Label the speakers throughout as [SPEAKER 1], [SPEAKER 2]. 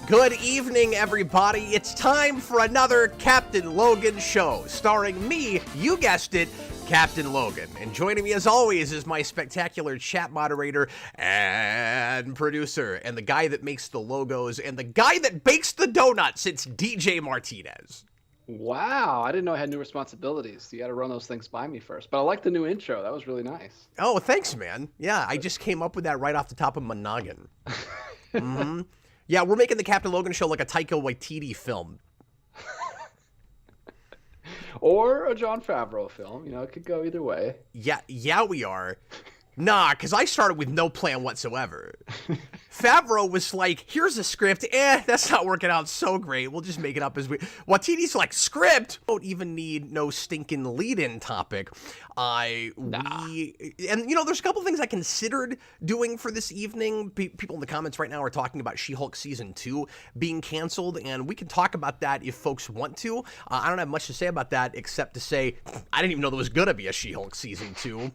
[SPEAKER 1] Good evening, everybody. It's time for another Captain Logan show, starring me, you guessed it, Captain Logan. And joining me as always is my spectacular chat moderator and producer, and the guy that makes the logos, and the guy that bakes the donuts. It's DJ Martinez.
[SPEAKER 2] Wow, I didn't know I had new responsibilities. You got to run those things by me first. But I like the new intro. That was really nice.
[SPEAKER 1] Oh, thanks, man. Yeah, I just came up with that right off the top of my noggin. Mm-hmm. Yeah, we're making the Captain Logan show like a Taika Waititi film.
[SPEAKER 2] Or a Jon Favreau film. You know, it could go either way.
[SPEAKER 1] Yeah, we are. Nah, because I started with no plan whatsoever. Favreau was like, here's a script. That's not working out so great. We'll just make it up as we... Waititi's like, script? Don't even need no stinking lead-in topic. And, you know, there's a couple things I considered doing for this evening. People in the comments right now are talking about She-Hulk Season 2 being canceled, and we can talk about that if folks want to. I don't have much to say about that, except to say, I didn't even know there was going to be a She-Hulk Season 2.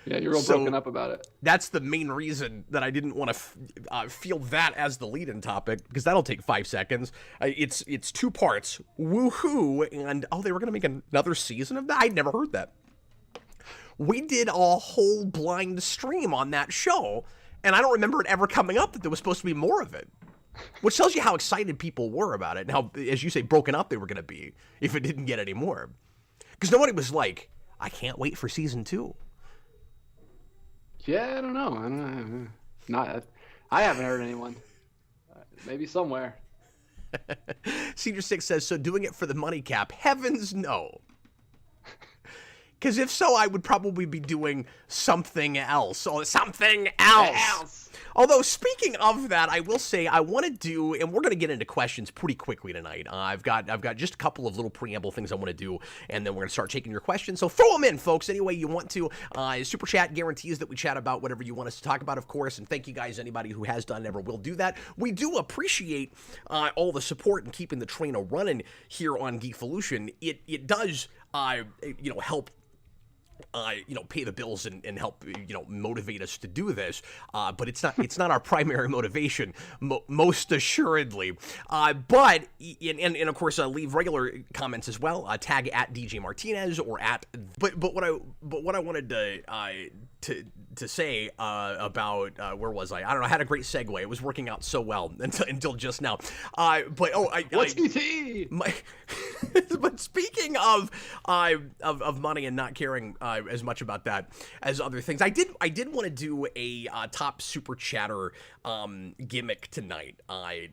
[SPEAKER 2] Yeah, you're real broken up about it.
[SPEAKER 1] That's the main reason that I didn't want to feel that as the lead-in topic, because that'll take 5 seconds. It's 2 parts. Woohoo! And, they were going to make another season of that? I'd never heard that. We did a whole blind stream on that show, and I don't remember it ever coming up that there was supposed to be more of it. Which tells you how excited people were about it, and how, as you say, broken up they were going to be if it didn't get any more. Because nobody was like, I can't wait for Season 2.
[SPEAKER 2] Yeah, I don't know. I haven't heard anyone. Maybe somewhere.
[SPEAKER 1] Senior 6 says, so doing it for the money cap? Heavens no. Because if so, I would probably be doing something else. Or something else. Although, speaking of that, I will say I want to do, and we're going to get into questions pretty quickly tonight. I've got just a couple of little preamble things I want to do, and then we're going to start taking your questions. So throw them in, folks, any way you want to. Super Chat guarantees that we chat about whatever you want us to talk about, of course, and thank you guys, anybody who has done and ever will do that. We do appreciate all the support and keeping the train a-running here on Geekvolution. It does, help pay the bills and help, motivate us to do this. But it's not our primary motivation, most assuredly. But of course, leave regular comments as well. Tag at DJ Martinez or at. But what I wanted to say about where was I? I don't know. I had a great segue. It was working out so well until just now.
[SPEAKER 2] What's ET?
[SPEAKER 1] But speaking of money and not caring as much about that as other things, I did want to do a top super chatter gimmick tonight.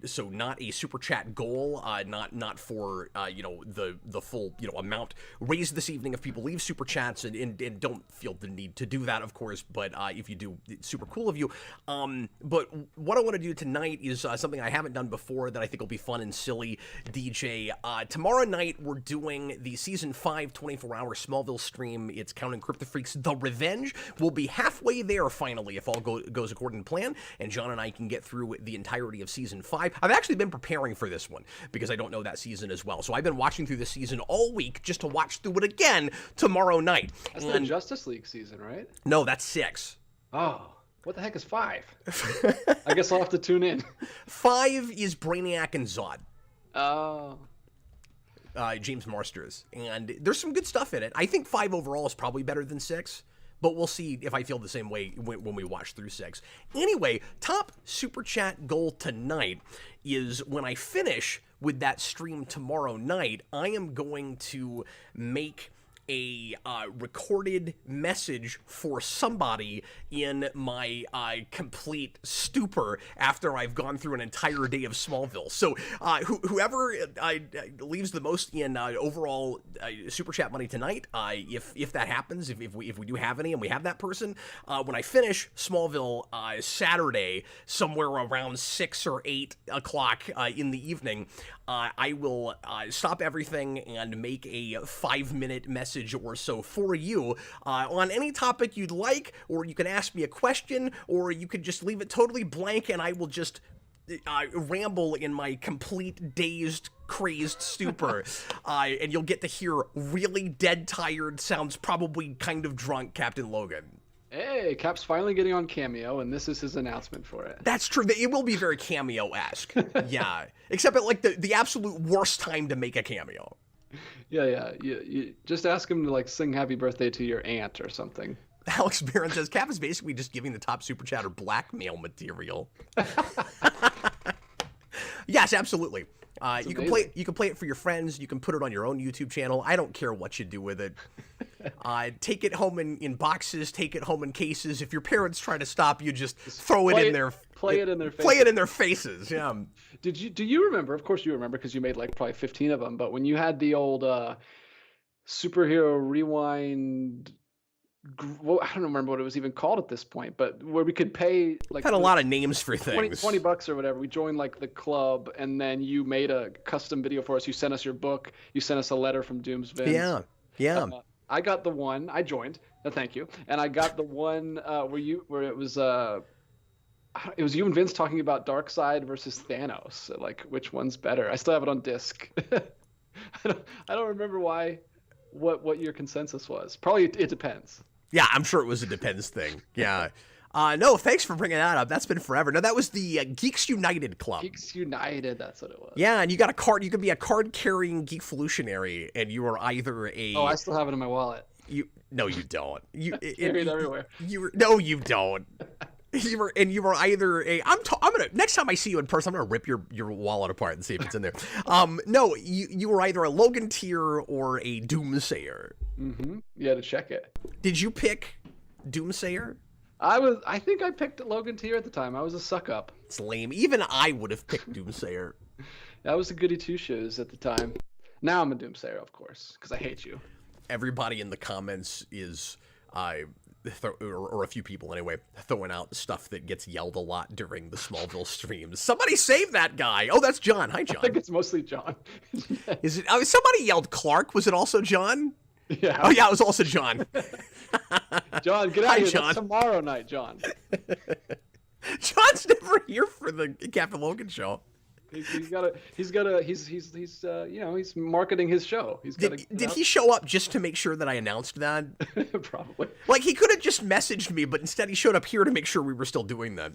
[SPEAKER 1] So not a super chat goal, not for the full amount raised this evening if people leave super chats and don't feel the need to do that, of course. But if you do, it's super cool of you. But what I want to do tonight is something I haven't done before that I think will be fun and silly. DJ, tomorrow night we're doing the season 5 24-hour Smallville stream. It's Counting Crypto Freaks The Revenge. We'll be halfway there finally if all goes according to plan, and John and I can get through the entirety of season 5. I've actually been preparing for this one because I don't know that season as well. So I've been watching through the season all week just to watch through it again tomorrow night.
[SPEAKER 2] That's the Justice League season, right?
[SPEAKER 1] No, that's 6.
[SPEAKER 2] Oh, what the heck is 5? I guess I'll have to tune in.
[SPEAKER 1] 5 is Brainiac and Zod.
[SPEAKER 2] Oh.
[SPEAKER 1] James Marsters. And there's some good stuff in it. I think 5 overall is probably better than 6. But we'll see if I feel the same way when we watch through 6. Anyway, top super chat goal tonight is when I finish with that stream tomorrow night, I am going to make a recorded message for somebody in my complete stupor after I've gone through an entire day of Smallville. So whoever leaves the most in overall super chat money tonight, if that happens, if we do have any and we have that person, when I finish Smallville Saturday, somewhere around 6 or 8 o'clock in the evening, I will stop everything and make a 5-minute message or so for you on any topic you'd like, or you can ask me a question, or you could just leave it totally blank and I will just ramble in my complete dazed, crazed stupor, and you'll get to hear really dead tired, sounds probably kind of drunk Captain Logan.
[SPEAKER 2] Hey, Cap's finally getting on Cameo, and this is his announcement for it.
[SPEAKER 1] That's true. It will be very cameo-esque. Yeah. Except at like the absolute worst time to make a cameo.
[SPEAKER 2] Yeah, yeah. You just ask him to like sing "Happy Birthday" to your aunt or something.
[SPEAKER 1] Alex Barron says Cap is basically just giving the top super chatter blackmail material. Yes, absolutely. You can play it for your friends. You can put it on your own YouTube channel. I don't care what you do with it. Take it home in boxes. Take it home in cases. If your parents try to stop you, just throw it in their
[SPEAKER 2] play it in their faces.
[SPEAKER 1] Play it in their faces. Yeah.
[SPEAKER 2] Do you remember? Of course you remember because you made like probably 15 of them. But when you had the old superhero rewind. Well, I don't remember what it was even called at this point, but where we could pay like
[SPEAKER 1] had a lot of names for things.
[SPEAKER 2] 20 bucks or whatever. We joined like the club, and then you made a custom video for us. You sent us your book. You sent us a letter from Doomsvin.
[SPEAKER 1] Yeah, yeah.
[SPEAKER 2] I got the one. I joined. Thank you. And I got the one where it was you and Vince talking about Darkseid versus Thanos. Like which one's better? I still have it on disc. I don't remember what your consensus was. Probably it depends.
[SPEAKER 1] Yeah, I'm sure it was a depends thing. Yeah. No, thanks for bringing that up. That's been forever. No, that was the Geeks United Club.
[SPEAKER 2] Geeks United, that's what it was.
[SPEAKER 1] Yeah, and you got a card. You could be a card-carrying geekvolutionary, and you are either a...
[SPEAKER 2] Oh, I still have it in my wallet.
[SPEAKER 1] No, you don't.
[SPEAKER 2] Carry it everywhere.
[SPEAKER 1] No, you don't. You were either a. I'm gonna next time I see you in person, I'm gonna rip your wallet apart and see if it's in there. No, you were either a Logan tier or a Doomsayer.
[SPEAKER 2] Mm-hmm. You had to check it.
[SPEAKER 1] Did you pick Doomsayer?
[SPEAKER 2] I think I picked Logan tier at the time. I was a suck up.
[SPEAKER 1] It's lame. Even I would have picked Doomsayer.
[SPEAKER 2] That was a goody two shoes at the time. Now I'm a Doomsayer, of course, because I hate you.
[SPEAKER 1] Everybody in the comments is or a few people anyway, throwing out stuff that gets yelled a lot during the Smallville streams. Somebody save that guy. Oh, that's John. Hi, John.
[SPEAKER 2] I think it's mostly John.
[SPEAKER 1] Is it? Somebody yelled Clark. Was it also John?
[SPEAKER 2] Yeah.
[SPEAKER 1] Oh, yeah, it was also John.
[SPEAKER 2] John, get out of here. John. That's tomorrow night, John.
[SPEAKER 1] John's never here for the Captain Logan show.
[SPEAKER 2] He's marketing his show.
[SPEAKER 1] Did he show up just to make sure that I announced that?
[SPEAKER 2] Probably.
[SPEAKER 1] Like he could have just messaged me, but instead he showed up here to make sure we were still doing that.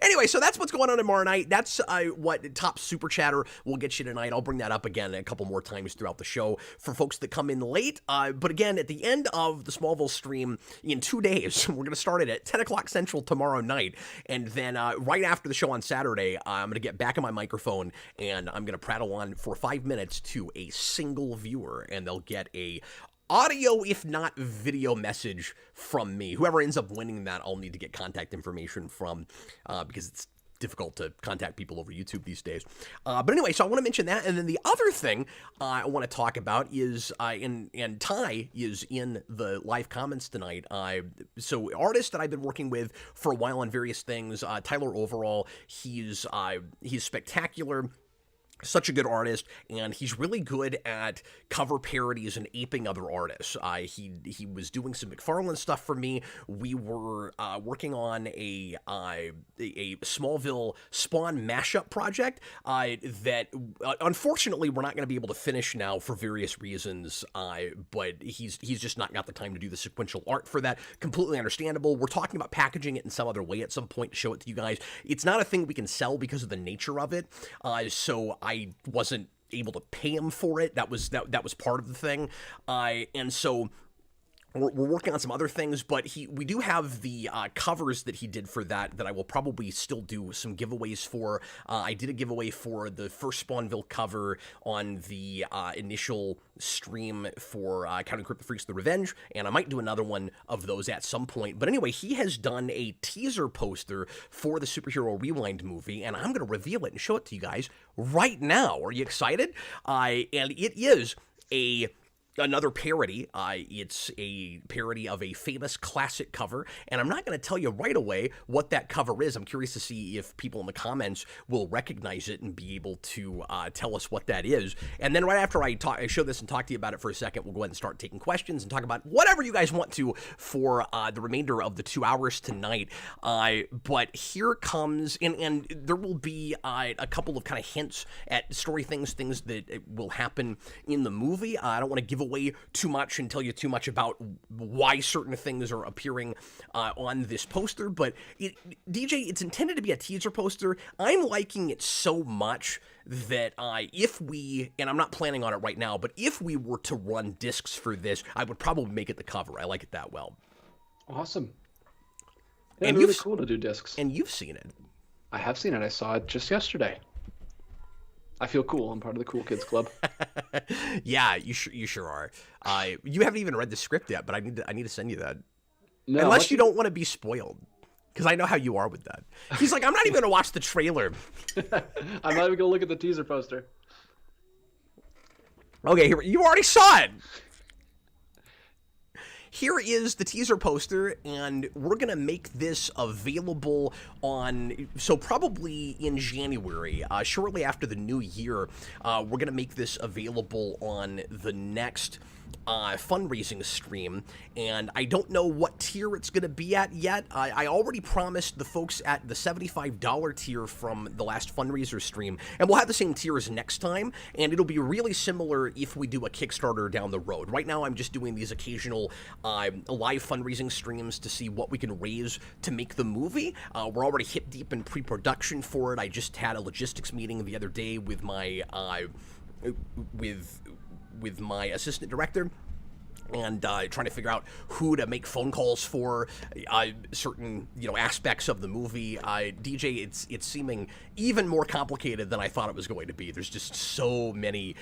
[SPEAKER 1] Anyway, so that's what's going on tomorrow night. That's what Top Super Chatter will get you tonight. I'll bring that up again a couple more times throughout the show for folks that come in late. But again, at the end of the Smallville stream in 2 days, we're going to start it at 10 o'clock Central tomorrow night. And then right after the show on Saturday, I'm going to get back on my microphone and I'm going to prattle on for 5 minutes to a single viewer. And they'll get a audio, if not video message from me. Whoever ends up winning that, I'll need to get contact information from because it's difficult to contact people over YouTube these days. But anyway, so I want to mention that. And then the other thing I want to talk about is, and Ty is in the live comments tonight. So artist that I've been working with for a while on various things, Tyler Overall, he's spectacular. Such a good artist, and he's really good at cover parodies and aping other artists. He was doing some McFarlane stuff for me. We were working on a Smallville Spawn mashup project that unfortunately we're not going to be able to finish now for various reasons. But he's just not got the time to do the sequential art for that. Completely understandable. We're talking about packaging it in some other way at some point to show it to you guys. It's not a thing we can sell because of the nature of it. So I wasn't able to pay him for it. That was part of the thing. And so we're working on some other things, but we do have the covers that he did for that I will probably still do some giveaways for. I did a giveaway for the first Spawnville cover on the initial stream for Counting Crypt the Freaks the Revenge, and I might do another one of those at some point. But anyway, he has done a teaser poster for the Superhero Rewind movie, and I'm going to reveal it and show it to you guys right now. Are you excited? And it is another parody. It's a parody of a famous classic cover, and I'm not going to tell you right away what that cover is. I'm curious to see if people in the comments will recognize it and be able to tell us what that is. And then right after I show this and talk to you about it for a second, we'll go ahead and start taking questions and talk about whatever you guys want to for the remainder of the 2 hours tonight. But here comes, and there will be a couple of kind of hints at story things that will happen in the movie. I don't want to give away away too much and tell you too much about why certain things are appearing on this poster, but DJ, it's intended to be a teaser poster. I'm liking it so much that if we, and I'm not planning on it right now, but if we were to run discs for this, I would probably make it the cover. I like it that well.
[SPEAKER 2] Awesome. Yeah,
[SPEAKER 1] And
[SPEAKER 2] really cool to do discs.
[SPEAKER 1] And you've seen it.
[SPEAKER 2] I have seen it. I saw it just yesterday. I feel cool. I'm part of the cool kids club.
[SPEAKER 1] Yeah, you sure are. You haven't even read the script yet, but I need to send you that.
[SPEAKER 2] No,
[SPEAKER 1] unless you don't want to be spoiled, because I know how you are with that. He's like, I'm not even going to watch the trailer.
[SPEAKER 2] I'm not even going to look at the teaser poster.
[SPEAKER 1] Okay, here, you already saw it. Here is the teaser poster, and we're going to make this available so probably in January, shortly after the new year, we're going to make this available on the next fundraising stream, and I don't know what tier it's going to be at yet. I already promised the folks at the $75 tier from the last fundraiser stream, and we'll have the same tiers next time, and it'll be really similar if we do a Kickstarter down the road. Right now, I'm just doing these occasional live fundraising streams to see what we can raise to make the movie. We're already hip deep in pre-production for it. I just had a logistics meeting the other day with my with my assistant director, and trying to figure out who to make phone calls for, certain aspects of the movie. DJ, it's seeming even more complicated than I thought it was going to be. There's just so many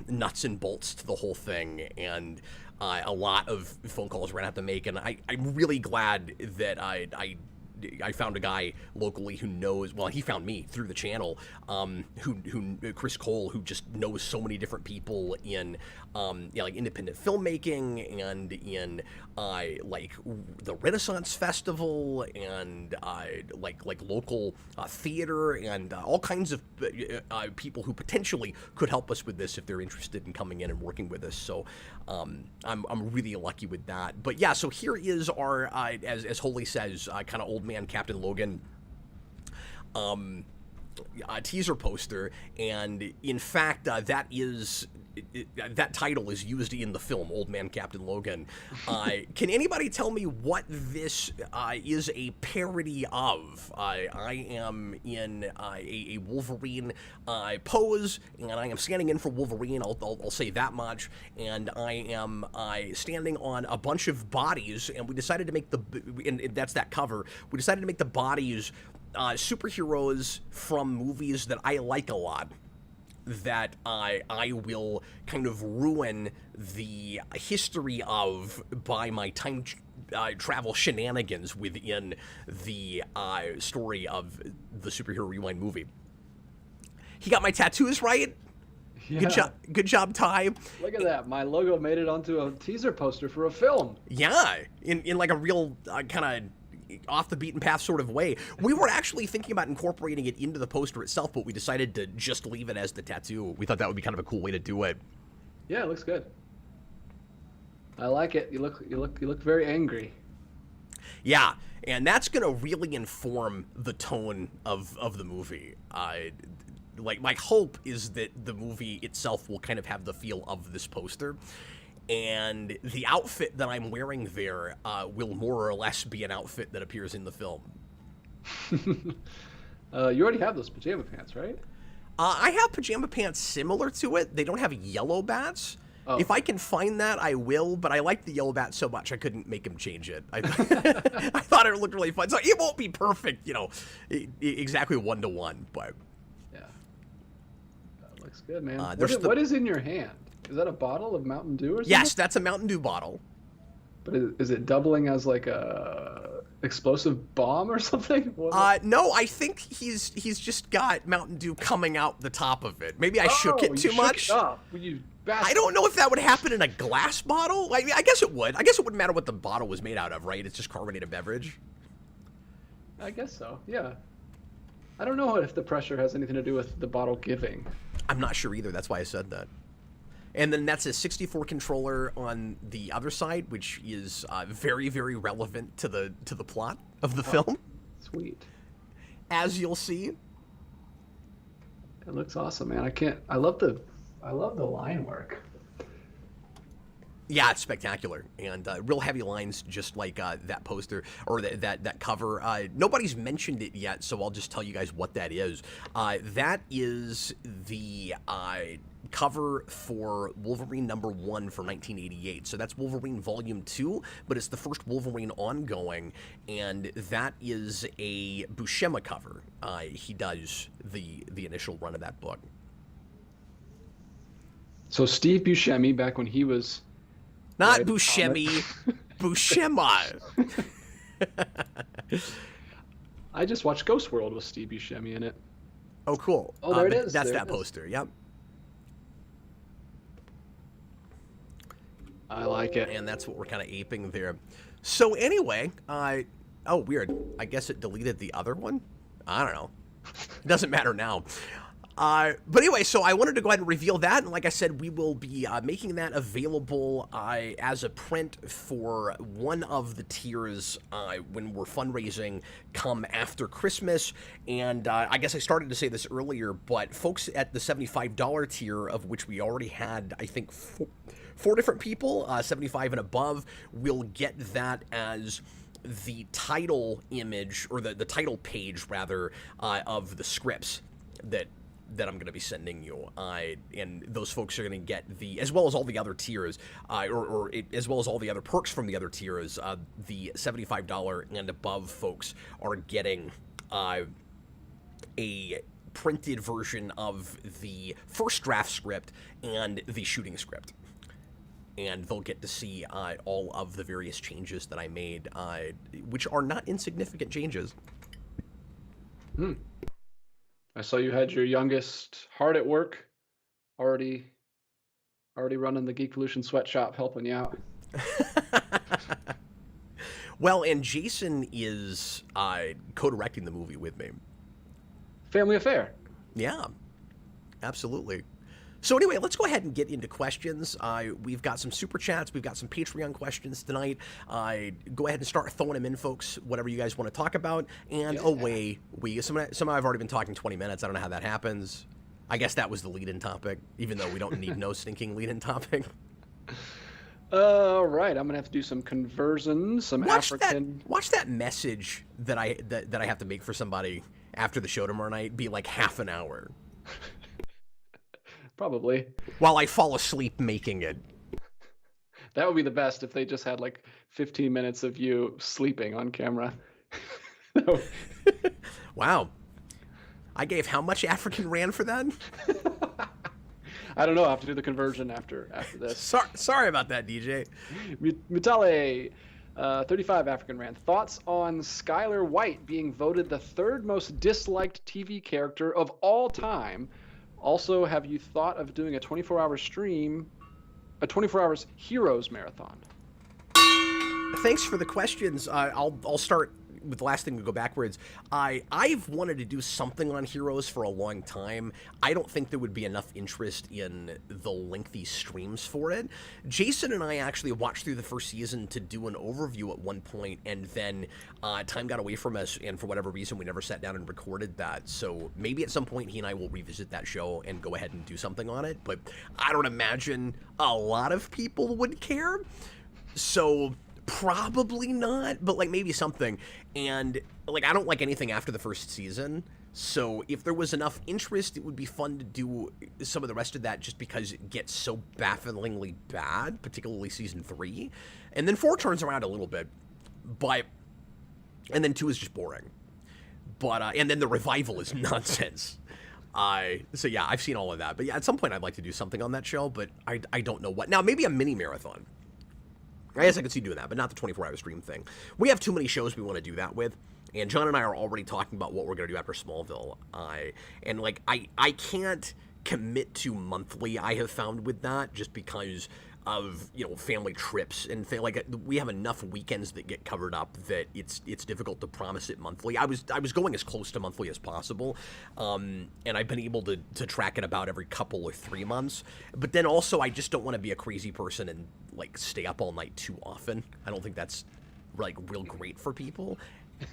[SPEAKER 1] nuts and bolts to the whole thing, and a lot of phone calls we're gonna have to make. And I'm really glad that I found a guy locally who knows, well, he found me through the channel, Chris Cole, who just knows so many different people in, like independent filmmaking and in, like the Renaissance Festival and, like local theater and all kinds of people who potentially could help us with this if they're interested in coming in and working with us. So, I'm really lucky with that. But yeah, so here is our, as Holy says, kind of old man Captain Logan teaser poster, and in fact that title is used in the film Old Man Captain Logan. Can anybody tell me what this is a parody of? I am in a Wolverine pose, and I am standing in for Wolverine. I'll say that much. And I am standing on a bunch of bodies, and we decided to make and that's that cover. We decided to make the bodies superheroes from movies that I like a lot, that I will kind of ruin the history of by my time travel shenanigans within the story of the Superhero Rewind movie. He got my tattoos right. Yeah. Good job, Ty.
[SPEAKER 2] Look at that. My logo made it onto a teaser poster for a film.
[SPEAKER 1] Yeah, in like a real kind of off the beaten path sort of way. We were actually thinking about incorporating it into the poster itself, but we decided to just leave it as the tattoo. We thought that would be kind of a cool way to do it.
[SPEAKER 2] Yeah, it looks good. I like it. You look very angry.
[SPEAKER 1] Yeah, and that's gonna really inform the tone of the movie. Like, my hope is that the movie itself will kind of have the feel of this poster. And the outfit that I'm wearing there will more or less be an outfit that appears in the film.
[SPEAKER 2] You already have those pajama pants, right?
[SPEAKER 1] I have pajama pants similar to it. They don't have yellow bats. Oh. If I can find that, I will, but I like the yellow bat so much I couldn't make him change it. I thought it looked really fun. So it won't be perfect, exactly 1-to-1, but...
[SPEAKER 2] Yeah. That looks good, man. What is in your hand? Is that a bottle of Mountain Dew or something?
[SPEAKER 1] Yes, that's a Mountain Dew bottle.
[SPEAKER 2] But is it doubling as like a explosive bomb or something?
[SPEAKER 1] No, I think he's just got Mountain Dew coming out the top of it. Maybe I shook it too much. I don't know if that would happen in a glass bottle. I mean, I guess it would. I guess it wouldn't matter what the bottle was made out of, right? It's just carbonated beverage.
[SPEAKER 2] I guess so, yeah. I don't know if the pressure has anything to do with the bottle giving.
[SPEAKER 1] I'm not sure either. That's why I said that. And then that's a 64 controller on the other side, which is very, very relevant to the plot of the film.
[SPEAKER 2] Sweet.
[SPEAKER 1] As you'll see.
[SPEAKER 2] It looks awesome, man. I love the line work.
[SPEAKER 1] Yeah, it's spectacular, and real heavy lines, just like that poster or that cover. Nobody's mentioned it yet, so I'll just tell you guys what that is. That is the cover for Wolverine #1 for 1988. So that's Wolverine Volume 2, but it's the first Wolverine ongoing, and that is a Buscema cover. He does the initial run of that book.
[SPEAKER 2] So Steve Buscemi, back when he was...
[SPEAKER 1] Not Buscemi, Buscema.
[SPEAKER 2] I just watched Ghost World with Steve Buscemi in it.
[SPEAKER 1] Oh, cool.
[SPEAKER 2] Oh, there it is.
[SPEAKER 1] That's
[SPEAKER 2] there
[SPEAKER 1] that poster, yep.
[SPEAKER 2] I like it.
[SPEAKER 1] And that's what we're kind of aping there. So anyway, oh, weird. I guess it deleted the other one? I don't know. It doesn't matter now. But anyway, so I wanted to go ahead and reveal that, and like I said, we will be making that available as a print for one of the tiers when we're fundraising come after Christmas. And I guess I started to say this earlier, but folks at the $75 tier, of which we already had, I think, four different people, 75 and above, will get that as the title image, or the title page, rather, of the scripts that I'm going to be sending you, and those folks are going to get as well as all the other tiers, as well as all the other perks from the other tiers. The $75 and above folks are getting a printed version of the first draft script and the shooting script, and they'll get to see all of the various changes that I made, which are not insignificant changes.
[SPEAKER 2] I saw you had your youngest hard at work, already running the Geekvolution sweatshop, helping you out.
[SPEAKER 1] Well, and Jason is co-directing the movie with me.
[SPEAKER 2] Family affair.
[SPEAKER 1] Yeah, absolutely. So anyway, let's go ahead and get into questions. We've got some Super Chats. We've got some Patreon questions tonight. Go ahead and start throwing them in, folks, whatever you guys want to talk about. And away we... Somehow I've already been talking 20 minutes. I don't know how that happens. I guess that was the lead-in topic, even though we don't need no stinking lead-in topic.
[SPEAKER 2] All right, I'm going to have to do some conversions,
[SPEAKER 1] Watch that message that I have to make for somebody after the show tomorrow night be like half an hour.
[SPEAKER 2] Probably.
[SPEAKER 1] While I fall asleep making it.
[SPEAKER 2] That would be the best if they just had like 15 minutes of you sleeping on camera.
[SPEAKER 1] Wow. I gave how much African Rand for that?
[SPEAKER 2] I don't know. I'll have to do the conversion after this.
[SPEAKER 1] Sorry about that, DJ.
[SPEAKER 2] Mutale, 35 African Rand. Thoughts on Skyler White being voted the third most disliked TV character of all time? Also, have you thought of doing a 24-hour stream, a 24 hours Heroes marathon?
[SPEAKER 1] Thanks for the questions. I'll start with the last thing to go backwards. I've wanted to do something on Heroes for a long time. I don't think there would be enough interest in the lengthy streams for it. Jason and I actually watched through the first season to do an overview at one point, and then time got away from us, and for whatever reason, we never sat down and recorded that. So maybe at some point he and I will revisit that show and go ahead and do something on it, but I don't imagine a lot of people would care. So... probably not, but like maybe something. And like I don't like anything after the first season, so if there was enough interest, it would be fun to do some of the rest of that, just because it gets so bafflingly bad, particularly season 3, and then 4 turns around a little bit, and then 2 is just boring, but and then the revival is nonsense. So yeah, I've seen all of that, but yeah, at some point I'd like to do something on that show, but I don't know what. Now maybe a mini marathon. I guess I could see doing that, but not the 24-hour stream thing. We have too many shows we want to do that with, and John and I are already talking about what we're going to do after Smallville. And like I can't commit to monthly, I have found, with that, just because of, you know, family trips and like we have enough weekends that get covered up that it's difficult to promise it monthly. I was going as close to monthly as possible, and I've been able to track it about every couple or 3 months. But then also I just don't want to be a crazy person and like stay up all night too often. I don't think that's like real great for people.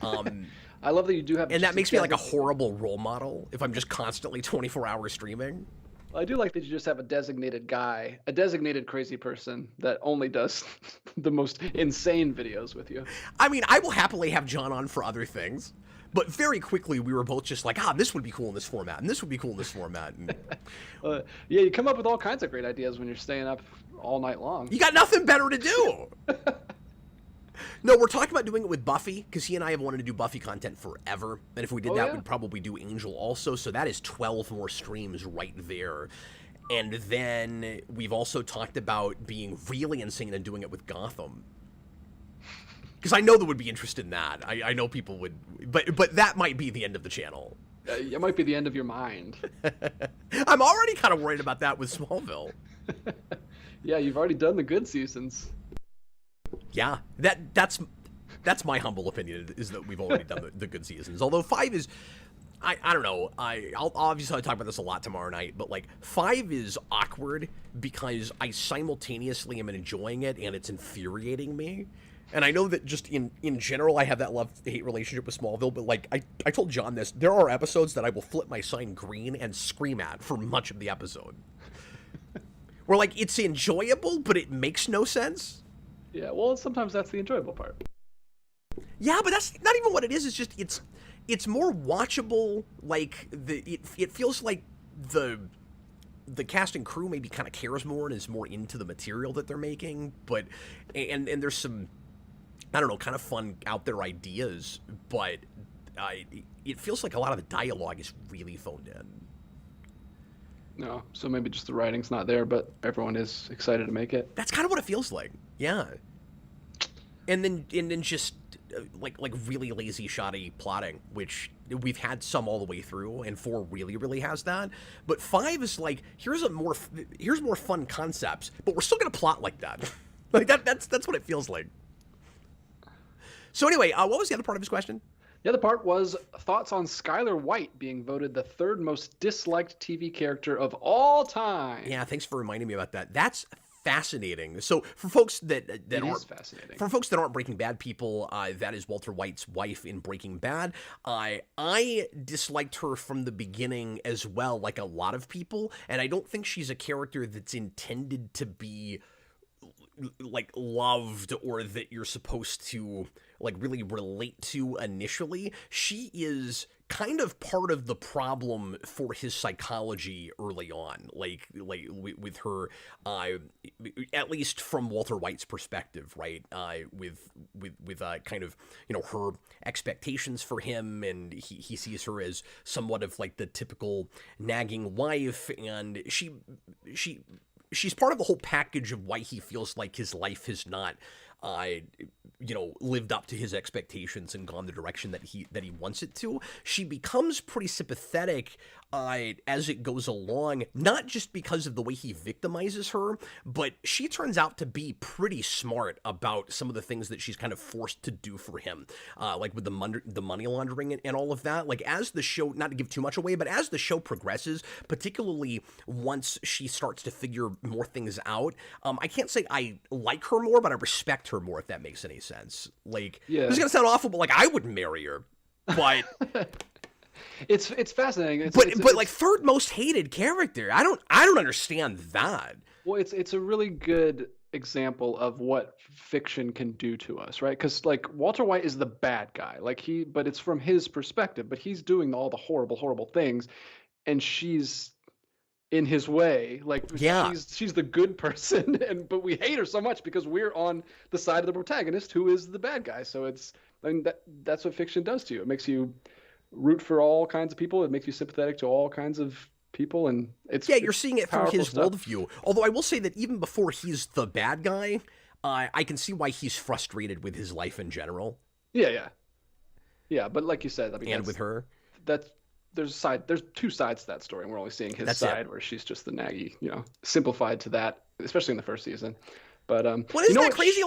[SPEAKER 2] I love that you do have,
[SPEAKER 1] and that makes me like a horrible role model if I'm just constantly 24-hour streaming.
[SPEAKER 2] I do like that you just have a designated guy, a designated crazy person that only does the most insane videos with you.
[SPEAKER 1] I mean, I will happily have John on for other things, but very quickly we were both just like, this would be cool in this format, and this would be cool in this format. And
[SPEAKER 2] Yeah, you come up with all kinds of great ideas when you're staying up all night long.
[SPEAKER 1] you got nothing better to do. No, we're talking about doing it with Buffy, because he and I have wanted to do Buffy content forever. And if we did that, we'd probably do Angel also. So that is 12 more streams right there. And then we've also talked about being really insane and doing it with Gotham. Because I know that would be interested in that. I know people would, but that might be the end of the channel.
[SPEAKER 2] It might be the end of your mind.
[SPEAKER 1] I'm already kind of worried about that with Smallville.
[SPEAKER 2] Yeah, you've already done the good seasons.
[SPEAKER 1] Yeah, that's my humble opinion, is that we've already done the good seasons. Although 5 is, I don't know, I'll obviously talk about this a lot tomorrow night, but like 5 is awkward because I simultaneously am enjoying it and it's infuriating me. And I know that just in general I have that love-hate relationship with Smallville, but like I told John this, there are episodes that I will flip my sign green and scream at for much of the episode. Where like it's enjoyable, but it makes no sense.
[SPEAKER 2] Yeah, well, sometimes that's the enjoyable part.
[SPEAKER 1] Yeah, but that's not even what it is. It's just it's more watchable. Like it feels like the cast and crew maybe kind of cares more and is more into the material that they're making. But and there's some, I don't know, kind of fun out there ideas. But it feels like a lot of the dialogue is really phoned in.
[SPEAKER 2] No, so maybe just the writing's not there, but everyone is excited to make it.
[SPEAKER 1] That's kind of what it feels like. Yeah. And then just like really lazy, shoddy plotting, which we've had some all the way through, and 4 really has that. But 5 is like, here's more fun concepts, but we're still gonna plot like that. Like that's what it feels like. So anyway, what was the other part of his question?
[SPEAKER 2] The other part was thoughts on Skyler White being voted the 3rd most disliked TV character of all time.
[SPEAKER 1] Yeah, thanks for reminding me about that. That's fascinating. So for folks that aren't Breaking Bad people, that is Walter White's wife in Breaking Bad. I disliked her from the beginning as well, like a lot of people, and I don't think she's a character that's intended to be like loved or that you're supposed to like really relate to initially. She is kind of part of the problem for his psychology early on, like with her, at least from Walter White's perspective, right? With kind of, you know, her expectations for him, and he sees her as somewhat of like the typical nagging wife, and she's part of the whole package of why he feels like his life has not, lived up to his expectations and gone the direction that he wants it to. She becomes pretty sympathetic as it goes along, not just because of the way he victimizes her, but she turns out to be pretty smart about some of the things that she's kind of forced to do for him, like with the money laundering and all of that. Like as the show, not to give too much away, but as the show progresses, particularly once she starts to figure more things out, I can't say I like her more, but I respect her more, if that makes any sense. Like,
[SPEAKER 2] yeah.
[SPEAKER 1] This is gonna sound awful, but like I wouldn't marry her, but.
[SPEAKER 2] It's fascinating.
[SPEAKER 1] But like 3rd most hated character. I don't understand that.
[SPEAKER 2] Well, it's a really good example of what fiction can do to us, right? Because like Walter White is the bad guy, but it's from his perspective. But he's doing all the horrible things, and she's in his way. Like she's the good person, but we hate her so much because we're on the side of the protagonist who is the bad guy. So that's what fiction does to you. It makes you root for all kinds of people. It makes you sympathetic to all kinds of people, and
[SPEAKER 1] you're seeing it through his worldview. Although I will say that even before he's the bad guy, I can see why he's frustrated with his life in general.
[SPEAKER 2] Yeah. But like you said, I mean,
[SPEAKER 1] and with her,
[SPEAKER 2] there's 2 sides to that story, and we're only seeing his side, where she's just the naggy, simplified to that, especially in the 1st season. But
[SPEAKER 1] well, isn't that crazy?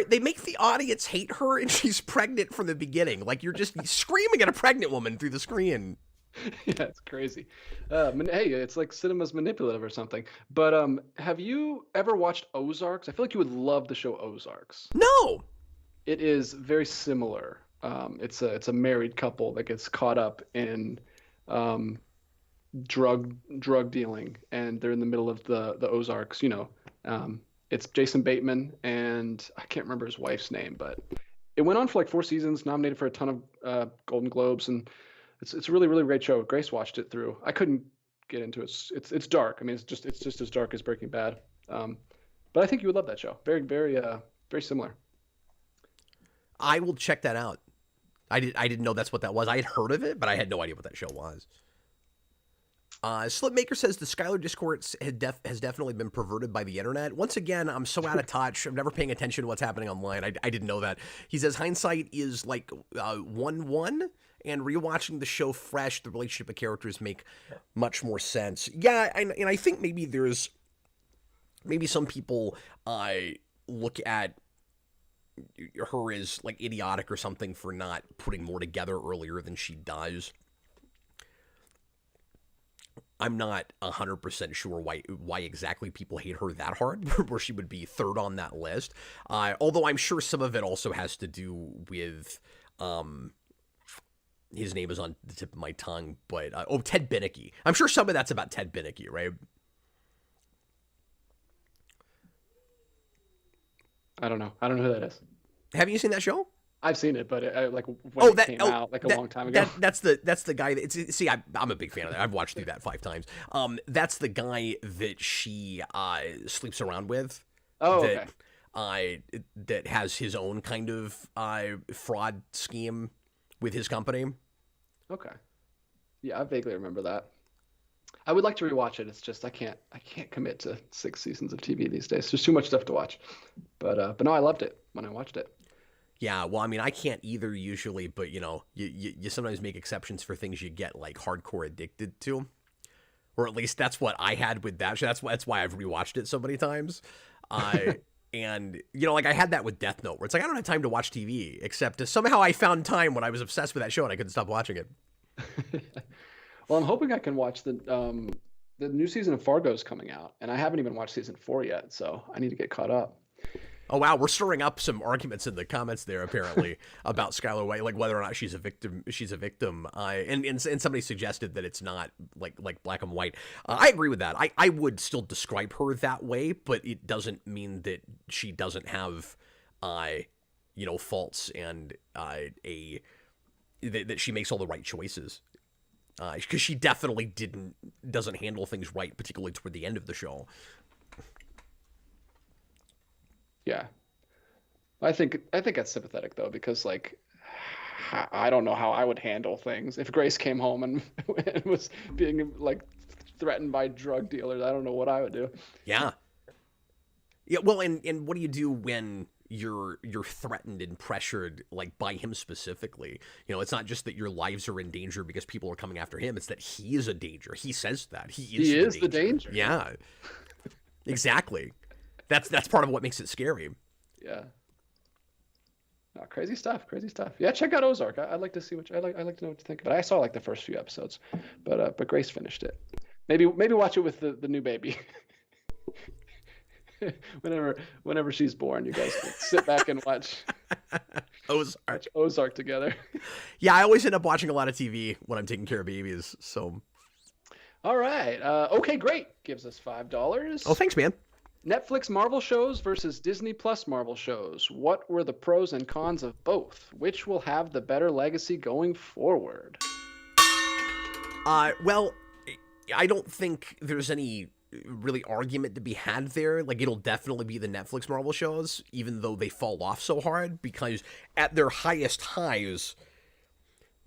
[SPEAKER 1] They make the audience hate her, and she's pregnant from the beginning. Like you're just screaming at a pregnant woman through the screen.
[SPEAKER 2] Yeah, it's crazy. Hey, it's like cinema's manipulative or something. But have you ever watched Ozarks? I feel like you would love the show Ozarks.
[SPEAKER 1] No.
[SPEAKER 2] It is very similar. It's a married couple that gets caught up in drug dealing, and they're in the middle of the Ozarks. It's Jason Bateman, and I can't remember his wife's name, but it went on for like 4 seasons, nominated for a ton of Golden Globes, and it's a really really great show. Grace watched it through. I couldn't get into it. It's dark. I mean, it's just as dark as Breaking Bad. But I think you would love that show. Very very similar.
[SPEAKER 1] I will check that out. I didn't know that's what that was. I had heard of it, but I had no idea what that show was. Slipmaker says the Skyler discourse has definitely been perverted by the internet. Once again, I'm so out of touch. I'm never paying attention to what's happening online. I didn't know that. He says hindsight is like 1-1, and rewatching the show fresh, the relationship of characters make much more sense. Yeah, and I think maybe some people look at her as like idiotic or something for not putting more together earlier than she does. I'm not 100% sure why exactly people hate her that hard, where she would be third on that list. Although I'm sure some of it also has to do with, his name is on the tip of my tongue, but, Ted Beneke. I'm sure some of that's about Ted Beneke, right?
[SPEAKER 2] I don't know who that is.
[SPEAKER 1] Have you seen that show?
[SPEAKER 2] I've seen it, but it came out like a long time ago.
[SPEAKER 1] That's the guy that see. I'm a big fan of that. I've watched through that 5 times. That's the guy that she sleeps around with.
[SPEAKER 2] Oh,
[SPEAKER 1] that,
[SPEAKER 2] okay.
[SPEAKER 1] That has his own kind of fraud scheme with his company.
[SPEAKER 2] Okay. Yeah, I vaguely remember that. I would like to rewatch it. It's just I can't commit to 6 seasons of TV these days. There's too much stuff to watch. But no, I loved it when I watched it.
[SPEAKER 1] Yeah, well, I mean, I can't either usually, but you sometimes make exceptions for things you get like hardcore addicted to, or at least that's what I had with that show. That's why I've rewatched it so many times. And like I had that with Death Note, where it's like I don't have time to watch TV, except somehow I found time when I was obsessed with that show and I couldn't stop watching it.
[SPEAKER 2] Well, I'm hoping I can watch the new season of Fargo is coming out, and I haven't even watched season 4 yet, so I need to get caught up.
[SPEAKER 1] Oh, wow. We're stirring up some arguments in the comments there, apparently, about Skyler White, like whether or not she's a victim. And somebody suggested that it's not like black and white. I agree with that. I would still describe her that way, but it doesn't mean that she doesn't have, faults and that she makes all the right choices. Because she definitely doesn't handle things right, particularly toward the end of the show.
[SPEAKER 2] Yeah, I think that's sympathetic though, because like I don't know how I would handle things if Grace came home and was being like threatened by drug dealers. I don't know what I would do.
[SPEAKER 1] Yeah. Well, and what do you do when you're threatened and pressured like by him specifically? It's not just that your lives are in danger because people are coming after him. It's that he is a danger. He says that he is the danger. Yeah, exactly. That's part of what makes it scary.
[SPEAKER 2] Yeah. Oh, crazy stuff. Yeah, check out Ozark. I'd like to see I like to know what you think. But I saw like the first few episodes, but Grace finished it. Maybe watch it with the new baby. whenever she's born, you guys can sit back and watch Ozark together.
[SPEAKER 1] Yeah, I always end up watching a lot of TV when I'm taking care of babies. So.
[SPEAKER 2] All right. Okay, great. Gives us $5.
[SPEAKER 1] Oh, thanks, man.
[SPEAKER 2] Netflix Marvel shows versus Disney Plus Marvel shows. What were the pros and cons of both? Which will have the better legacy going forward?
[SPEAKER 1] Well, I don't think there's any really argument to be had there. Like, it'll definitely be the Netflix Marvel shows, even though they fall off so hard, because at their highest highs,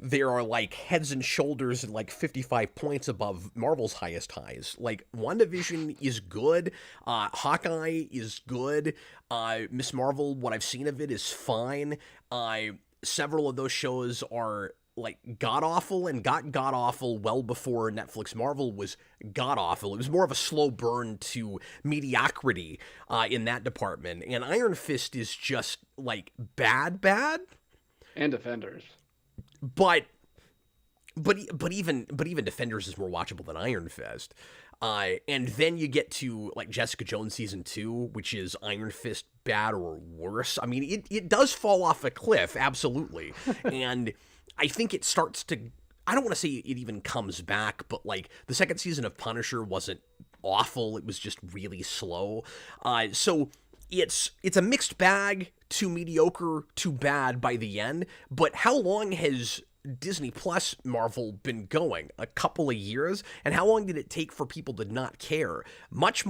[SPEAKER 1] there are like heads and shoulders and like 55 points above Marvel's highest highs. Like WandaVision is good. Hawkeye is good. Miss Marvel, what I've seen of it is fine. Several of those shows are like god-awful and got god-awful well before Netflix Marvel was god-awful. It was more of a slow burn to mediocrity in that department. And Iron Fist is just like bad.
[SPEAKER 2] And Defenders.
[SPEAKER 1] But even Defenders is more watchable than Iron Fist. And then you get to like Jessica Jones season 2, which is Iron Fist bad or worse. I mean, it does fall off a cliff, absolutely. And I think it starts to I don't want to say it even comes back, but like the second season of Punisher wasn't awful. It was just really slow. So it's a mixed bag, too mediocre, too bad by the end. But how long has Disney Plus Marvel been going? A couple of years? And how long did it take for people to not care? Much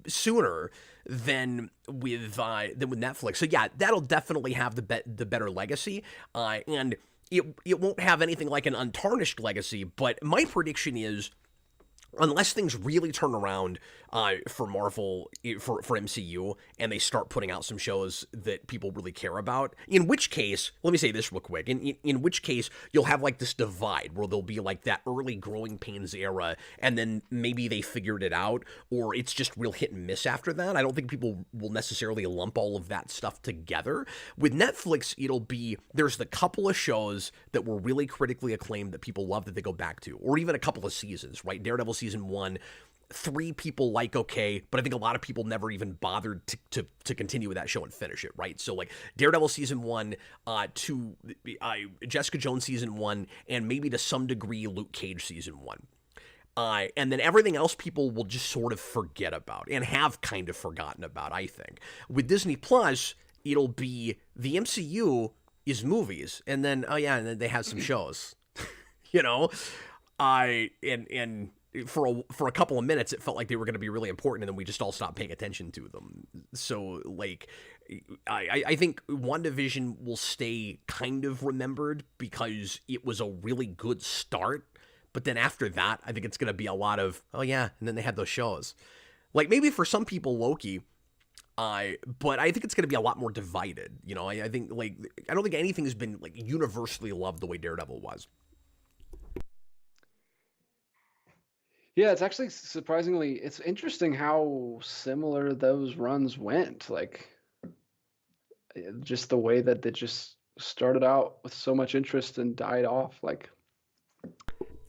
[SPEAKER 1] sooner than with Netflix. So yeah, that'll definitely have the better legacy, and it won't have anything like an untarnished legacy. But my prediction is, unless things really turn around for Marvel, for MCU, and they start putting out some shows that people really care about, in which case, let me say this real quick, in which case you'll have like this divide where there'll be like that early growing pains era, and then maybe they figured it out, or it's just real hit and miss after that. I don't think people will necessarily lump all of that stuff together. With Netflix, it'll be, there's the couple of shows that were really critically acclaimed that people love that they go back to, or even a couple of seasons, right? Daredevil season 1, 3 people like okay, but I think a lot of people never even bothered to continue with that show and finish it, right? So like Daredevil season 1, to Jessica Jones season 1, and maybe to some degree Luke Cage season 1. And then everything else people will just sort of forget about and have kind of forgotten about, I think. With Disney Plus, it'll be the MCU is movies, and then and then they have some shows, you know, and for a couple of minutes it felt like they were going to be really important, and then we just all stopped paying attention to them. So like I think WandaVision will stay kind of remembered because it was a really good start, but then after that I think it's going to be a lot of and then they had those shows, like maybe for some people Loki, but I think it's going to be a lot more divided. You know, I think like I don't think anything has been like universally loved the way Daredevil was.
[SPEAKER 2] Yeah, it's actually surprisingly, it's interesting how similar those runs went. Like, just the way that they just started out with so much interest and died off. Like,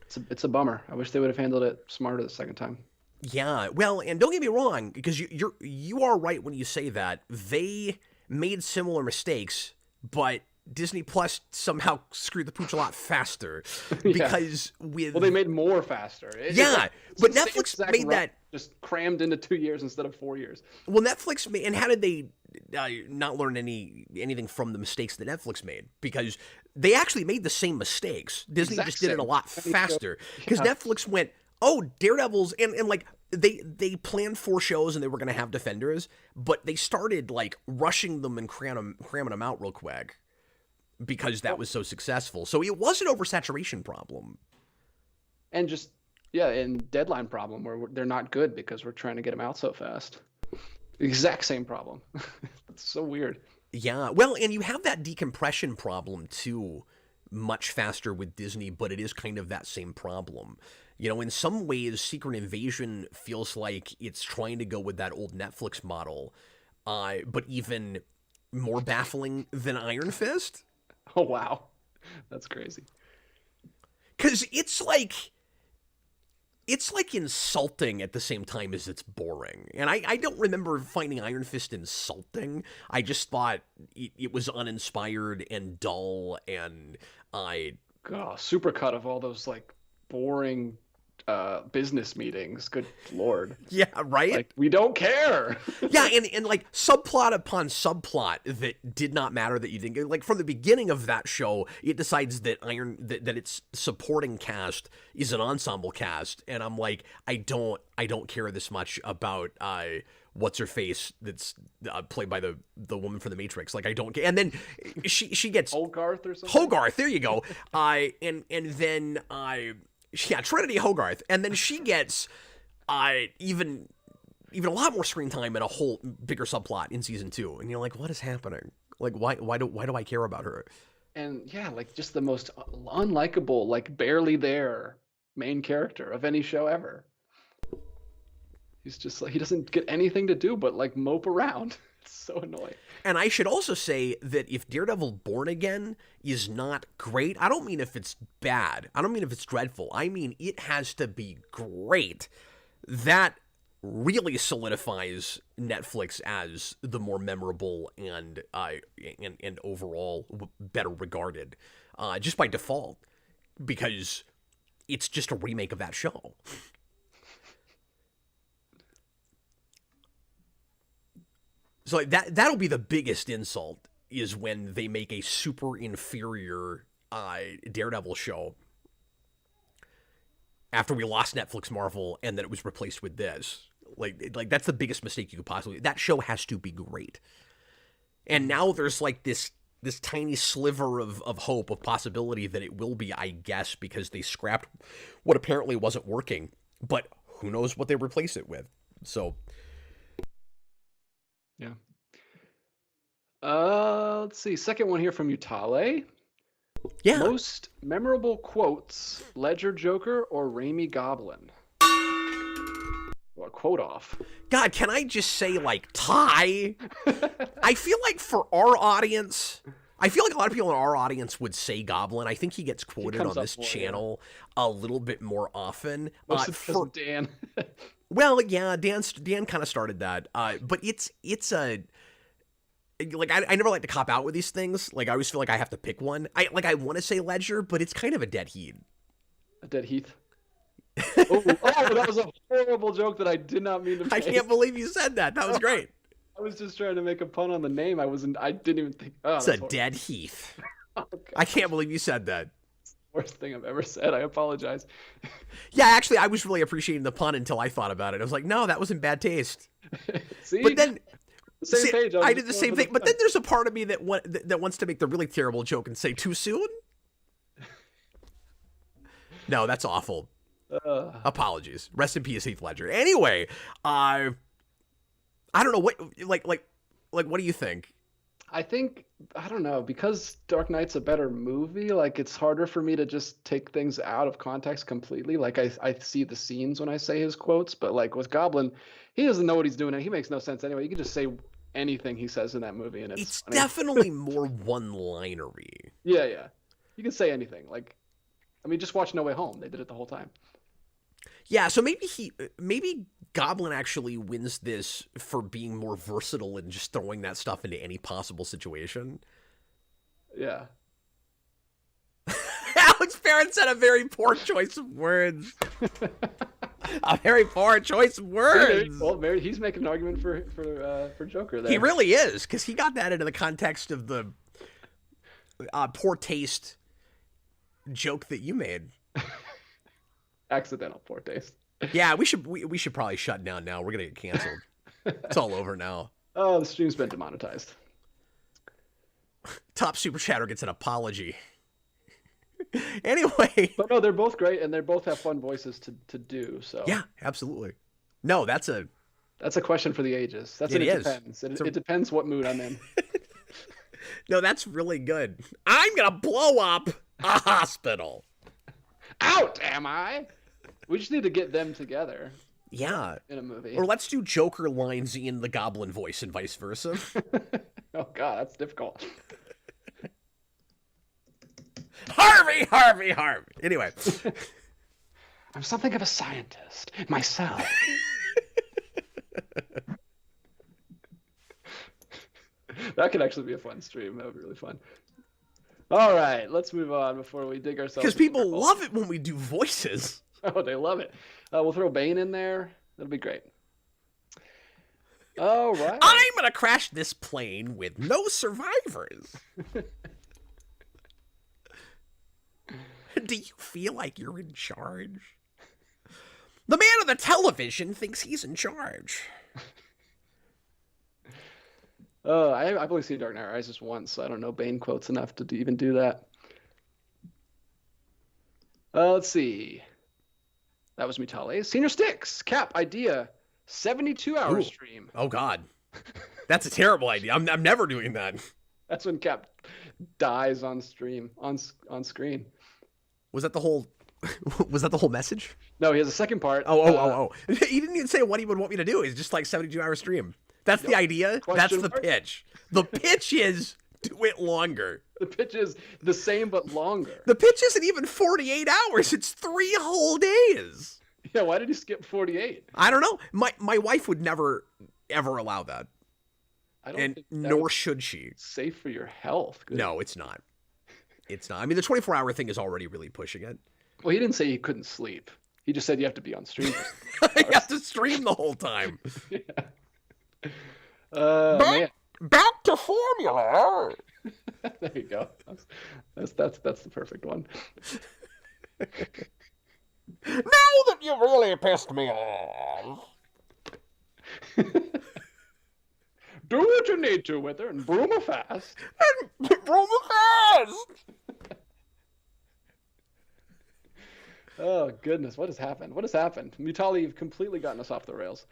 [SPEAKER 2] it's a bummer. I wish they would have handled it smarter the second time.
[SPEAKER 1] Yeah, well, and don't get me wrong, because you are right when you say that they made similar mistakes, but Disney Plus somehow screwed the pooch a lot faster because
[SPEAKER 2] they made more faster.
[SPEAKER 1] But Netflix made that
[SPEAKER 2] just crammed into 2 years instead of 4 years.
[SPEAKER 1] Well, Netflix made, and how did they not learn anything from the mistakes that Netflix made? Because they actually made the same mistakes. Disney just did it a lot faster because Netflix went, Daredevil's, and like they planned 4 shows and they were going to have Defenders, but they started like rushing them and cramming them out real quick because that was so successful. So it was an oversaturation problem.
[SPEAKER 2] And just, and deadline problem where they're not good because we're trying to get them out so fast. The exact same problem. It's so weird.
[SPEAKER 1] Yeah, well, and you have that decompression problem too, much faster with Disney, but it is kind of that same problem. You know, in some ways, Secret Invasion feels like it's trying to go with that old Netflix model, but even more baffling than Iron Fist.
[SPEAKER 2] Oh, wow. That's crazy.
[SPEAKER 1] Because it's like insulting at the same time as it's boring. And I don't remember finding Iron Fist insulting. I just thought it was uninspired and dull, and
[SPEAKER 2] supercut of all those like boring business meetings. Good Lord.
[SPEAKER 1] Yeah, right?
[SPEAKER 2] Like, we don't care.
[SPEAKER 1] Yeah, and like subplot upon subplot that did not matter that you didn't get. Like from the beginning of that show, it decides that that its supporting cast is an ensemble cast, and I'm like, I don't care this much about what's her face that's played by the woman from the Matrix. Like I don't care. And then she gets
[SPEAKER 2] Hogarth or something.
[SPEAKER 1] Hogarth, there you go. And then Trinity Hogarth, and then she gets even a lot more screen time and a whole bigger subplot in season 2, and you're like, what is happening? Like, why do I care about her?
[SPEAKER 2] And like just the most unlikable, like barely there main character of any show ever. He's just like, he doesn't get anything to do but like mope around. It's so annoying.
[SPEAKER 1] And I should also say that if Daredevil Born Again is not great, I don't mean if it's bad. I don't mean if it's dreadful. I mean it has to be great. That really solidifies Netflix as the more memorable and overall better regarded, just by default. because it's just a remake of that show. So like that'll be the biggest insult, is when they make a super inferior Daredevil show after we lost Netflix Marvel and then it was replaced with this. Like that's the biggest mistake you could possibly. That show has to be great. And now there's like this tiny sliver of hope, of possibility that it will be, I guess, because they scrapped what apparently wasn't working. But who knows what they replace it with. So
[SPEAKER 2] yeah. Let's see. Second one here from Utale.
[SPEAKER 1] yeah.
[SPEAKER 2] Most memorable quotes, Ledger Joker or Raimi Goblin? Well, quote off.
[SPEAKER 1] God, can I just say, like, tie? I feel like for our audience, I feel like a lot of people in our audience would say Goblin. I think he gets quoted on this channel a little bit more often.
[SPEAKER 2] For Dan.
[SPEAKER 1] Well, yeah, Dan kind of started that. But it's a... Like, I never like to cop out with these things. Like, I always feel like I have to pick one. I want to say Ledger, but it's kind of a dead heat.
[SPEAKER 2] A dead heath? Oh, that was a horrible joke that I did not mean to make.
[SPEAKER 1] I can't believe you said that. That was great.
[SPEAKER 2] I was just trying to make a pun on the name. I didn't even think. Oh,
[SPEAKER 1] it's a dead heath.
[SPEAKER 2] Oh,
[SPEAKER 1] I can't believe you said that.
[SPEAKER 2] It's the worst thing I've ever said. I apologize.
[SPEAKER 1] Yeah, actually, I was really appreciating the pun until I thought about it. I was like, no, that was in bad taste.
[SPEAKER 2] See?
[SPEAKER 1] But then...
[SPEAKER 2] Same page.
[SPEAKER 1] I did the same thing, but then there's a part of me that wants to make the really terrible joke and say too soon. No, that's awful. Apologies. Rest in peace, Heath Ledger. Anyway, I don't know what like what do you think?
[SPEAKER 2] I think, I don't know, because Dark Knight's a better movie, like it's harder for me to just take things out of context completely. Like I see the scenes when I say his quotes, but like with Goblin, he doesn't know what he's doing and he makes no sense anyway. You can just say anything he says in that movie and it's funny.
[SPEAKER 1] Definitely more one-linery.
[SPEAKER 2] Yeah. You can say anything. Like, I mean, just watch No Way Home. They did it the whole time.
[SPEAKER 1] Yeah, so maybe Goblin actually wins this for being more versatile and just throwing that stuff into any possible situation.
[SPEAKER 2] Yeah.
[SPEAKER 1] Alex Barron said a very poor choice of words. A very poor choice of words.
[SPEAKER 2] Well, he's making an argument for Joker there.
[SPEAKER 1] He really is, because he got that into the context of the poor taste joke that you made.
[SPEAKER 2] Accidental poor taste.
[SPEAKER 1] Yeah, we should probably shut down now. We're gonna get canceled. It's all over now.
[SPEAKER 2] Oh, the stream's been demonetized.
[SPEAKER 1] Top Super Chatter gets an apology. Anyway.
[SPEAKER 2] But no, they're both great and they both have fun voices to do. So
[SPEAKER 1] yeah, absolutely. No, that's a
[SPEAKER 2] question for the ages. Depends. It depends what mood I'm in.
[SPEAKER 1] No, that's really good. I'm gonna blow up a hospital.
[SPEAKER 2] Out, am I? We just need to get them together.
[SPEAKER 1] Yeah.
[SPEAKER 2] In a movie.
[SPEAKER 1] Or let's do Joker lines in the Goblin voice and vice versa.
[SPEAKER 2] Oh, God, that's difficult.
[SPEAKER 1] Harvey! Anyway.
[SPEAKER 2] I'm something of a scientist myself. That could actually be a fun stream. That would be really fun. All right, let's move on before we dig ourselves.
[SPEAKER 1] Because people love it when we do voices.
[SPEAKER 2] Oh, they love it. We'll throw Bane in there. That'll be great. All right.
[SPEAKER 1] I'm going to crash this plane with no survivors. Do you feel like you're in charge? The man on the television thinks he's in charge.
[SPEAKER 2] I've only seen Dark Knight Rises once, so I don't know Bane quotes enough to even do that. Let's see. That was Mutale. Senior Sticks, Cap, idea, 72-hour stream.
[SPEAKER 1] Oh, God. That's a terrible idea. I'm never doing that. That's
[SPEAKER 2] when Cap dies on stream, on screen.
[SPEAKER 1] Was that the whole message?
[SPEAKER 2] No, he has a second part.
[SPEAKER 1] Oh. He didn't even say what he would want me to do. He's just like 72-hour stream. That's the idea. That's the pitch. The pitch is do it longer.
[SPEAKER 2] The pitch is the same but longer.
[SPEAKER 1] The pitch isn't even 48 hours. It's 3 whole days.
[SPEAKER 2] Yeah, why did you skip 48?
[SPEAKER 1] I don't know. My wife would never, ever allow that.
[SPEAKER 2] I don't think
[SPEAKER 1] nor should she.
[SPEAKER 2] Safe for your health.
[SPEAKER 1] No, it's not. It's not. I mean, the 24-hour thing is already really pushing it.
[SPEAKER 2] Well, he didn't say he couldn't sleep. He just said you have to be on stream.
[SPEAKER 1] You have to stream the whole time.
[SPEAKER 2] Yeah.
[SPEAKER 1] Man. Back to formula.
[SPEAKER 2] There you go. That's the perfect one.
[SPEAKER 1] Now that you really pissed me off.
[SPEAKER 2] Do what you need to with her and broom her fast.
[SPEAKER 1] And broom her fast.
[SPEAKER 2] Oh, goodness. What has happened? What has happened? Mutali, you've completely gotten us off the rails.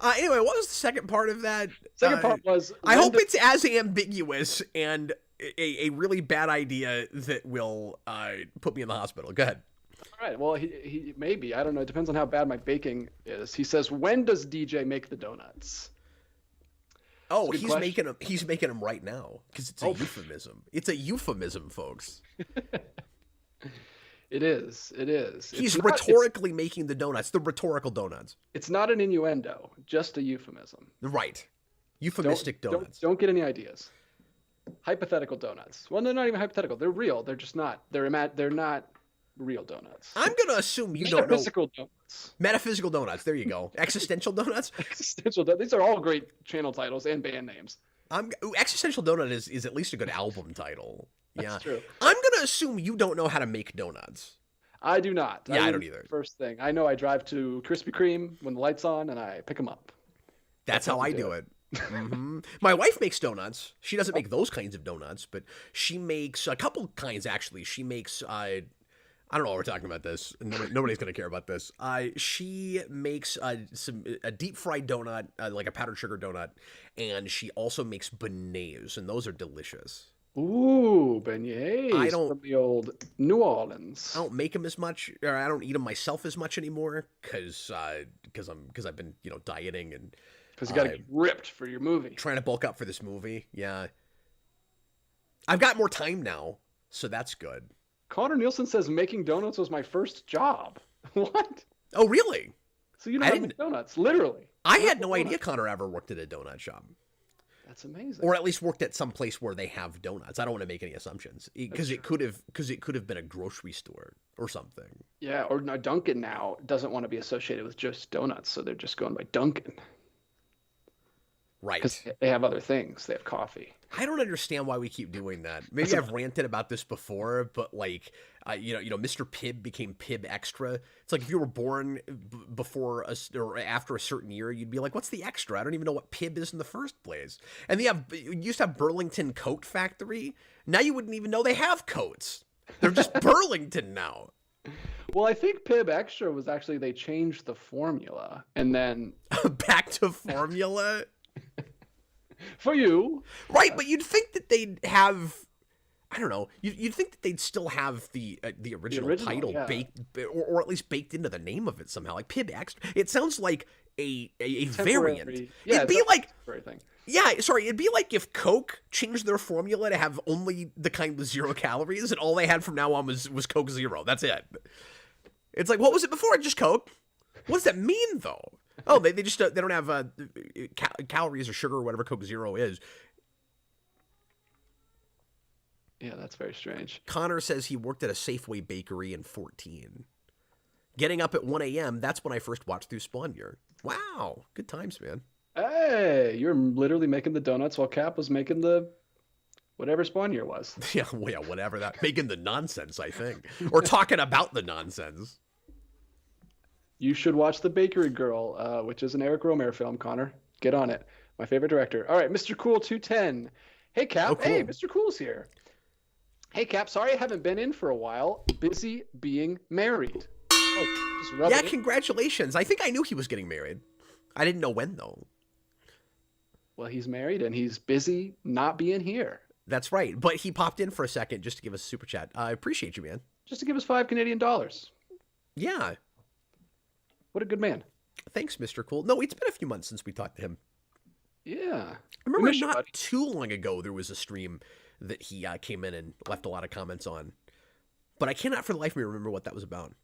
[SPEAKER 1] Anyway, what was the second part of that?
[SPEAKER 2] Second part was...
[SPEAKER 1] I hope it's as ambiguous and a really bad idea that will put me in the hospital. Go ahead.
[SPEAKER 2] All right. Well, he maybe. I don't know. It depends on how bad my baking is. He says, when does DJ make the donuts?
[SPEAKER 1] Oh, he's making them right now because it's a euphemism. It's a euphemism, folks.
[SPEAKER 2] It is.
[SPEAKER 1] He's rhetorically making the donuts, the rhetorical donuts.
[SPEAKER 2] It's not an innuendo, just a euphemism.
[SPEAKER 1] Right. Euphemistic donuts.
[SPEAKER 2] Don't get any ideas. Hypothetical donuts. Well, they're not even hypothetical. They're real. They're just not. They're not real donuts.
[SPEAKER 1] I'm going to assume you don't know.
[SPEAKER 2] Metaphysical donuts.
[SPEAKER 1] Metaphysical donuts. There you go. Existential donuts.
[SPEAKER 2] Existential donuts. These are all great channel titles and band names.
[SPEAKER 1] Existential Donut is at least a good album title. Yeah.
[SPEAKER 2] That's true.
[SPEAKER 1] I'm going to assume you don't know how to make donuts.
[SPEAKER 2] I do not.
[SPEAKER 1] Yeah, I don't either.
[SPEAKER 2] First thing. I know I drive to Krispy Kreme when the light's on and I pick them up.
[SPEAKER 1] That's how I do it. Mm-hmm. My wife makes donuts. She doesn't make those kinds of donuts, but she makes a couple kinds, actually. She makes, I don't know why we're talking about this. Nobody's going to care about this. She makes a deep-fried donut, like a powdered sugar donut, and she also makes beignets, and those are delicious.
[SPEAKER 2] Ooh, beignets from the old New Orleans.
[SPEAKER 1] I don't make them as much, or I don't eat them myself as much anymore, because I've been dieting and
[SPEAKER 2] because you got to get ripped for your movie.
[SPEAKER 1] Trying to bulk up for this movie, yeah. I've got more time now, so that's good.
[SPEAKER 2] Connor Nielsen says making donuts was my first job. What?
[SPEAKER 1] Oh, really?
[SPEAKER 2] So you know how to make donuts, literally.
[SPEAKER 1] I had no idea Connor ever worked at a donut shop.
[SPEAKER 2] That's amazing.
[SPEAKER 1] Or at least worked at some place where they have donuts. I don't want to make any assumptions because it could have been a grocery store or something.
[SPEAKER 2] Yeah, or Dunkin' now doesn't want to be associated with just donuts, so they're just going by Dunkin'.
[SPEAKER 1] Right.
[SPEAKER 2] Because they have other things. They have coffee.
[SPEAKER 1] I don't understand why we keep doing that. Maybe I've ranted about this before, but like, Mr. Pibb became Pibb Extra. It's like if you were born before or after a certain year, you'd be like, "What's the extra?" I don't even know what Pibb is in the first place. And you used to have Burlington Coat Factory. Now you wouldn't even know they have coats. They're just Burlington now.
[SPEAKER 2] Well, I think Pibb Extra was actually they changed the formula and then
[SPEAKER 1] back to formula.
[SPEAKER 2] For you.
[SPEAKER 1] Right, but you'd think that they'd have, I don't know, you'd think that they'd still have the original title baked, or at least baked into the name of it somehow, like Pibb Extra. It sounds like a variant.
[SPEAKER 2] Yeah,
[SPEAKER 1] it'd be like,
[SPEAKER 2] thing.
[SPEAKER 1] Yeah, sorry, it'd be like if Coke changed their formula to have only the kind with 0 calories, and all they had from now on was Coke Zero. That's it. It's like, what was it before? Just Coke? What does that mean, though? Oh, they just they don't have calories or sugar or whatever Coke Zero is.
[SPEAKER 2] Yeah, that's very strange.
[SPEAKER 1] Connor says he worked at a Safeway bakery in 14. Getting up at 1 a.m., that's when I first watched through Spawn Year. Wow, good times, man.
[SPEAKER 2] Hey, you're literally making the donuts while Cap was making the whatever Spawn Year was.
[SPEAKER 1] Yeah, whatever that. Making the nonsense, I think. Or talking about the nonsense.
[SPEAKER 2] You should watch The Bakery Girl, which is an Eric Romer film, Connor. Get on it. My favorite director. All right, Mr. Cool 210. Hey, Cap. Oh, cool. Hey, Mr. Cool's here. Hey, Cap. Sorry I haven't been in for a while. Busy being married. Oh, just
[SPEAKER 1] yeah, congratulations. I think I knew he was getting married. I didn't know when, though.
[SPEAKER 2] Well, he's married, and he's busy not being here.
[SPEAKER 1] That's right. But he popped in for a second just to give us a super chat. I appreciate you, man.
[SPEAKER 2] Just to give us $5 Canadian.
[SPEAKER 1] Yeah.
[SPEAKER 2] What a good man.
[SPEAKER 1] Thanks, Mr. Cool. No, it's been a few months since we talked to him.
[SPEAKER 2] Yeah.
[SPEAKER 1] I remember not too long ago there was a stream that he came in and left a lot of comments on. But I cannot for the life of me remember what that was about.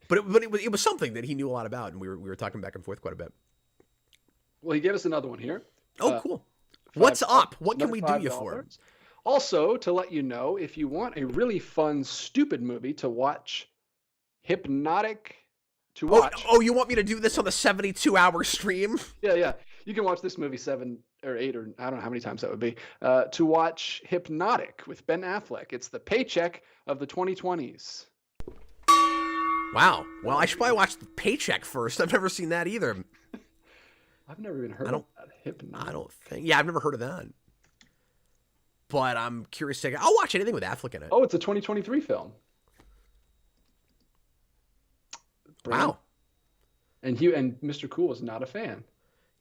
[SPEAKER 1] but it was something that he knew a lot about, and we were talking back and forth quite a bit.
[SPEAKER 2] Well, he gave us another one here.
[SPEAKER 1] Oh, cool. What's up? What can we do you for?
[SPEAKER 2] Also, to let you know, if you want a really fun, stupid movie to watch, Hypnotic to watch.
[SPEAKER 1] Oh, you want me to do this on a 72-hour stream?
[SPEAKER 2] Yeah. You can watch this movie 7 or 8 or I don't know how many times that would be. To watch Hypnotic with Ben Affleck. It's the paycheck of the 2020s.
[SPEAKER 1] Wow. Well, I should probably watch The Paycheck first. I've never seen that either.
[SPEAKER 2] I've never even heard of that. Hypnotic.
[SPEAKER 1] I don't think. Yeah, I've never heard of that. But I'm curious to. I'll watch anything with Affleck in it.
[SPEAKER 2] Oh, it's a 2023 film.
[SPEAKER 1] Wow.
[SPEAKER 2] And Mr. Cool is not a fan.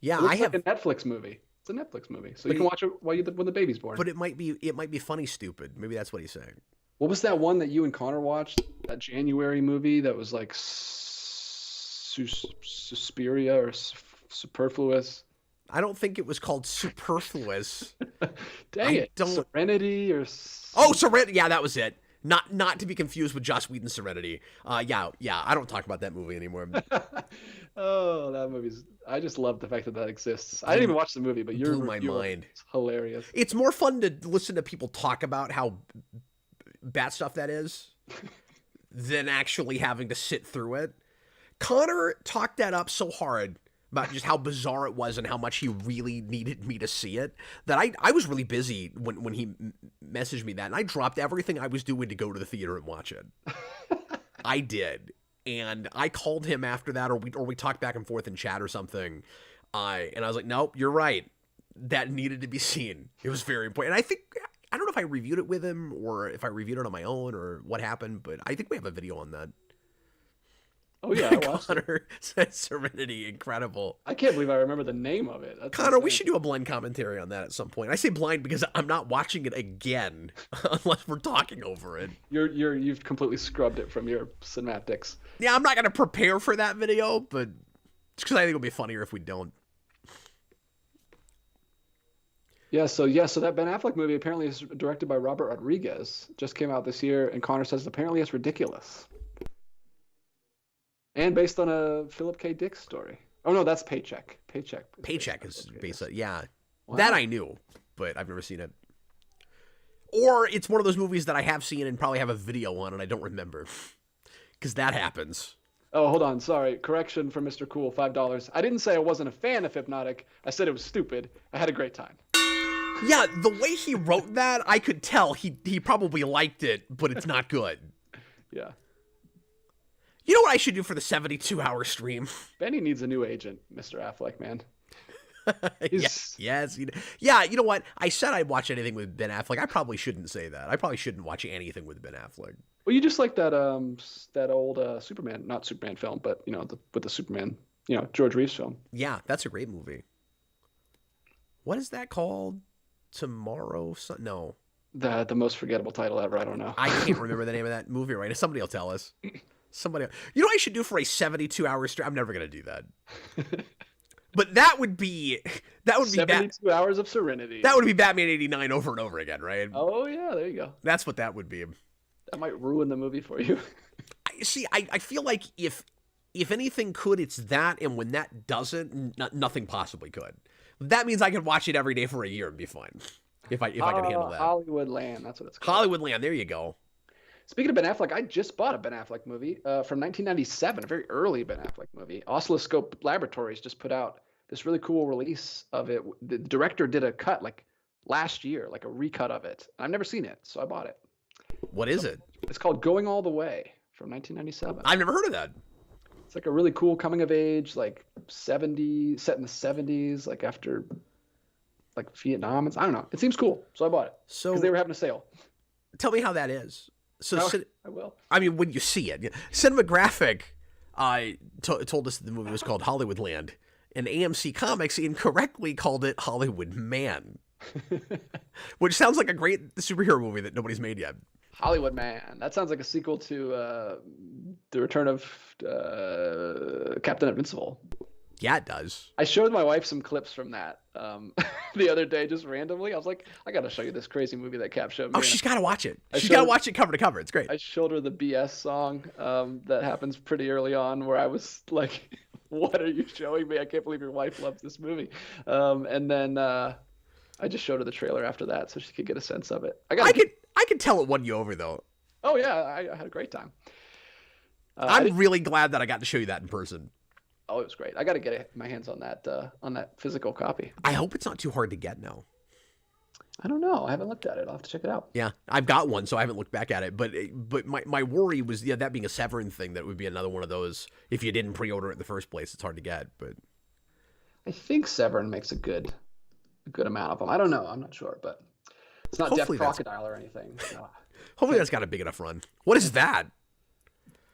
[SPEAKER 1] Yeah,
[SPEAKER 2] I have like a Netflix movie. It's a Netflix movie, so you can watch it when the baby's born.
[SPEAKER 1] But it might be funny stupid. Maybe that's what he's saying.
[SPEAKER 2] What was that one that you and Conor watched? That January movie that was like Suspiria or Superfluous?
[SPEAKER 1] I don't think it was called Superfluous.
[SPEAKER 2] Dang it. Serenity or...
[SPEAKER 1] Oh, Serenity. Yeah, that was it. Not to be confused with Joss Whedon's Serenity. Yeah. I don't talk about that movie anymore.
[SPEAKER 2] Oh, that movie's... I just love the fact that exists. I didn't even watch the movie, but
[SPEAKER 1] blew my mind.
[SPEAKER 2] It's hilarious.
[SPEAKER 1] It's more fun to listen to people talk about how bad stuff that is than actually having to sit through it. Conor talked that up so hard about just how bizarre it was and how much he really needed me to see it that I was really busy when he messaged me that, and I dropped everything I was doing to go to the theater and watch it. I did. And I called him after that, or we talked back and forth in chat or something. And I was like, nope, you're right. That needed to be seen. It was very important. And I don't know if I reviewed it with him or if I reviewed it on my own or what happened, but I think we have a video on that.
[SPEAKER 2] Oh, yeah. I watched
[SPEAKER 1] Conor said Serenity, incredible.
[SPEAKER 2] I can't believe I remember the name of it. That's
[SPEAKER 1] Conor,
[SPEAKER 2] insane.
[SPEAKER 1] We should do a blind commentary on that at some point. I say blind because I'm not watching it again unless we're talking over it.
[SPEAKER 2] You've completely scrubbed it from your synaptics.
[SPEAKER 1] Yeah, I'm not going to prepare for that video, but it's because I think it'll be funnier if we don't.
[SPEAKER 2] Yeah, so that Ben Affleck movie apparently is directed by Robert Rodriguez. Just came out this year, and Conor says apparently it's ridiculous. And based on a Philip K. Dick story. Oh, no, that's Paycheck. Paycheck
[SPEAKER 1] is based on, yeah.
[SPEAKER 2] Wow.
[SPEAKER 1] That I knew, but I've never seen it. Or it's one of those movies that I have seen and probably have a video on and I don't remember. Because that happens.
[SPEAKER 2] Oh, hold on. Sorry. Correction from Mr. Cool, $5. I didn't say I wasn't a fan of Hypnotic. I said it was stupid. I had a great time.
[SPEAKER 1] Yeah, the way he wrote that, I could tell he probably liked it, but it's not good.
[SPEAKER 2] Yeah.
[SPEAKER 1] You know what I should do for the 72-hour stream?
[SPEAKER 2] Benny needs a new agent, Mr. Affleck, man.
[SPEAKER 1] Yes. Yeah, you know what? I said I'd watch anything with Ben Affleck. I probably shouldn't say that. I probably shouldn't watch anything with Ben Affleck.
[SPEAKER 2] Well, you just like that old Superman, not Superman film, but, with the Superman, George Reeves film.
[SPEAKER 1] Yeah, that's a great movie. What is that called? Tomorrow? No.
[SPEAKER 2] The most forgettable title ever. I don't know.
[SPEAKER 1] I can't remember the name of that movie right now. Somebody will tell us. Somebody, you know what I should do for a 72-hour stream? I'm never going to do that. But that would be
[SPEAKER 2] 72 hours of Serenity.
[SPEAKER 1] That would be Batman 89 over and over again, right?
[SPEAKER 2] Oh, yeah, there you go.
[SPEAKER 1] That's what that would be.
[SPEAKER 2] That might ruin the movie for you.
[SPEAKER 1] I feel like if anything could, it's that, and when that doesn't, nothing possibly could. That means I could watch it every day for a year and be fine. If I could handle that.
[SPEAKER 2] Hollywood Land, that's what it's called.
[SPEAKER 1] Hollywood Land, there you go.
[SPEAKER 2] Speaking of Ben Affleck, I just bought a Ben Affleck movie from 1997, a very early Ben Affleck movie. Oscilloscope Laboratories just put out this really cool release of it. The director did a cut like last year, like a recut of it. I've never seen it, so I bought it.
[SPEAKER 1] What is it?
[SPEAKER 2] It's called Going All the Way from 1997.
[SPEAKER 1] I've never heard of that.
[SPEAKER 2] It's like a really cool coming of age, like set in the 70s, like after like Vietnam. I don't know. It seems cool, so I bought it. So because they were having a sale.
[SPEAKER 1] Tell me how that is. So
[SPEAKER 2] I will.
[SPEAKER 1] I mean, when you see it, Cinematographic told us that the movie was called Hollywood Land, and AMC Comics incorrectly called it Hollywood Man, which sounds like a great superhero movie that nobody's made yet.
[SPEAKER 2] Hollywood Man. That sounds like a sequel to The Return of Captain Invincible.
[SPEAKER 1] Yeah, it does.
[SPEAKER 2] I showed my wife some clips from that the other day, just randomly. I was like, I got to show you this crazy movie that Cap showed me.
[SPEAKER 1] Oh, she's got to watch it. She's got to watch it cover to cover. It's great.
[SPEAKER 2] I showed her the BS song that happens pretty early on where I was like, what are you showing me? I can't believe your wife loves this movie. And then I just showed her the trailer after that so she could get a sense of it.
[SPEAKER 1] I could tell it won you over though.
[SPEAKER 2] Oh yeah, I had a great time.
[SPEAKER 1] I'm really glad that I got to show you that in person.
[SPEAKER 2] Oh, it was great. I got to get my hands on that physical copy.
[SPEAKER 1] I hope it's not too hard to get now.
[SPEAKER 2] I don't know. I haven't looked at it. I'll have to check it out.
[SPEAKER 1] Yeah, I've got one, so I haven't looked back at it. But my worry was, that being a Severin thing, that would be another one of those. If you didn't pre-order it in the first place, it's hard to get. But
[SPEAKER 2] I think Severin makes a good amount of them. I don't know. I'm not sure, but it's not Death Crocodile or anything. No.
[SPEAKER 1] Hopefully that's got a big enough run. What is that?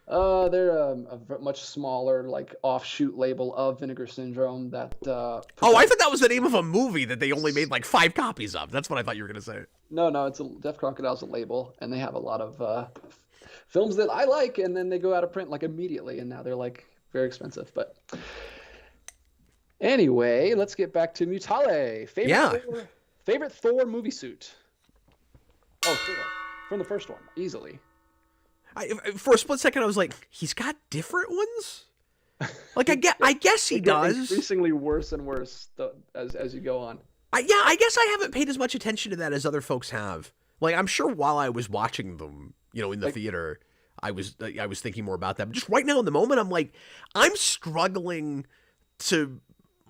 [SPEAKER 2] They're a much smaller, like, offshoot label of Vinegar Syndrome that...
[SPEAKER 1] I thought that was the name of a movie that they only made, like, 5 copies of. That's what I thought you were going to say.
[SPEAKER 2] No, Death Crocodile's a label, and they have a lot of films that I like, and then they go out of print, like, immediately, and now they're, like, very expensive, but... Anyway, let's get back to Mutale. Favorite Thor movie suit? Oh, Thor. From the first one, easily.
[SPEAKER 1] For a split second, I was like, he's got different ones? Like, I guess he does.
[SPEAKER 2] Increasingly worse and worse as you go on.
[SPEAKER 1] I guess I haven't paid as much attention to that as other folks have. Like, I'm sure while I was watching them, in the theater, I was thinking more about that. But just right now in the moment, I'm struggling to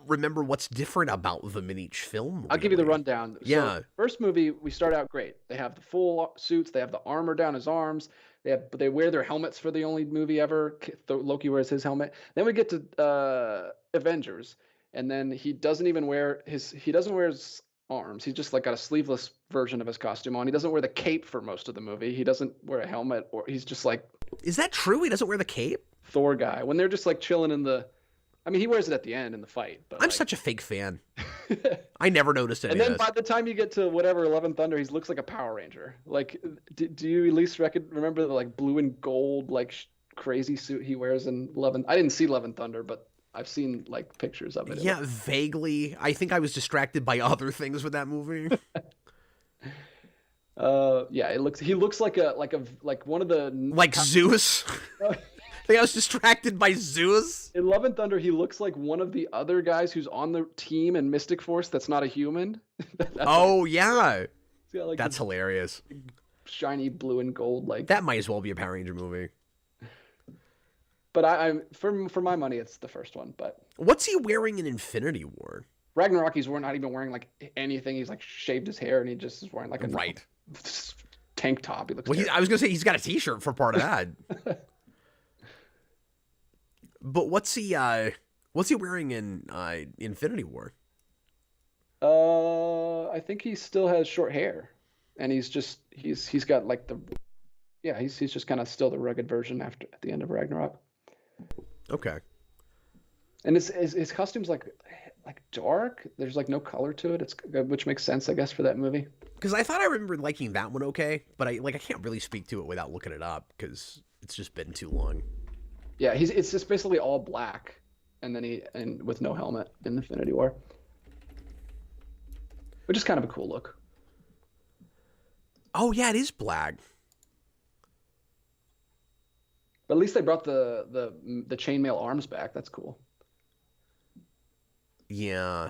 [SPEAKER 1] remember what's different about them in each film. Really.
[SPEAKER 2] I'll give you the rundown.
[SPEAKER 1] Yeah.
[SPEAKER 2] So, first movie, we start out great. They have the full suits. They have the armor down his arms. They wear their helmets for the only movie ever. Loki wears his helmet. Then we get to Avengers, and then he doesn't wear his arms. He's just like got a sleeveless version of his costume on. He doesn't wear the cape for most of the movie. He doesn't wear a helmet, or he's just like.
[SPEAKER 1] Is that true? He doesn't wear the cape?
[SPEAKER 2] Thor guy. When they're just like chilling in the. I mean, he wears it at the end in the fight. But
[SPEAKER 1] I'm such a fake fan. I never noticed it.
[SPEAKER 2] And then by the time you get to whatever 11 Thunder, he looks like a Power Ranger. Like, do you at least remember the like blue and gold like crazy suit he wears in 11? I didn't see 11 Thunder, but I've seen like pictures of it.
[SPEAKER 1] Yeah, vaguely. I think I was distracted by other things with that movie.
[SPEAKER 2] Yeah, he looks like one of the
[SPEAKER 1] like Zeus. I think I was distracted by Zeus.
[SPEAKER 2] In Love and Thunder, he looks like one of the other guys who's on the team in Mystic Force that's not a human.
[SPEAKER 1] Yeah. Like that's hilarious.
[SPEAKER 2] Shiny blue and gold. Like
[SPEAKER 1] that might as well be a Power Ranger movie.
[SPEAKER 2] But I'm for my money, it's the first one. But
[SPEAKER 1] what's he wearing in Infinity War?
[SPEAKER 2] Ragnarok, he's not even wearing like anything. He's like shaved his hair and he just is wearing like a tank top. He looks.
[SPEAKER 1] Well, I was gonna say he's got a T-shirt for part of that. But what's he wearing in Infinity War?
[SPEAKER 2] I think he still has short hair, and he's got like he's just kind of still the rugged version at the end of Ragnarok.
[SPEAKER 1] Okay. And
[SPEAKER 2] his costume's like dark. There's like no color to it. Which makes sense, I guess, for that movie.
[SPEAKER 1] Because I thought I remembered liking that one okay, but I can't really speak to it without looking it up because it's just been too long.
[SPEAKER 2] Yeah, it's just basically all black, and then with no helmet in Infinity War, which is kind of a cool look.
[SPEAKER 1] Oh yeah, it is black.
[SPEAKER 2] But at least they brought the chainmail arms back. That's cool.
[SPEAKER 1] Yeah.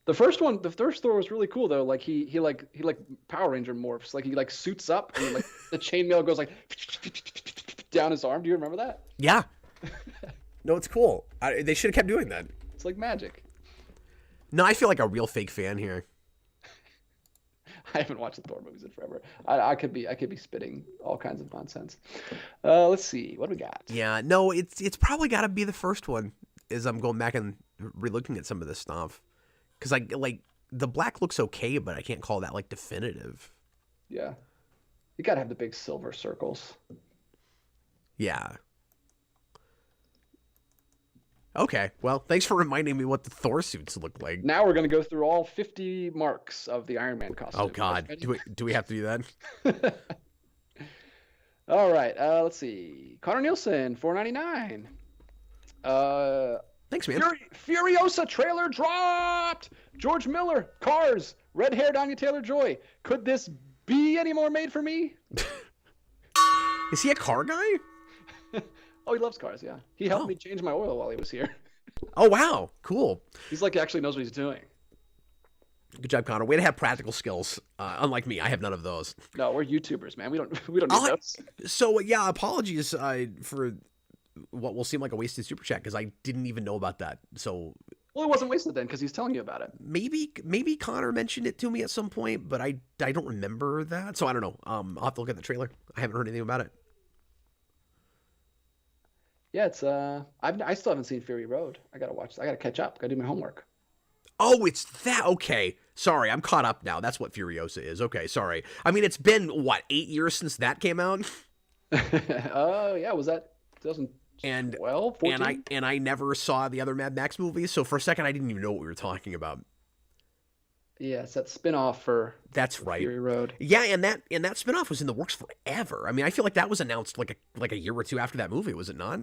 [SPEAKER 2] The first Thor was really cool though. Like he Power Ranger morphs. Like he like suits up and like the chainmail goes like down his arm. Do you remember that?
[SPEAKER 1] Yeah. No, it's cool. They should have kept doing that.
[SPEAKER 2] It's like magic.
[SPEAKER 1] No, I feel like a real fake fan here.
[SPEAKER 2] I haven't watched the Thor movies in forever. I could be spitting all kinds of nonsense. Let's see. What do we got?
[SPEAKER 1] Yeah, no, it's probably got to be the first one as I'm going back and relooking at some of this stuff. Because like the black looks okay, but I can't call that like definitive.
[SPEAKER 2] Yeah, you gotta have the big silver circles.
[SPEAKER 1] Yeah. Okay, well, thanks for reminding me what the Thor suits look like.
[SPEAKER 2] Now we're gonna go through all 50 marks of the Iron Man costume.
[SPEAKER 1] Oh God, do we have to do that?
[SPEAKER 2] All right, let's see. Connor Nielsen, $4.99.
[SPEAKER 1] Thanks, man.
[SPEAKER 2] Furiosa trailer dropped. George Miller, Cars, red-haired Anya Taylor-Joy. Could this be any more made for me?
[SPEAKER 1] Is he a car guy?
[SPEAKER 2] Oh, he loves cars, yeah. He helped me change my oil while he was here.
[SPEAKER 1] Oh, wow. Cool.
[SPEAKER 2] He's like, he actually knows what he's doing.
[SPEAKER 1] Good job, Connor. Way to have practical skills. Unlike me, I have none of those.
[SPEAKER 2] No, we're YouTubers, man. We don't need those.
[SPEAKER 1] So yeah, apologies for what will seem like a wasted super chat because I didn't even know about that. So
[SPEAKER 2] Well, it wasn't wasted then because he's telling you about it.
[SPEAKER 1] maybe Connor mentioned it to me at some point, but I don't remember that. So I don't know. I'll have to look at the trailer. I haven't heard anything about it.
[SPEAKER 2] Yeah, it's I still haven't seen Fury Road. I gotta catch up. Gotta do my homework.
[SPEAKER 1] Oh, it's that. Okay. Sorry, I'm caught up now. That's what Furiosa is. Okay, sorry. I mean, it's been, what, 8 years since that came out?
[SPEAKER 2] Oh, yeah. Was that 2012, 14?
[SPEAKER 1] And I never saw the other Mad Max movies, so for a second I didn't even know what we were talking about.
[SPEAKER 2] Yeah, it's that spin-off for
[SPEAKER 1] That's right.
[SPEAKER 2] Fury Road.
[SPEAKER 1] Yeah, and that spin-off was in the works forever. I mean, I feel like that was announced like a year or two after that movie, was it not?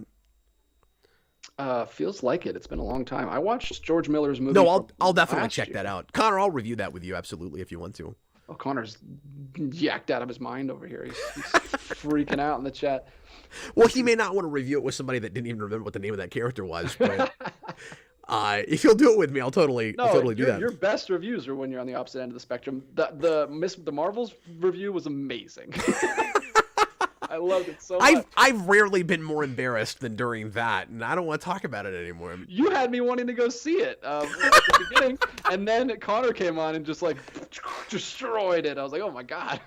[SPEAKER 2] Feels like it. It's been a long time. I watched George Miller's movie.
[SPEAKER 1] No, I'll definitely check that out. Connor, I'll review that with you absolutely if you want to.
[SPEAKER 2] Oh, Connor's yacked out of his mind over here. He's freaking out in the chat.
[SPEAKER 1] Well, he may not want to review it with somebody that didn't even remember what the name of that character was, but if you'll do it with me, I'll totally do that.
[SPEAKER 2] Your best reviews are when you're on the opposite end of the spectrum. The Marvels review was amazing. I loved it so much.
[SPEAKER 1] I've rarely been more embarrassed than during that, and I don't want to talk about it anymore.
[SPEAKER 2] You had me wanting to go see it at the beginning, and then Conor came on and just like destroyed it. I was like, oh my god.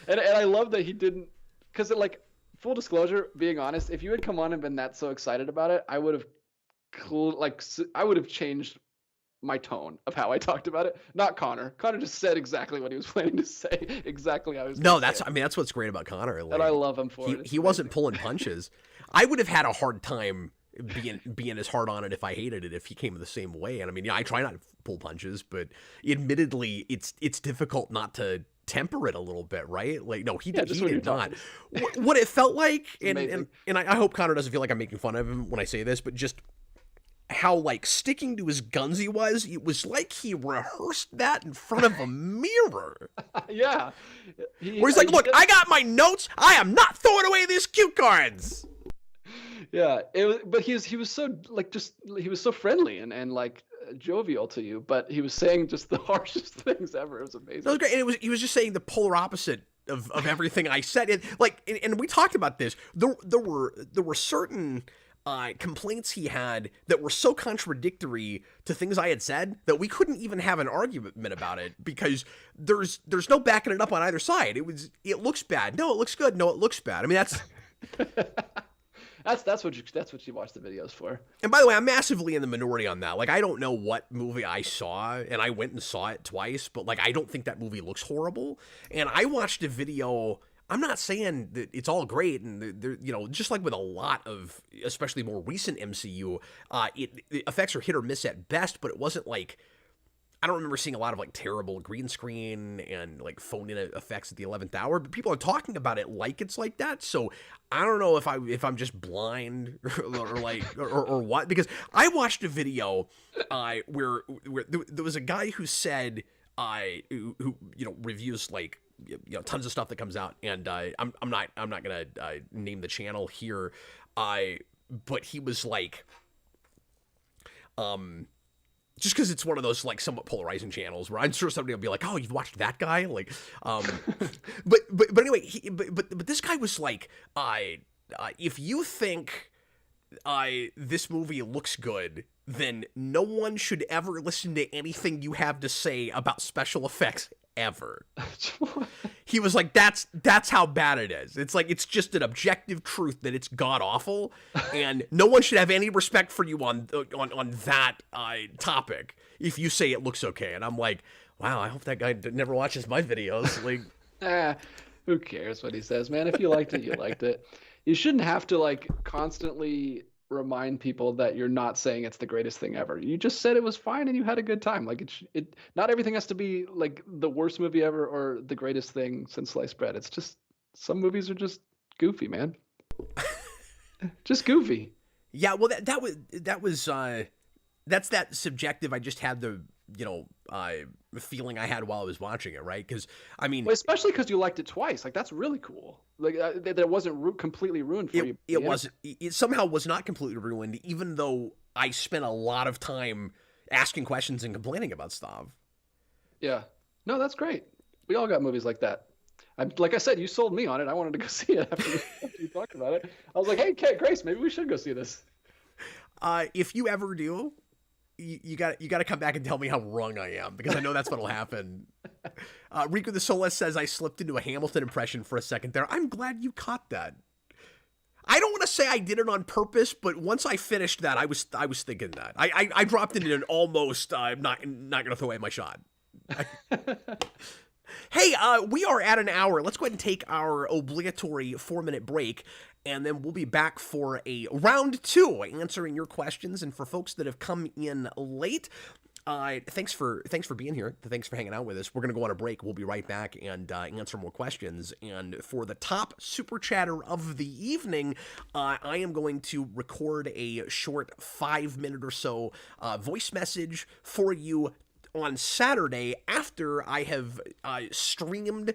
[SPEAKER 2] and I love that he didn't, because like, full disclosure, being honest, if you had come on and been that so excited about it, I would have changed my tone of how I talked about it. Not Conor. Conor just said exactly what he was planning to say. Exactly how he was.
[SPEAKER 1] No, that's what's great about Conor. Like,
[SPEAKER 2] and I love him for it.
[SPEAKER 1] He wasn't pulling punches. I would have had a hard time being as hard on it if I hated it if he came the same way. And I mean, yeah, I try not to pull punches, but admittedly, it's difficult not to temper it a little bit, right? Like, no, he did not. What it felt like, and I hope Conor doesn't feel like I'm making fun of him when I say this, but just how like sticking to his guns he was. It was like he rehearsed that in front of a mirror.
[SPEAKER 2] Yeah.
[SPEAKER 1] Where he's like, look, I got my notes. I am not throwing away these cue cards.
[SPEAKER 2] Yeah, but he was so like he was so friendly and like jovial to you, but he was saying just the harshest things ever. It was amazing. That
[SPEAKER 1] was great, and he was just saying the polar opposite of everything I said. And we talked about this. There were certain complaints he had that were so contradictory to things I had said that we couldn't even have an argument about it because there's no backing it up on either side. It looks bad. No, it looks good. No, it looks bad. I mean,
[SPEAKER 2] that's what you watch the videos for.
[SPEAKER 1] And by the way, I'm massively in the minority on that. Like, I don't know what movie I saw, and I went and saw it twice, but like, I don't think that movie looks horrible. And I watched a video. I'm not saying that it's all great, and just like with a lot of, especially more recent MCU, the effects are hit or miss at best. But it wasn't like, I don't remember seeing a lot of like terrible green screen and like phone-in effects at the 11th hour. But people are talking about it like it's like that. So I don't know if I'm just blind or what, because I watched a video where there was a guy who said who reviews like tons of stuff that comes out, and I'm not gonna name the channel here, but he was like, just because it's one of those like somewhat polarizing channels where I'm sure somebody will be like, oh, you've watched that guy, like, but anyway, but this guy was like, if you think this movie looks good, then no one should ever listen to anything you have to say about special effects ever. He was like, that's how bad it is. It's like, it's just an objective truth that it's god awful, and no one should have any respect for you on that topic if you say it looks okay. And I'm like, wow, I hope that guy never watches my videos. Like,
[SPEAKER 2] who cares what he says, man? If you liked it, you liked it. You shouldn't have to like constantly remind people that you're not saying it's the greatest thing ever. You just said it was fine and you had a good time. Like, it not everything has to be like the worst movie ever or the greatest thing since sliced bread. It's just, some movies are just goofy, man. Just goofy.
[SPEAKER 1] Yeah, well, that's that subjective. I just had the feeling I had while I was watching it, right? Because I mean,
[SPEAKER 2] well, especially because you liked it twice. Like, that's really cool. Like, that it wasn't completely ruined for you.
[SPEAKER 1] It somehow was not completely ruined, even though I spent a lot of time asking questions and complaining about stuff.
[SPEAKER 2] Yeah. No, that's great. We all got movies like that. Like I said, you sold me on it. I wanted to go see it after you talked about it. I was like, hey, Grace, maybe we should go see this.
[SPEAKER 1] If you ever do, you got to come back and tell me how wrong I am, because I know that's what'll happen. Rico the Solis says I slipped into a Hamilton impression for a second there. I'm glad you caught that. I don't want to say I did it on purpose, but once I finished that, I was thinking that. I dropped into an almost. I'm not gonna throw away my shot. Hey, we are at an hour. Let's go ahead and take our obligatory 4-minute break, and then we'll be back for a round 2, answering your questions. And for folks that have come in late, thanks for being here. Thanks for hanging out with us. We're going to go on a break. We'll be right back and answer more questions. And for the top super chatter of the evening, I am going to record a short 5-minute or so voice message for you on Saturday after I have streamed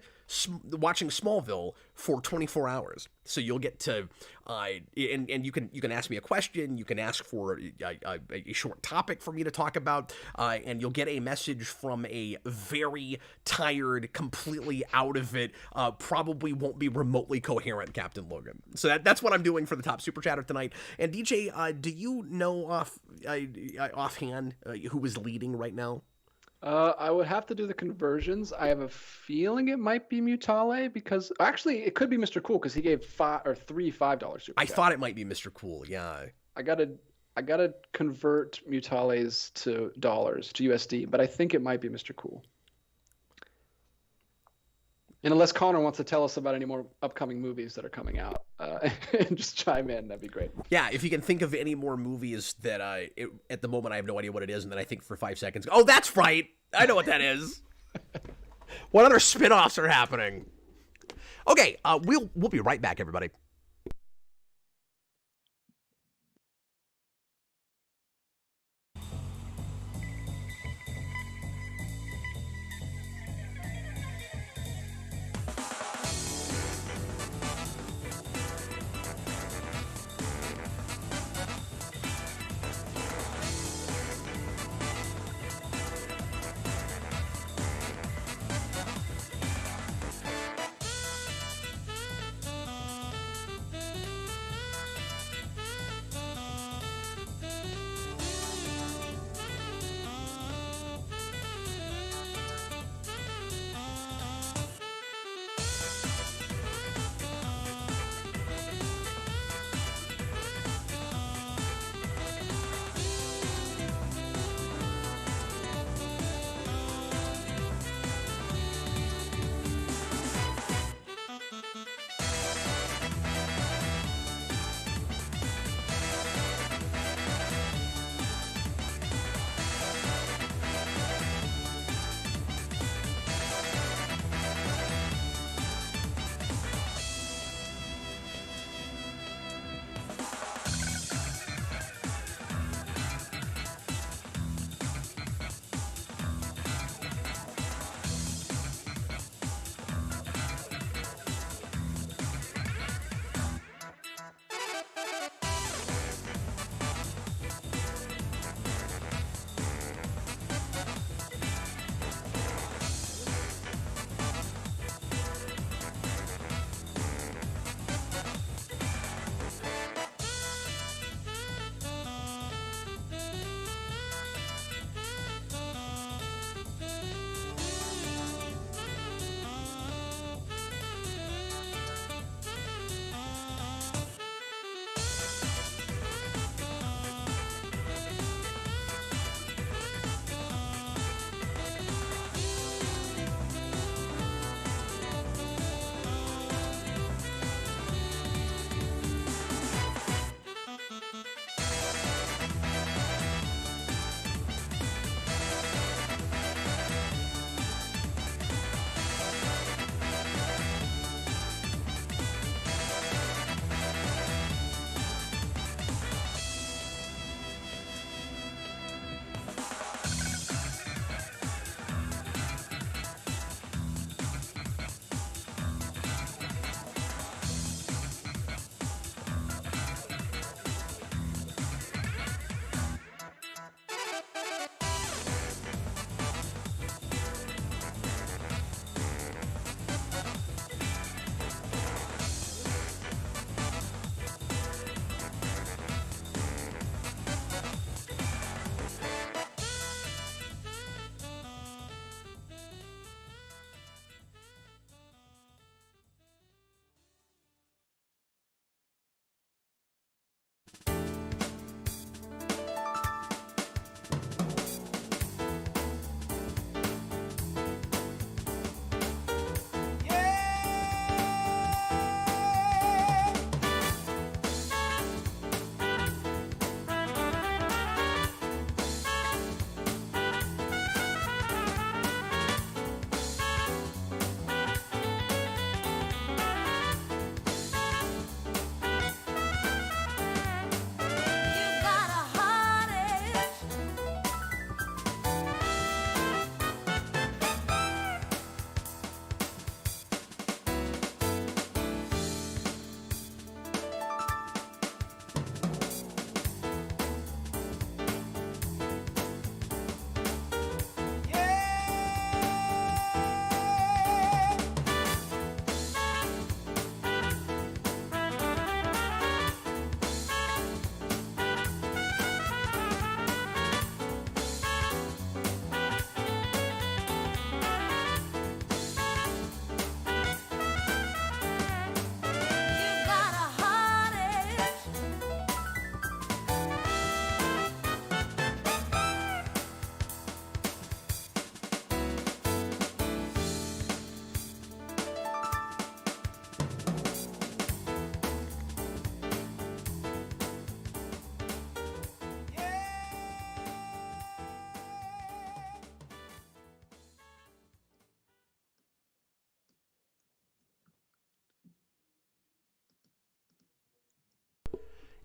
[SPEAKER 1] watching Smallville for 24 hours. So you'll get to and you can ask me a question, you can ask for a short topic for me to talk about, and you'll get a message from a very tired, completely out of it, probably won't be remotely coherent Captain Logan. So that's what I'm doing for the top super chatter tonight. And DJ, do you know offhand who is leading right now?
[SPEAKER 2] I would have to do the conversions. I have a feeling it might be Mutale, because actually it could be Mr. Cool, because he gave 3 $5 super
[SPEAKER 1] I
[SPEAKER 2] chat.
[SPEAKER 1] thought it might be Mr. Cool. Yeah.
[SPEAKER 2] I gotta convert Mutales to dollars, to USD, but I think it might be Mr. Cool. And unless Conor wants to tell us about any more upcoming movies that are coming out, and just chime in, that'd be great.
[SPEAKER 1] Yeah, if you can think of any more movies that at the moment I have no idea what it is, and then I think for 5 seconds, oh, that's right, I know what that is. What other spin-offs are happening? Okay, we'll be right back, everybody.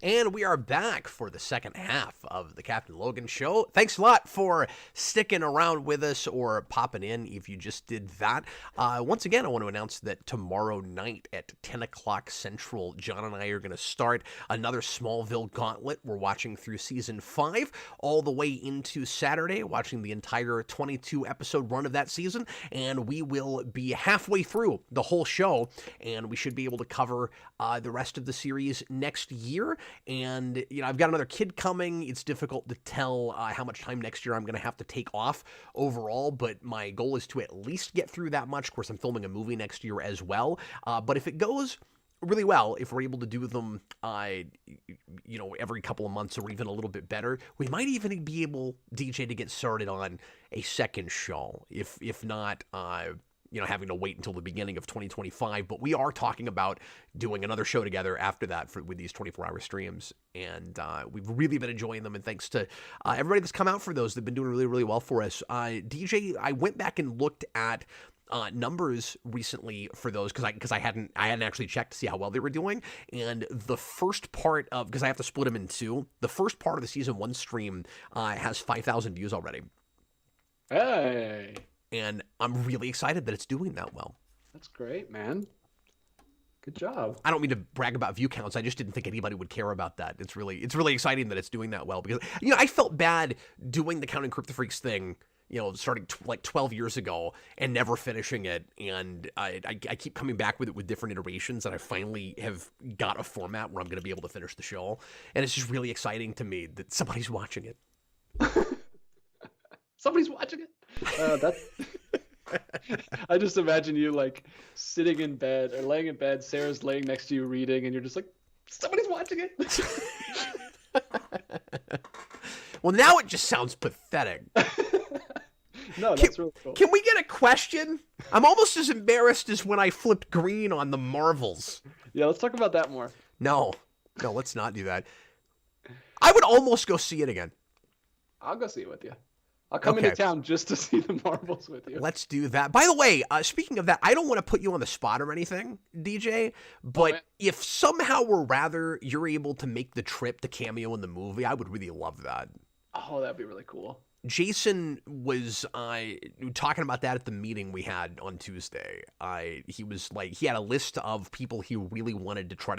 [SPEAKER 1] And we are back for the second half of the Captain Logan Show. Thanks a lot for sticking around with us or popping in if you just did that. Once again, I want to announce that tomorrow night at 10 o'clock Central, John and I are going to start another Smallville Gauntlet. We're watching through Season 5 all the way into Saturday, watching the entire 22-episode run of that season, and we will be halfway through the whole show, and we should be able to cover the rest of the series next year. And, I've got another kid coming. It's difficult to tell how much time next year I'm going to have to take off overall, but my goal is to at least get through that much. Of course, I'm filming a movie next year as well. But if it goes really well, if we're able to do them, every couple of months or even a little bit better, we might even be able, DJ, to get started on a second show. If not, having to wait until the beginning of 2025, but we are talking about doing another show together after that with these 24-hour streams, and we've really been enjoying them, and thanks to everybody that's come out for those. They've been doing really, really well for us. DJ, I went back and looked at numbers recently for those because I hadn't actually checked to see how well they were doing, and the first part of, because I have to split them in two, the first part of the season 1 stream has 5,000 views already.
[SPEAKER 2] Hey!
[SPEAKER 1] And I'm really excited that it's doing that well.
[SPEAKER 2] That's great, man. Good job.
[SPEAKER 1] I don't mean to brag about view counts. I just didn't think anybody would care about that. It's really exciting that it's doing that well, because I felt bad doing the Counting Crypto Freaks thing, starting like 12 years ago and never finishing it. And I keep coming back with it with different iterations, and I finally have got a format where I'm going to be able to finish the show. And it's just really exciting to me that somebody's watching it.
[SPEAKER 2] Somebody's watching it. That's. I just imagine you like sitting in bed or laying in bed. Sarah's laying next to you reading, and you're just like, somebody's watching it.
[SPEAKER 1] Well, now it just sounds pathetic.
[SPEAKER 2] No, that's really cool.
[SPEAKER 1] Can we get a question? I'm almost as embarrassed as when I flipped green on the Marvels.
[SPEAKER 2] Yeah, let's talk about that more.
[SPEAKER 1] No, let's not do that. I would almost go see it again.
[SPEAKER 2] I'll go see it with you. I'll come into town just to see the Marvels with you.
[SPEAKER 1] Let's do that. By the way, speaking of that, I don't want to put you on the spot or anything, DJ, but if somehow or rather you're able to make the trip to cameo in the movie, I would really love that.
[SPEAKER 2] Oh, that'd be really cool.
[SPEAKER 1] Jason was talking about that at the meeting we had on Tuesday. He was like, he had a list of people he really wanted to try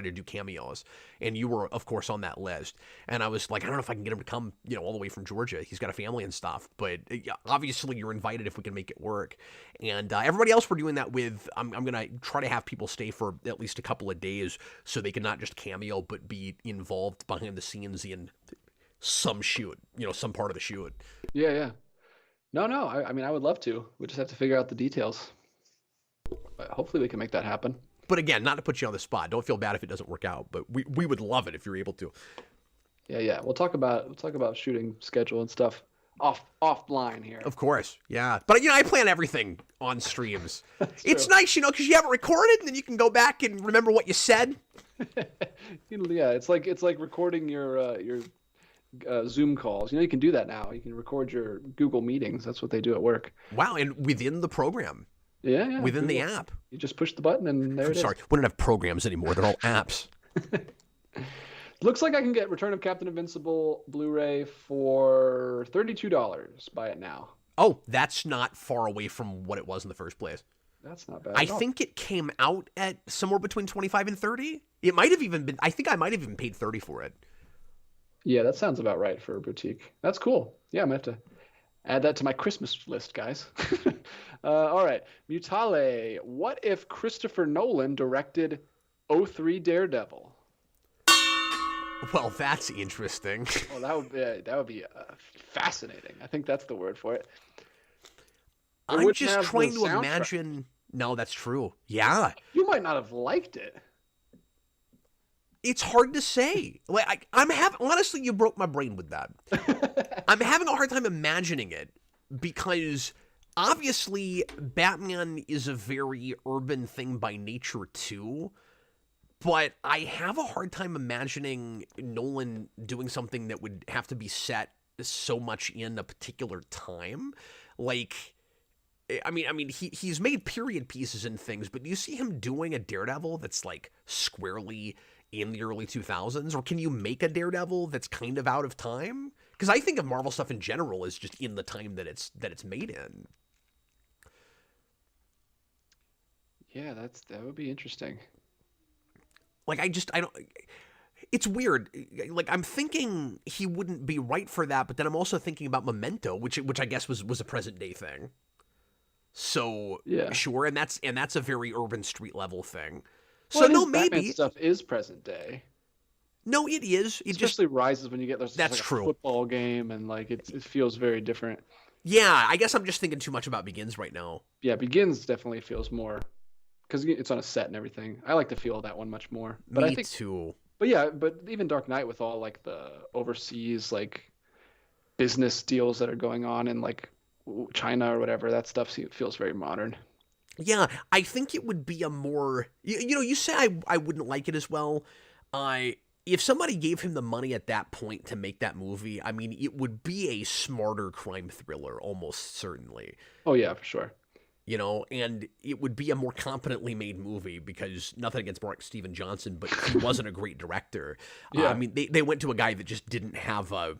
[SPEAKER 1] to do cameos, and you were of course on that list. And I was like, I don't know if I can get him to come, all the way from Georgia. He's got a family and stuff, but obviously you're invited if we can make it work. And everybody else we're doing that with, I'm gonna try to have people stay for at least a couple of days so they can not just cameo but be involved behind the scenes in some shoot, some part of the shoot.
[SPEAKER 2] Yeah. No. I mean, I would love to. We just have to figure out the details. But hopefully we can make that happen.
[SPEAKER 1] But again, not to put you on the spot. Don't feel bad if it doesn't work out. But we would love it if you're able to.
[SPEAKER 2] Yeah. We'll talk about shooting schedule and stuff offline here.
[SPEAKER 1] Of course. Yeah. But I plan everything on streams. It's nice, because you have it recorded and then you can go back and remember what you said.
[SPEAKER 2] Yeah. It's like recording your Zoom calls. You can do that now. You can record your Google meetings. That's what they do at work.
[SPEAKER 1] Wow, and within the program.
[SPEAKER 2] Yeah.
[SPEAKER 1] Within the app.
[SPEAKER 2] You just push the button and there it is.
[SPEAKER 1] Sorry, we don't have programs anymore. They're all apps.
[SPEAKER 2] Looks like I can get Return of Captain Invincible Blu-ray for $32. Buy it now.
[SPEAKER 1] Oh, that's not far away from what it was in the first place.
[SPEAKER 2] That's not bad.
[SPEAKER 1] I think it came out at somewhere between 25 and 30. It might have even been, I think I might have even paid 30 for it.
[SPEAKER 2] Yeah, that sounds about right for a boutique. That's cool. Yeah, I'm going to have to add that to my Christmas list, guys. All right. Mutale, what if Christopher Nolan directed 03 Daredevil?
[SPEAKER 1] Well, that's interesting.
[SPEAKER 2] Well, that would be fascinating. I think that's the word for it.
[SPEAKER 1] I'm just trying to imagine. No, that's true. Yeah.
[SPEAKER 2] You might not have liked it.
[SPEAKER 1] It's hard to say. Like honestly, you broke my brain with that. I'm having a hard time imagining it because obviously Batman is a very urban thing by nature too. But I have a hard time imagining Nolan doing something that would have to be set so much in a particular time. Like, I mean, he's made period pieces and things, but do you see him doing a Daredevil that's like squarely in the early 2000s, or can you make a Daredevil that's kind of out of time? Because I think of Marvel stuff in general as just in the time that it's made in.
[SPEAKER 2] Yeah, that would be interesting.
[SPEAKER 1] Like, I don't. It's weird. Like, I'm thinking he wouldn't be right for that, but then I'm also thinking about Memento, which I guess was a present day thing. So
[SPEAKER 2] yeah,
[SPEAKER 1] sure, and that's a very urban street level thing.
[SPEAKER 2] Well,
[SPEAKER 1] So no,
[SPEAKER 2] Batman
[SPEAKER 1] maybe
[SPEAKER 2] stuff is present day.
[SPEAKER 1] No, it is. It
[SPEAKER 2] Especially Rises when you get there's
[SPEAKER 1] that's
[SPEAKER 2] like a
[SPEAKER 1] true.
[SPEAKER 2] football game and like it feels very different.
[SPEAKER 1] Yeah, I guess I'm just thinking too much about Begins right now.
[SPEAKER 2] Yeah, Begins definitely feels more because it's on a set and everything. I like to feel that one much more. But
[SPEAKER 1] Me
[SPEAKER 2] I think
[SPEAKER 1] too.
[SPEAKER 2] But yeah, but even Dark Knight with all like the overseas like business deals that are going on in like China or whatever, that stuff feels very modern.
[SPEAKER 1] Yeah, I think it would be a more you say I wouldn't like it as well. If somebody gave him the money at that point to make that movie, I mean, it would be a smarter crime thriller, almost certainly.
[SPEAKER 2] Oh yeah, for sure.
[SPEAKER 1] And it would be a more competently made movie because nothing against Mark Steven Johnson, but he wasn't a great director.
[SPEAKER 2] Yeah.
[SPEAKER 1] I mean, they went to a guy that just didn't have a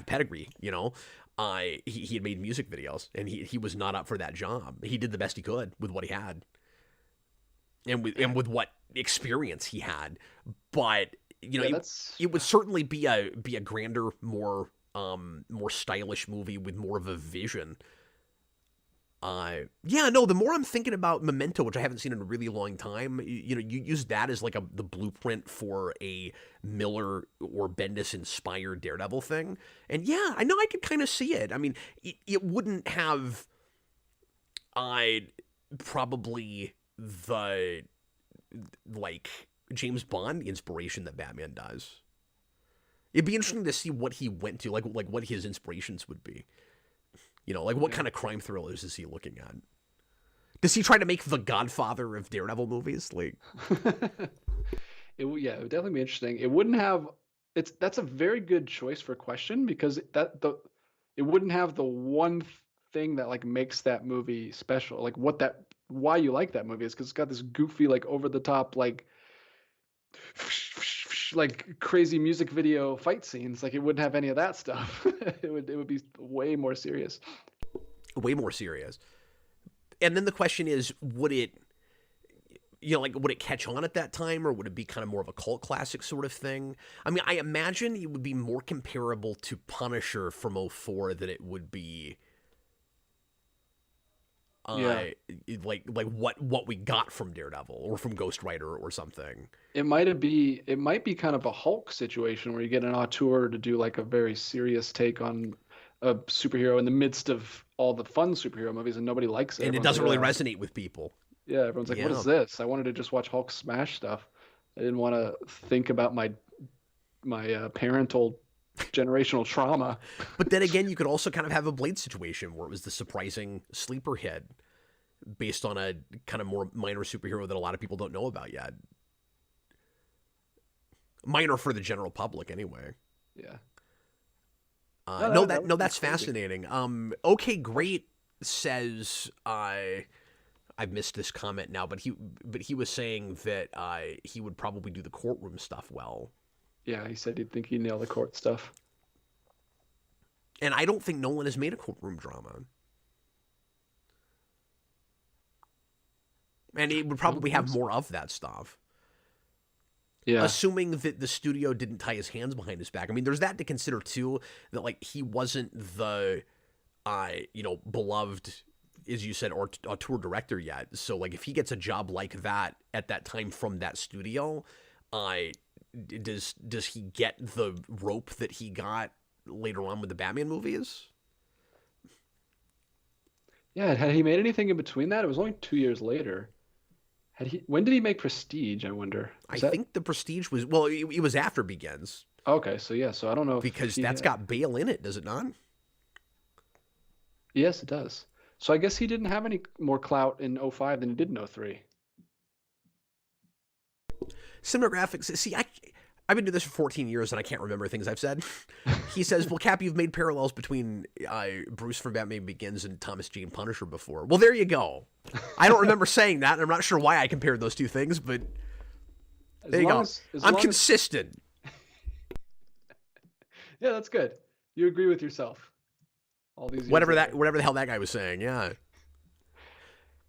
[SPEAKER 1] pedigree. He had made music videos, and he was not up for that job. He did the best he could with what he had, and with what experience he had. But it would certainly be a grander, more stylish movie with more of a vision. The more I'm thinking about Memento, which I haven't seen in a really long time, you use that as like the blueprint for a Miller or Bendis inspired Daredevil thing. And yeah, I know I could kind of see it. I mean, it wouldn't have probably the like James Bond inspiration that Batman does. It'd be interesting to see what he went to, like what his inspirations would be. What kind of crime thrillers is he looking at? Does he try to make the Godfather of Daredevil movies? Like,
[SPEAKER 2] it would definitely be interesting. It wouldn't have. That's a very good choice for a question because it wouldn't have the one thing that like makes that movie special. Like why you like that movie is because it's got this goofy like over the top like crazy music video fight scenes. Like it wouldn't have any of that stuff. it would be way more serious.
[SPEAKER 1] Way more serious. And then the question is, would it catch on at that time, or would it be kind of more of a cult classic sort of thing? I mean, I imagine it would be more comparable to Punisher from 2004 than it would be like what we got from Daredevil or from Ghost Rider or something.
[SPEAKER 2] It might be kind of a Hulk situation where you get an auteur to do like a very serious take on a superhero in the midst of all the fun superhero movies, and nobody likes it.
[SPEAKER 1] And it doesn't really resonate with people.
[SPEAKER 2] Yeah, everyone's like, "What is this?" I wanted to just watch Hulk smash stuff. I didn't want to think about my parental generational trauma.
[SPEAKER 1] But then again, you could also kind of have a Blade situation where it was the surprising sleeper hit based on a kind of more minor superhero that a lot of people don't know about yet. Minor for the general public, anyway.
[SPEAKER 2] Yeah.
[SPEAKER 1] That's fascinating. Okay, great says I've missed this comment now, but he was saying that he would probably do the courtroom stuff well.
[SPEAKER 2] Yeah, he said he'd think he'd nail the court stuff.
[SPEAKER 1] And I don't think Nolan has made a courtroom drama. And he would probably have more of that stuff.
[SPEAKER 2] Yeah.
[SPEAKER 1] Assuming that the studio didn't tie his hands behind his back. I mean, there's that to consider too, that like he wasn't the beloved, as you said, or tour director yet. So like if he gets a job like that at that time from that studio, does he get the rope that he got later on with the Batman movies?
[SPEAKER 2] Yeah, had he made anything in between that? It was only 2 years later. When did he make Prestige, I wonder?
[SPEAKER 1] I think the Prestige was, it was after Begins.
[SPEAKER 2] Okay, so yeah, so I don't know.
[SPEAKER 1] Because that's got Bale in it, does it not?
[SPEAKER 2] Yes, it does. So I guess he didn't have any more clout in 2005 than he did in 2003.
[SPEAKER 1] Cinematographics, see, I've been doing this for 14 years and I can't remember things I've said. He says, well, Cap, you've made parallels between Bruce from Batman Begins and Thomas Jane Punisher before. Well, there you go. I don't remember saying that, and I'm not sure why I compared those two things, but There you go. I'm consistent.
[SPEAKER 2] Yeah, that's good. You agree with yourself. All these years
[SPEAKER 1] whatever the hell that guy was saying. Yeah.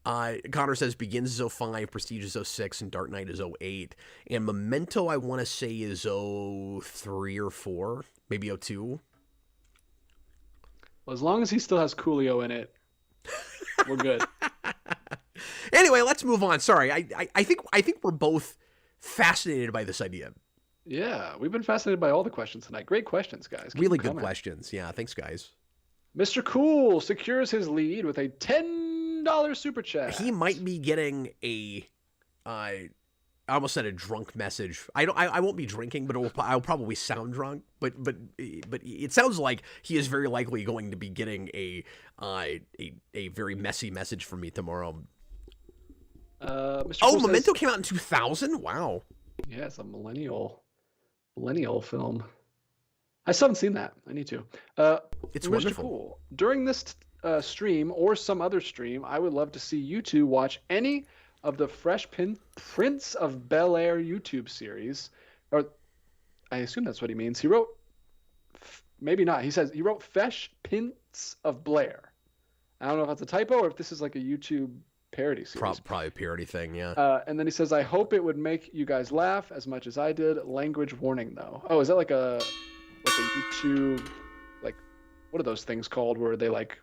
[SPEAKER 1] Conor says Begins is 05, Prestige is 06, and Dark Knight is 08. And Memento, I want to say, is 03 or 4, maybe 02.
[SPEAKER 2] Well, as long as he still has Coolio in it, we're good.
[SPEAKER 1] Anyway, let's move on. Sorry, I think we're both fascinated by this idea.
[SPEAKER 2] Yeah, we've been fascinated by all the questions tonight. Great questions, guys. Keep
[SPEAKER 1] really good questions. Yeah, thanks, guys.
[SPEAKER 2] Mr. Cool secures his lead with a $10 super chat.
[SPEAKER 1] He might be getting I almost said a drunk message. I won't be drinking, but I'll probably sound drunk. But it sounds like he is very likely going to be getting a very messy message from me tomorrow.
[SPEAKER 2] Mr.
[SPEAKER 1] Oh, Memento came out in 2000. Wow.
[SPEAKER 2] Yeah, it's a millennial film. I still haven't seen that. I need to.
[SPEAKER 1] It's
[SPEAKER 2] Mr.
[SPEAKER 1] wonderful.
[SPEAKER 2] Cool. During this stream or some other stream, I would love to see you two watch any of the Fresh Prince of Bel-Air YouTube series. Or I assume that's what he means. He wrote, maybe not. He says he wrote Fresh Prince of Blair. I don't know if that's a typo or if this is like a YouTube parody series.
[SPEAKER 1] Probably a parody thing, yeah.
[SPEAKER 2] And then he says, I hope it would make you guys laugh as much as I did. Language warning, though. Oh, is that like a YouTube, like, what are those things called where they like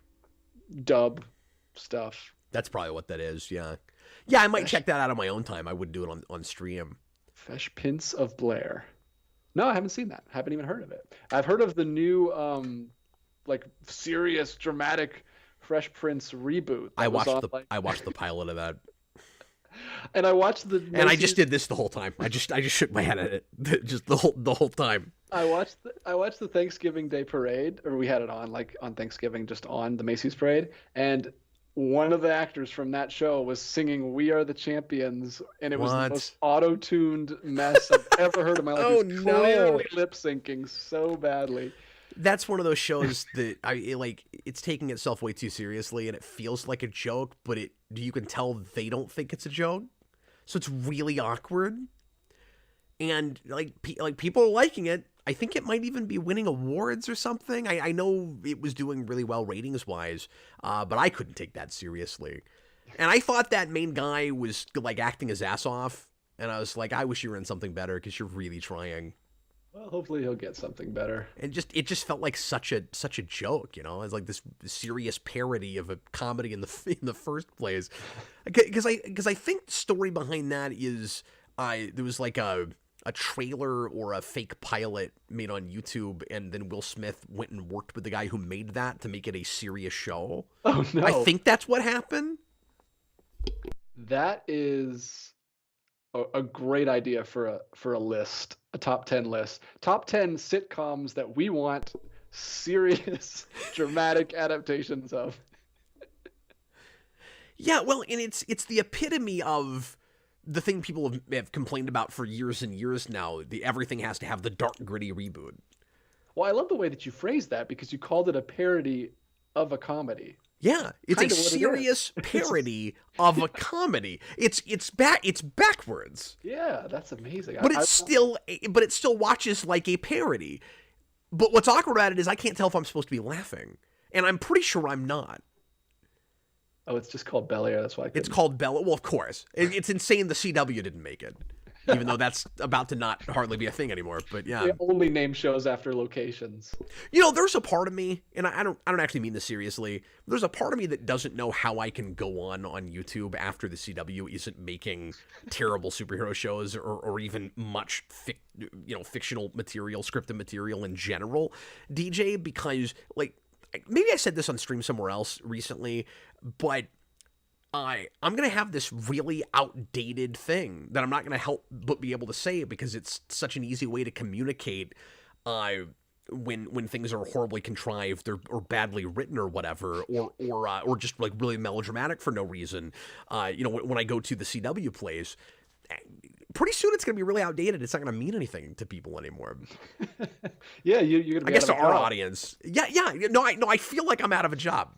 [SPEAKER 2] dub stuff?
[SPEAKER 1] That's probably what that is, yeah. Yeah, I might check that out on my own time. I wouldn't do it on stream.
[SPEAKER 2] Fresh Prince of Blair. No, I haven't seen that. Haven't even heard of it. I've heard of the new, like, serious, dramatic Fresh Prince reboot.
[SPEAKER 1] I watched the pilot of that.
[SPEAKER 2] And I watched
[SPEAKER 1] and I just did this the whole time. I just shook my head at it just the whole time.
[SPEAKER 2] I watched the Thanksgiving Day parade, or we had it on like on Thanksgiving, just on the Macy's parade, and one of the actors from that show was singing "We Are the Champions," and it was the most auto-tuned mess I've ever heard in my life.
[SPEAKER 1] Oh,
[SPEAKER 2] He was clearly lip syncing so badly.
[SPEAKER 1] That's one of those shows that it's taking itself way too seriously, and it feels like a joke, but you can tell they don't think it's a joke, so it's really awkward. And like people are liking it. I think it might even be winning awards or something. I know it was doing really well ratings wise, but I couldn't take that seriously. And I thought that main guy was like acting his ass off, and I was like, I wish you were in something better because you're really trying.
[SPEAKER 2] Well, hopefully he'll get something better.
[SPEAKER 1] And it just felt like such a joke, you know. It's like this serious parody of a comedy in the first place. Because I think the story behind that is there was like a trailer or a fake pilot made on YouTube, and then Will Smith went and worked with the guy who made that to make it a serious show.
[SPEAKER 2] Oh no!
[SPEAKER 1] I think that's what happened.
[SPEAKER 2] That is a great idea for a list, a top 10 list. Top 10 sitcoms that we want serious dramatic adaptations of.
[SPEAKER 1] Yeah, well, and it's the epitome of the thing people have complained about for years and years now. Everything has to have the dark, gritty reboot.
[SPEAKER 2] Well, I love the way that you phrased that because you called it a parody of a comedy.
[SPEAKER 1] Yeah, it's a serious parody of a comedy. It's backwards.
[SPEAKER 2] Yeah, that's amazing.
[SPEAKER 1] But it still watches like a parody. But what's awkward about it is I can't tell if I'm supposed to be laughing, and I'm pretty sure I'm not.
[SPEAKER 2] Oh, it's just called Bel Air. That's why
[SPEAKER 1] it's called Bel Air. Well, of course, it's insane. The CW didn't make it, even though that's about to not hardly be a thing anymore. But yeah,
[SPEAKER 2] they only name shows after locations.
[SPEAKER 1] You know, there's a part of me, and I don't actually mean this seriously. There's a part of me that doesn't know how I can go on YouTube after the CW isn't making terrible superhero shows or even much fictional material, scripted material in general, DJ, because like maybe I said this on stream somewhere else recently, but I'm going to have this really outdated thing that I'm not going to help but be able to say because it's such an easy way to communicate when things are horribly contrived or badly written or whatever, or just like really melodramatic for no reason. When I go to the CW plays, pretty soon it's going to be really outdated. It's not going to mean anything to people anymore.
[SPEAKER 2] Yeah, you're going to be
[SPEAKER 1] I guess to our audience. Yeah. No, I feel like I'm out of a job.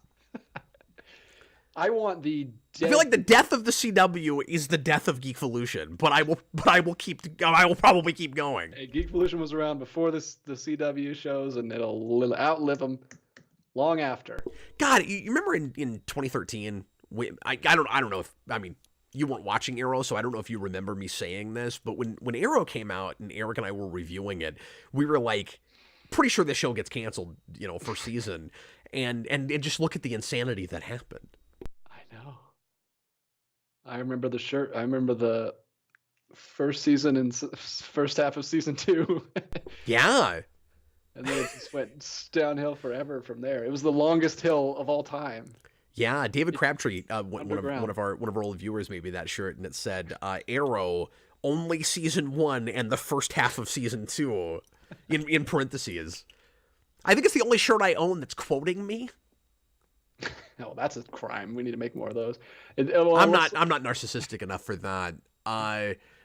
[SPEAKER 2] I want the
[SPEAKER 1] I feel like the death of the CW is the death of Geekvolution, but I will probably keep going.
[SPEAKER 2] Hey, Geekvolution was around before the CW shows, and it'll outlive them long after.
[SPEAKER 1] God, you remember in 2013? I don't know if, I mean, you weren't watching Arrow, so I don't know if you remember me saying this, but when Arrow came out and Eric and I were reviewing it, we were like, pretty sure this show gets canceled, first season, and just look at the insanity that happened.
[SPEAKER 2] I know. I remember the shirt. I remember the first season and first half of season 2.
[SPEAKER 1] Yeah.
[SPEAKER 2] And then it just went downhill forever from there. It was the longest hill of all time.
[SPEAKER 1] Yeah, David Crabtree, one of our old viewers, made me that shirt, and it said Arrow only season 1 and the first half of season 2 in parentheses. I think it's the only shirt I own that's quoting me.
[SPEAKER 2] Oh, that's a crime. We need to make more of those.
[SPEAKER 1] I'm not narcissistic enough for that.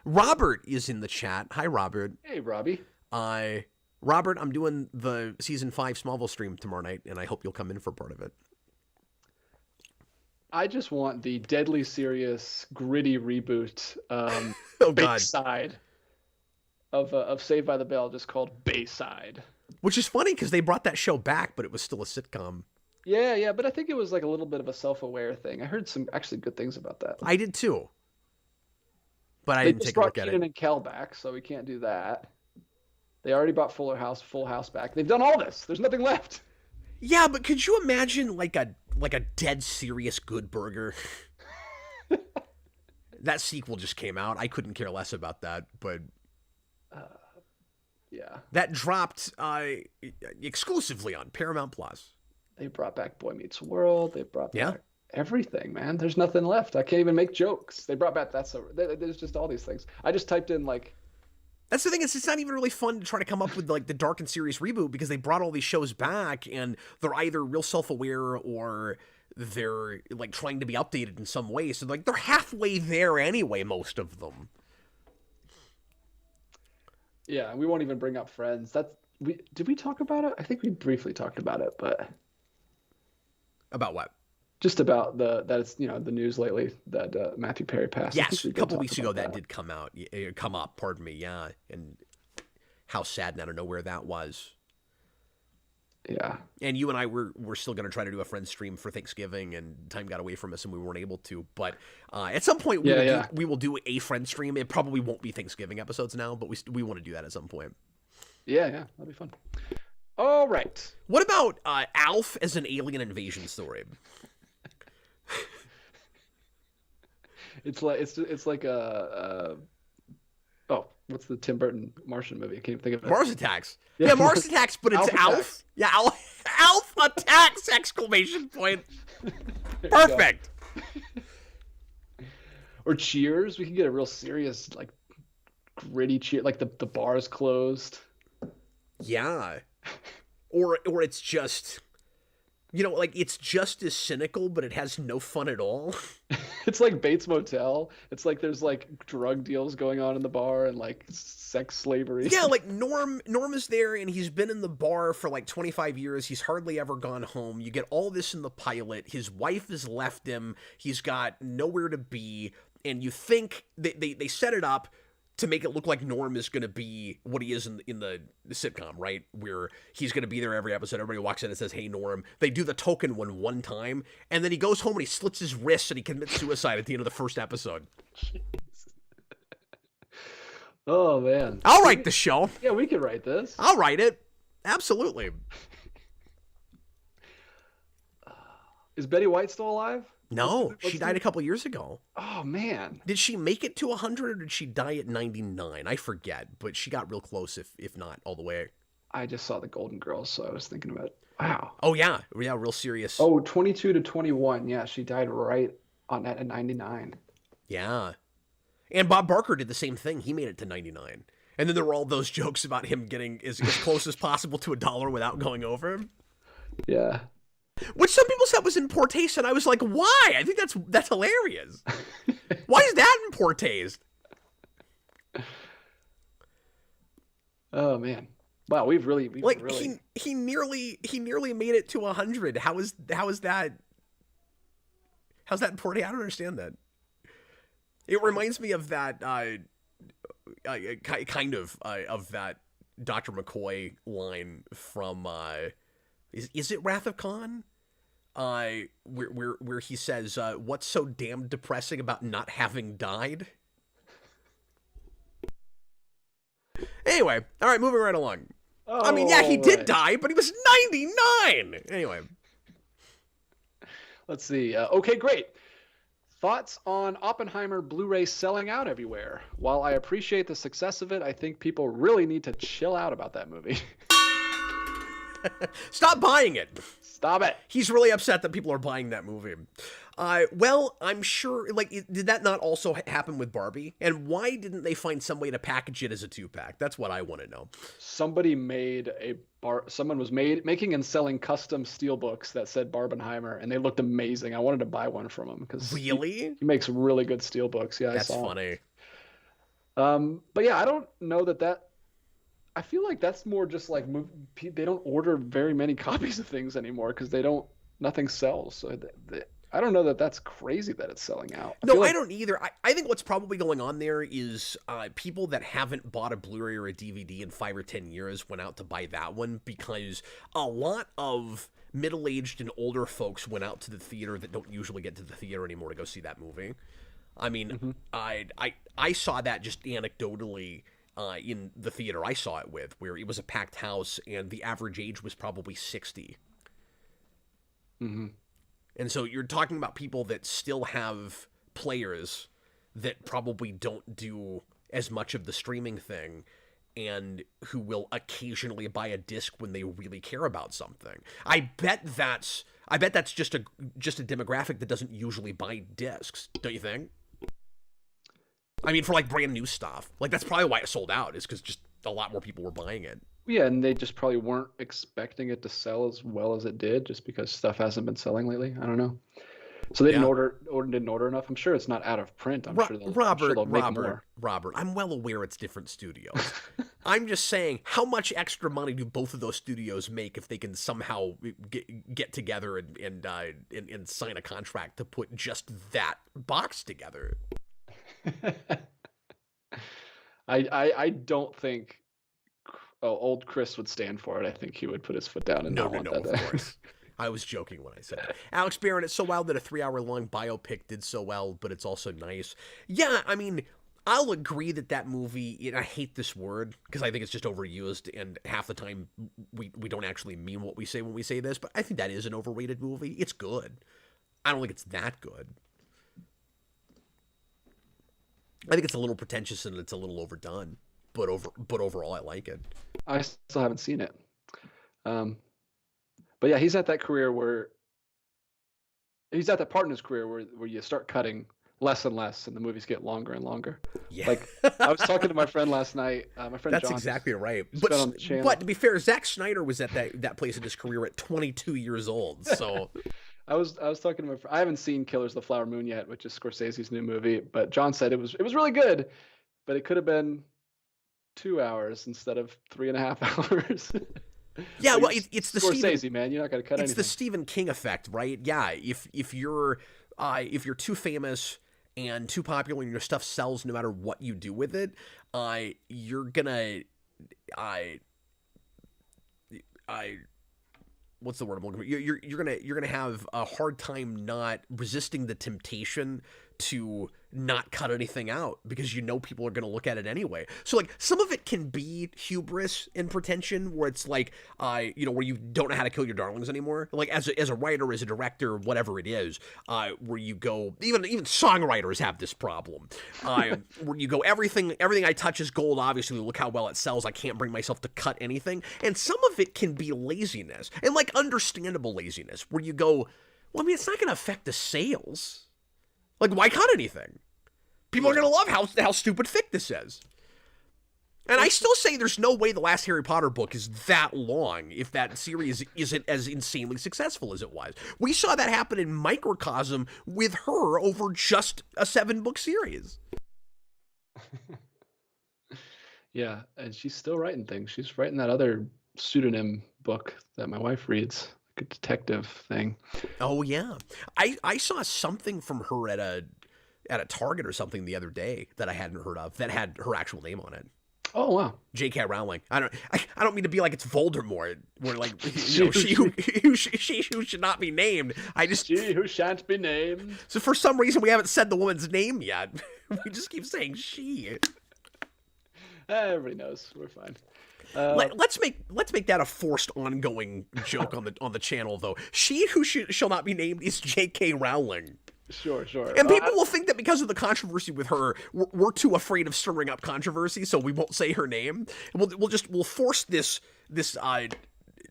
[SPEAKER 1] Robert is in the chat. Hi, Robert.
[SPEAKER 2] Hey, Robbie.
[SPEAKER 1] Robert, I'm doing the season 5 Smallville stream tomorrow night, and I hope you'll come in for part of it.
[SPEAKER 2] I just want the deadly serious, gritty reboot.
[SPEAKER 1] Oh God!
[SPEAKER 2] Bayside of Saved by the Bell, just called Bayside.
[SPEAKER 1] Which is funny because they brought that show back, but it was still a sitcom.
[SPEAKER 2] Yeah, but I think it was like a little bit of a self-aware thing. I heard some actually good things about that.
[SPEAKER 1] I did too, but I didn't take a look at it.
[SPEAKER 2] They just brought Kenan and Kel back, so we can't do that. They already brought Full House back. They've done all this. There's nothing left. Yeah,
[SPEAKER 1] but could you imagine like a dead serious Good Burger? That sequel just came out. I couldn't care less about that, but
[SPEAKER 2] yeah,
[SPEAKER 1] that dropped exclusively on Paramount Plus.
[SPEAKER 2] They brought back Boy Meets World. They brought back everything, man. There's nothing left. I can't even make jokes. They brought back there's just all these things. I just typed in like.
[SPEAKER 1] That's the thing, it's not even really fun to try to come up with like the dark and serious reboot because they brought all these shows back and they're either real self-aware or they're like trying to be updated in some way. So like they're halfway there anyway, most of them.
[SPEAKER 2] Yeah, we won't even bring up Friends. Did we talk about it? I think we briefly talked about it, but
[SPEAKER 1] about what?
[SPEAKER 2] Just about that it's the news lately that Matthew Perry passed.
[SPEAKER 1] Yes, a couple weeks ago that did come up. Pardon me, yeah, and how sad and out of nowhere that was.
[SPEAKER 2] Yeah,
[SPEAKER 1] and you and I were still going to try to do a Friends stream for Thanksgiving, and time got away from us, and we weren't able to. But at some point, we will do a Friends stream. It probably won't be Thanksgiving episodes now, but we want to do that at some point.
[SPEAKER 2] Yeah, that'd be fun. All right.
[SPEAKER 1] What about Alf as an alien invasion story?
[SPEAKER 2] It's like a what's the Tim Burton Martian movie? I can't think of it.
[SPEAKER 1] Mars Attacks. Yeah, Mars Attacks, but it's Alf. Yeah, Alf Attacks! Exclamation point. Perfect.
[SPEAKER 2] Or Cheers. We can get a real serious, like, gritty Cheer. Like the bar's closed.
[SPEAKER 1] Yeah. Or it's just. Like, it's just as cynical, but it has no fun at all.
[SPEAKER 2] It's like Bates Motel. It's like there's, like, drug deals going on in the bar and, like, sex slavery.
[SPEAKER 1] Yeah, like, Norm is there, and he's been in the bar for, like, 25 years. He's hardly ever gone home. You get all this in the pilot. His wife has left him. He's got nowhere to be. And you think they set it up to make it look like Norm is going to be what he is in the sitcom, right? Where he's going to be there every episode. Everybody walks in and says, "Hey, Norm." They do the token one time, and then he goes home and he slits his wrists and he commits suicide at the end of the first episode.
[SPEAKER 2] Oh, man.
[SPEAKER 1] I'll write the show.
[SPEAKER 2] Yeah, we could write this.
[SPEAKER 1] I'll write it. Absolutely.
[SPEAKER 2] Is Betty White still alive?
[SPEAKER 1] No, she died a couple years ago.
[SPEAKER 2] Oh, man.
[SPEAKER 1] Did she make it to 100 or did she die at 99? I forget, but she got real close, if not all the way.
[SPEAKER 2] I just saw the Golden Girls, so I was thinking about it. Wow.
[SPEAKER 1] Oh, yeah, real serious.
[SPEAKER 2] Oh, 22 to 21. Yeah, she died right on at 99.
[SPEAKER 1] Yeah. And Bob Barker did the same thing. He made it to 99. And then there were all those jokes about him getting as close as possible to $1 without going over.
[SPEAKER 2] Yeah.
[SPEAKER 1] Which some people said was in poor taste, and I was like, why? I think that's hilarious. Why is that in poor taste?
[SPEAKER 2] Oh, man. Wow, we've really
[SPEAKER 1] he nearly made it to 100. How is that? How's that important? I don't understand that. It reminds me of that kind of that Dr. McCoy line from is it Wrath of Khan? Where he says, "What's so damn depressing about not having died?" Anyway, all right, moving right along.
[SPEAKER 2] Oh,
[SPEAKER 1] I mean, yeah, he did die, but he was 99. Anyway,
[SPEAKER 2] let's see. Okay, great. Thoughts on Oppenheimer Blu-ray selling out everywhere? While I appreciate the success of it, I think people really need to chill out about that movie.
[SPEAKER 1] Stop buying it.
[SPEAKER 2] Stop it.
[SPEAKER 1] He's really upset that people are buying that movie. Well, I'm sure, like, did that not also happen with Barbie? And why didn't they find some way to package it as a 2-pack? That's what I want to know.
[SPEAKER 2] Somebody made someone was making and selling custom steelbooks that said Barbenheimer, and they looked amazing. I wanted to buy one from him because
[SPEAKER 1] really,
[SPEAKER 2] he makes really good steelbooks. Yeah,
[SPEAKER 1] that's funny.
[SPEAKER 2] But yeah, I don't know that. I feel like that's more just like they don't order very many copies of things anymore because nothing sells. So I don't know that that's crazy that it's selling out.
[SPEAKER 1] I don't either. I think what's probably going on there is people that haven't bought a Blu-ray or a DVD in 5 or 10 years went out to buy that one because a lot of middle-aged and older folks went out to the theater that don't usually get to the theater anymore to go see that movie. I mean, I saw that just anecdotally in the theater I saw it with, where it was a packed house and the average age was probably 60.
[SPEAKER 2] Mm-hmm.
[SPEAKER 1] And so you're talking about people that still have players that probably don't do as much of the streaming thing and who will occasionally buy a disc when they really care about something. I bet that's just a demographic that doesn't usually buy discs, don't you think? I mean, for like brand new stuff. Like that's probably why it sold out, is because just a lot more people were buying it.
[SPEAKER 2] Yeah, and they just probably weren't expecting it to sell as well as it did, just because stuff hasn't been selling lately. I don't know. So they didn't order enough. I'm sure it's not out of print. I'm sure they'll make more.
[SPEAKER 1] Robert, I'm well aware it's different studios. I'm just saying, how much extra money do both of those studios make if they can somehow get together and sign a contract to put just that box together?
[SPEAKER 2] I don't think old Chris would stand for it. I think he would put his foot down and not want that.
[SPEAKER 1] Of course. I was joking when I said that. Alex Barron, it's so wild that a 3-hour-long biopic did so well, but it's also nice. Yeah, I mean, I'll agree that movie, and I hate this word because I think it's just overused, and half the time we don't actually mean what we say when we say this, but I think that is an overrated movie. It's good. I don't think it's that good. I think it's a little pretentious and it's a little overdone, but overall I like it.
[SPEAKER 2] I still haven't seen it. But yeah, he's at that part in his career where you start cutting less and less and the movies get longer and longer.
[SPEAKER 1] Yeah.
[SPEAKER 2] Like I was talking to my friend last night. My friend
[SPEAKER 1] That's
[SPEAKER 2] John,
[SPEAKER 1] exactly right.
[SPEAKER 2] But
[SPEAKER 1] to be fair, Zack Snyder was at that place in his career at 22 years old. So
[SPEAKER 2] I was talking to my friend. I haven't seen Killers of the Flower Moon yet, which is Scorsese's new movie, but John said it was really good, but it could have been 2 hours instead of 3.5 hours.
[SPEAKER 1] Yeah, well, it's the
[SPEAKER 2] Scorsese, man. You're not going to cut anything.
[SPEAKER 1] It's the Stephen King effect, right? Yeah, if you're too famous and too popular and your stuff sells no matter what you do with it, you're gonna what's the word I'm looking for? You're gonna have a hard time not resisting the temptation to not cut anything out because people are going to look at it anyway. So like some of it can be hubris and pretension where it's like where you don't know how to kill your darlings anymore. Like as a writer, as a director, whatever it is, where you go, even songwriters have this problem. Where you go, everything I touch is gold, obviously, look how well it sells. I can't bring myself to cut anything. And some of it can be laziness, and like understandable laziness, where you go, well, I mean, it's not going to affect the sales. Like, why cut anything? People are going to love how stupid thick this is. And I still say there's no way the last Harry Potter book is that long if that series isn't as insanely successful as it was. We saw that happen in Microcosm with her over just a 7-book series.
[SPEAKER 2] Yeah, and she's still writing things. She's writing that other pseudonym book that my wife reads. a detective thing.
[SPEAKER 1] Oh yeah, I saw something from her at a Target or something the other day that I hadn't heard of that had her actual name on it.
[SPEAKER 2] Oh wow.
[SPEAKER 1] J.K. Rowling. I don't mean to be like it's Voldemort, where like
[SPEAKER 2] She
[SPEAKER 1] who should not be named.
[SPEAKER 2] She who shan't be named.
[SPEAKER 1] So for some reason we haven't said the woman's name yet. We just keep saying she.
[SPEAKER 2] Everybody knows we're fine.
[SPEAKER 1] Let's make that a forced ongoing joke on the channel though. She who shall not be named is J.K. Rowling.
[SPEAKER 2] Sure.
[SPEAKER 1] And people will think that because of the controversy with her, we're too afraid of stirring up controversy, so we won't say her name. We'll force this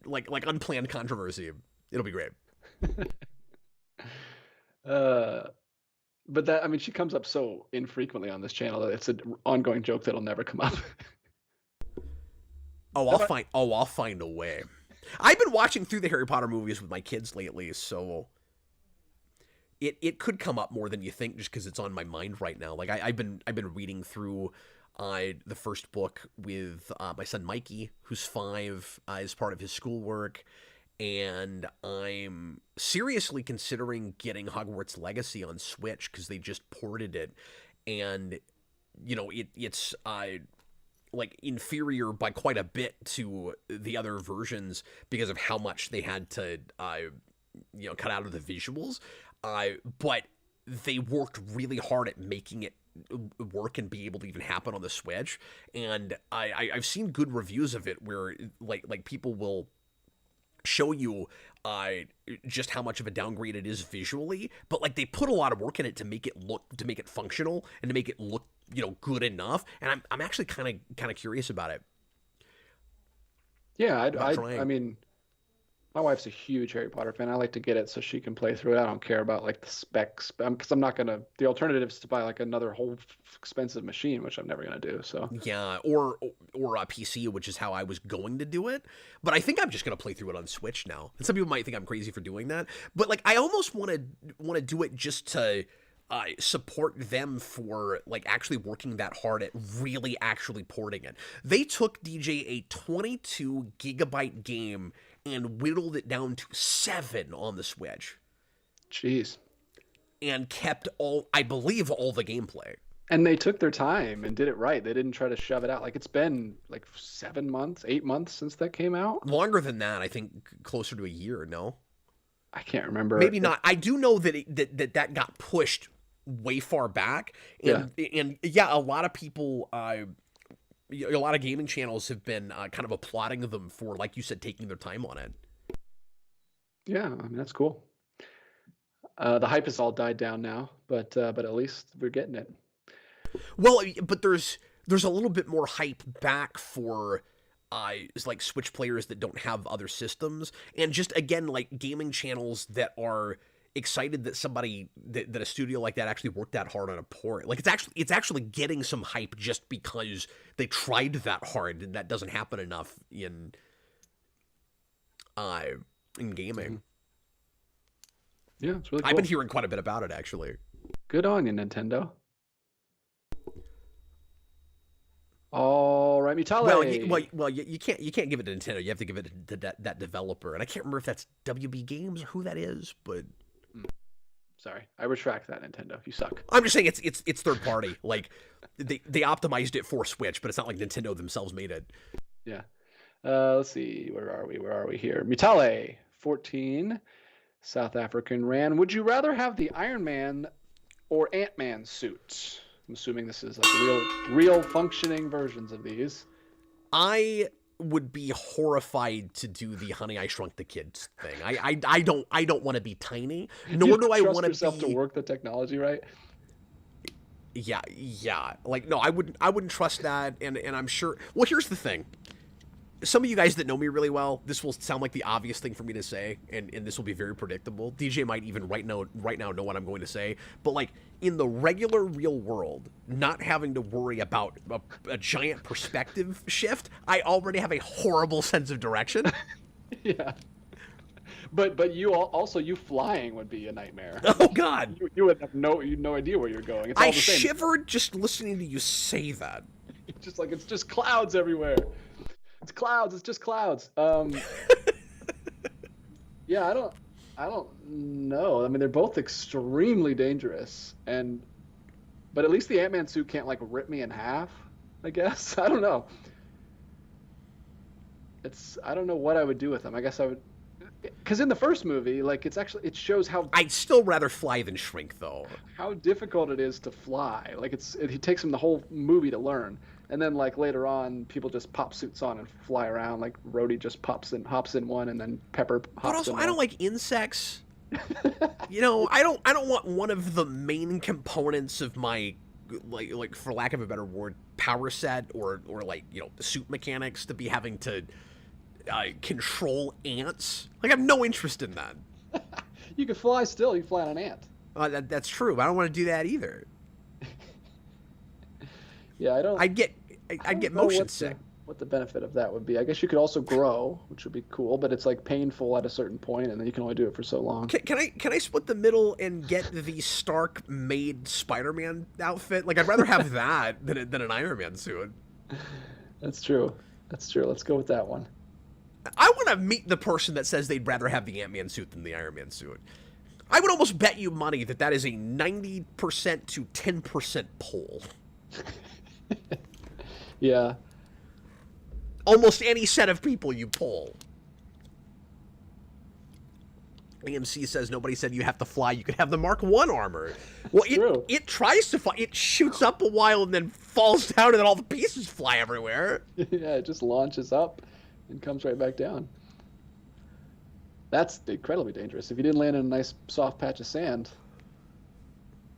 [SPEAKER 1] like unplanned controversy. It'll be great.
[SPEAKER 2] But that, I mean, she comes up so infrequently on this channel that it's an ongoing joke that'll never come up.
[SPEAKER 1] I'll find a way. I've been watching through the Harry Potter movies with my kids lately, so it could come up more than you think just because it's on my mind right now. Like I've been reading through the first book with my son Mikey, who's 5, as part of his schoolwork, and I'm seriously considering getting Hogwarts Legacy on Switch because they just ported it, and you know it's like inferior by quite a bit to the other versions because of how much they had to cut out of the visuals. But they worked really hard at making it work and be able to even happen on the Switch. And I've seen good reviews of it where like people will show you just how much of a downgrade it is visually, but like they put a lot of work in it to make it functional and to make it look good enough. And I'm actually kind of curious about it.
[SPEAKER 2] Yeah, I mean, my wife's a huge Harry Potter fan. I like to get it so she can play through it. I don't care about like the specs, because I'm not gonna. The alternative is to buy like another whole expensive machine, which I'm never gonna do. So
[SPEAKER 1] yeah, or a PC, which is how I was going to do it. But I think I'm just gonna play through it on Switch now. And some people might think I'm crazy for doing that, but like I almost want to do it just to support them for like actually working that hard at really actually porting it. They took DJ a 22 gigabyte game and whittled it down to 7 on the Switch.
[SPEAKER 2] Jeez.
[SPEAKER 1] And kept I believe all the gameplay.
[SPEAKER 2] And they took their time and did it right. They didn't try to shove it out. Like it's been like 7 months, 8 months since that came out.
[SPEAKER 1] Longer than that, I think closer to a year, no?
[SPEAKER 2] I can't remember.
[SPEAKER 1] Maybe not. I do know that that got pushed way far back. And yeah, a lot of people a lot of gaming channels have been kind of applauding them for, like you said, taking their time on it.
[SPEAKER 2] Yeah, I mean, that's cool. The hype has all died down now, but at least we're getting it.
[SPEAKER 1] Well, but there's a little bit more hype back for like Switch players that don't have other systems, and just again like gaming channels that are excited that somebody that a studio like that actually worked that hard on a port. Like it's actually getting some hype just because they tried that hard, and that doesn't happen enough in gaming.
[SPEAKER 2] Yeah, it's really cool.
[SPEAKER 1] I've been hearing quite a bit about it actually.
[SPEAKER 2] Good on you, Nintendo. All right, Mutale.
[SPEAKER 1] Well, you can't give it to Nintendo. You have to give it to that developer, and I can't remember if that's WB Games or who that is, but.
[SPEAKER 2] Sorry, I retract that, Nintendo. You suck.
[SPEAKER 1] I'm just saying it's third party. Like they optimized it for Switch, but it's not like Nintendo themselves made it.
[SPEAKER 2] Yeah. Let's see. Where are we here? Mutale 14, South African Ran. Would you rather have the Iron Man or Ant-Man suit? I'm assuming this is like real functioning versions of these.
[SPEAKER 1] I would be horrified to do the Honey I Shrunk the Kids thing. I don't want to be tiny, nor do I want
[SPEAKER 2] to work the technology right.
[SPEAKER 1] Yeah. Like no, I wouldn't trust that, and I'm sure. Well, here's the thing. Some of you guys that know me really well, this will sound like the obvious thing for me to say, and this will be very predictable. DJ might even right now know what I'm going to say, but like in the regular real world, not having to worry about a giant perspective shift, I already have a horrible sense of direction.
[SPEAKER 2] Yeah. But you flying would be a nightmare.
[SPEAKER 1] Oh God!
[SPEAKER 2] You would have no idea where you're going. It's all
[SPEAKER 1] I
[SPEAKER 2] the same.
[SPEAKER 1] shivered just listening to you say that.
[SPEAKER 2] It's just clouds everywhere. It's clouds. It's just clouds. Yeah, Yeah, I don't know. I mean, they're both extremely dangerous, but at least the Ant-Man suit can't like rip me in half, I guess. I don't know. I don't know what I would do with them. I guess I would, because in the first movie, like it shows
[SPEAKER 1] I'd still rather fly than shrink, though.
[SPEAKER 2] how difficult it is to fly. Like it takes him the whole movie to learn. And then like later on, people just pop suits on and fly around. Like Rhodey just hops in one, and then Pepper hops
[SPEAKER 1] But also,
[SPEAKER 2] in
[SPEAKER 1] I don't
[SPEAKER 2] one.
[SPEAKER 1] like insects. I don't want one of the main components of my, like for lack of a better word, power set or like suit mechanics to be having to control ants. Like I have no interest in that.
[SPEAKER 2] You can fly still. You can fly on an ant.
[SPEAKER 1] That's true. But I don't want to do that either.
[SPEAKER 2] Yeah, I don't.
[SPEAKER 1] I'd get
[SPEAKER 2] know
[SPEAKER 1] motion sick.
[SPEAKER 2] What the benefit of that would be. I guess you could also grow, which would be cool, but it's like painful at a certain point, and then you can only do it for so long.
[SPEAKER 1] Can I split the middle and get the Stark made Spider-Man outfit? Like I'd rather have that than an Iron Man suit.
[SPEAKER 2] That's true. Let's go with that one.
[SPEAKER 1] I want to meet the person that says they'd rather have the Ant-Man suit than the Iron Man suit. I would almost bet you money that is a 90% to 10% poll.
[SPEAKER 2] Yeah.
[SPEAKER 1] Almost any set of people you poll. AMC says nobody said you have to fly. You could have the Mark 1 armor. Well, it tries to fly. It shoots up a while and then falls down, and then all the pieces fly everywhere.
[SPEAKER 2] Yeah, it just launches up and comes right back down. That's incredibly dangerous. If you didn't land in a nice soft patch of sand,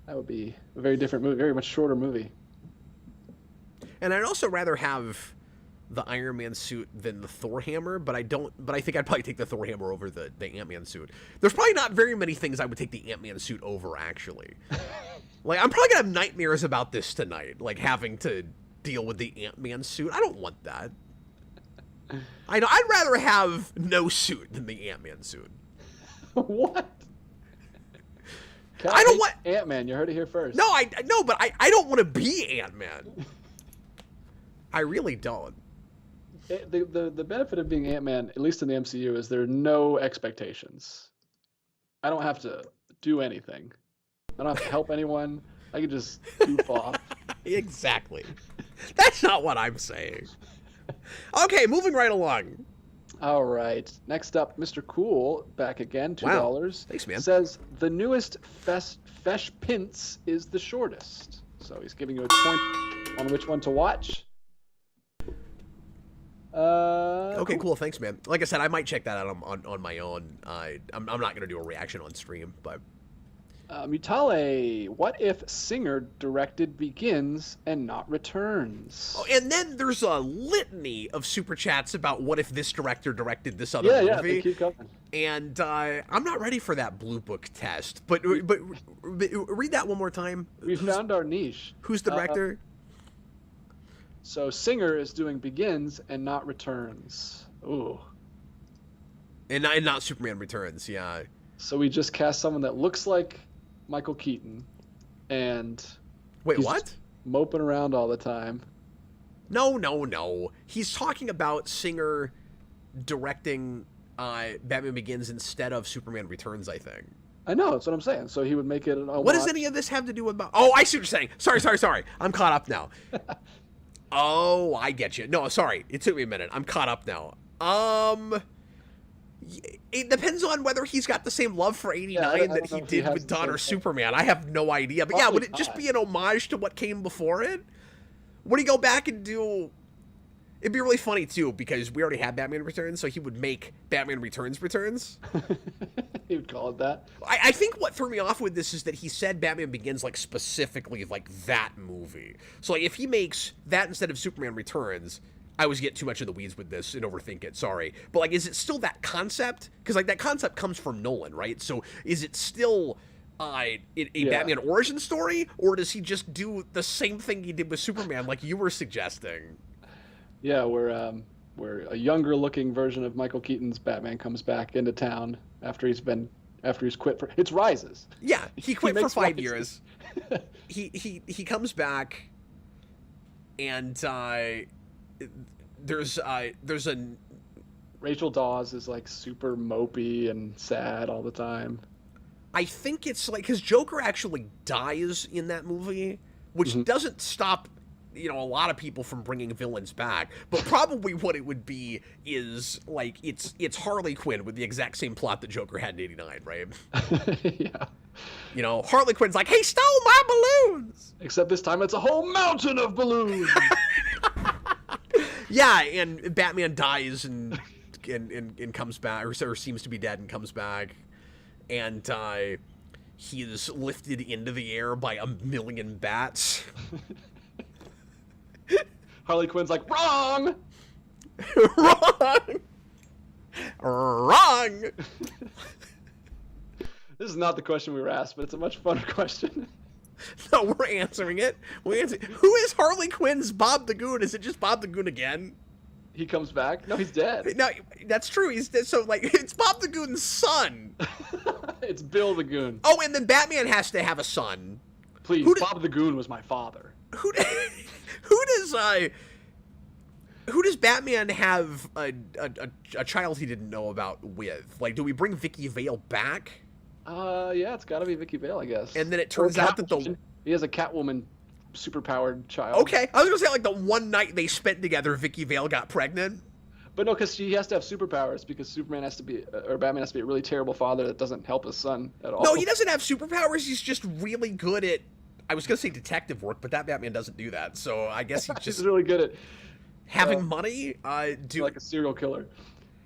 [SPEAKER 2] that would be a very different movie, very much shorter movie.
[SPEAKER 1] And I'd also rather have the Iron Man suit than the Thor hammer, but I think I'd probably take the Thor hammer over the Ant-Man suit. There's probably not very many things I would take the Ant-Man suit over, actually. Like, I'm probably gonna have nightmares about this tonight, like having to deal with the Ant-Man suit. I don't want that. I'd rather have no suit than the Ant-Man suit.
[SPEAKER 2] What?
[SPEAKER 1] I don't want
[SPEAKER 2] Ant-Man. You heard it here first.
[SPEAKER 1] No, but I don't want to be Ant-Man. I really don't.
[SPEAKER 2] The benefit of being Ant-Man, at least in the MCU, is there are no expectations. I don't have to do anything. I don't have to help anyone. I can just goof off.
[SPEAKER 1] Exactly. That's not what I'm saying. Okay, moving right along.
[SPEAKER 2] All right. Next up, Mr. Cool, back again, $2.
[SPEAKER 1] Wow. Thanks, man.
[SPEAKER 2] Says, the newest Fesh Pints is the shortest. So he's giving you a point on which one to watch.
[SPEAKER 1] Okay, cool. Thanks, man. Like I said, I might check that out on my own. I'm not going to do a reaction on stream, but...
[SPEAKER 2] Mutale, what if Singer directed Begins and not Returns?
[SPEAKER 1] Oh, and then there's a litany of super chats about what if this director directed this other movie.
[SPEAKER 2] Yeah, they keep coming.
[SPEAKER 1] And I'm not ready for that blue book test. But read that one more time.
[SPEAKER 2] We found our niche.
[SPEAKER 1] Who's the director?
[SPEAKER 2] So Singer is doing Begins and not Returns. Ooh.
[SPEAKER 1] And not Superman Returns, yeah.
[SPEAKER 2] So we just cast someone that looks like Michael Keaton, and
[SPEAKER 1] wait, what?
[SPEAKER 2] Moping around all the time.
[SPEAKER 1] No. He's talking about Singer directing Batman Begins instead of Superman Returns, I think.
[SPEAKER 2] I know, that's what I'm saying. So he would make it an homage.
[SPEAKER 1] What does any of this have to do with... Oh, I see what you're saying. Sorry. I'm caught up now. Oh, I get you. No, sorry. It took me a minute. I'm caught up now. It depends on whether he's got the same love for 89 that he did with Dawn or Superman. I have no idea. But yeah, would it just be an homage to what came before it? Would he go back and do... It'd be really funny, too, because we already had Batman Returns, so he would make Batman Returns.
[SPEAKER 2] He would call it that.
[SPEAKER 1] I think what threw me off with this is that he said Batman Begins, like, specifically, like, that movie. So, like, if he makes that instead of Superman Returns... I always get too much in the weeds with this and overthink it, sorry. But, like, is it still that concept? Because, like, that concept comes from Nolan, right? So, is it still a Batman origin story? Or does he just do the same thing he did with Superman, like you were suggesting?
[SPEAKER 2] Yeah, where a younger-looking version of Michael Keaton's Batman comes back into town after he's quit for... It's Rises.
[SPEAKER 1] Yeah, he quit for 5 years. He comes back, and... there's a
[SPEAKER 2] Rachel Dawes is like super mopey and sad all the time.
[SPEAKER 1] I think it's like because Joker actually dies in that movie, which doesn't stop, a lot of people from bringing villains back. But probably what it would be is like it's Harley Quinn with the exact same plot that Joker had in '89, right?
[SPEAKER 2] Yeah.
[SPEAKER 1] Harley Quinn's like, "He stole my balloons."
[SPEAKER 2] Except this time it's a whole mountain of balloons.
[SPEAKER 1] Yeah, and Batman dies and comes back, or seems to be dead and comes back. And he is lifted into the air by a million bats.
[SPEAKER 2] Harley Quinn's like, wrong!
[SPEAKER 1] Wrong! Wrong!
[SPEAKER 2] This is not the question we were asked, but it's a much funner question.
[SPEAKER 1] No, we're answering it. Who is Harley Quinn's Bob the Goon? Is it just Bob the Goon again?
[SPEAKER 2] He comes back? No, he's dead.
[SPEAKER 1] No, that's true. He's dead. So, it's Bob the Goon's son.
[SPEAKER 2] It's Bill the Goon.
[SPEAKER 1] Oh, and then Batman has to have a son.
[SPEAKER 2] Please, Bob the Goon was my father.
[SPEAKER 1] Who does Batman have a child he didn't know about with? Like, do we bring Vicky Vale back?
[SPEAKER 2] Yeah, it's got to be Vicky Vale, I guess.
[SPEAKER 1] And then it turns out that
[SPEAKER 2] he has a Catwoman superpowered child.
[SPEAKER 1] Okay, I was gonna say like the one night they spent together, Vicky Vale got pregnant.
[SPEAKER 2] But no, because she has to have superpowers because Superman has to be, or Batman has to be a really terrible father that doesn't help his son at all.
[SPEAKER 1] No, he doesn't have superpowers. He's just really good at. I was gonna say detective work, but that Batman doesn't do that. So I guess he's just
[SPEAKER 2] he's really good at
[SPEAKER 1] having money.
[SPEAKER 2] Like a serial killer.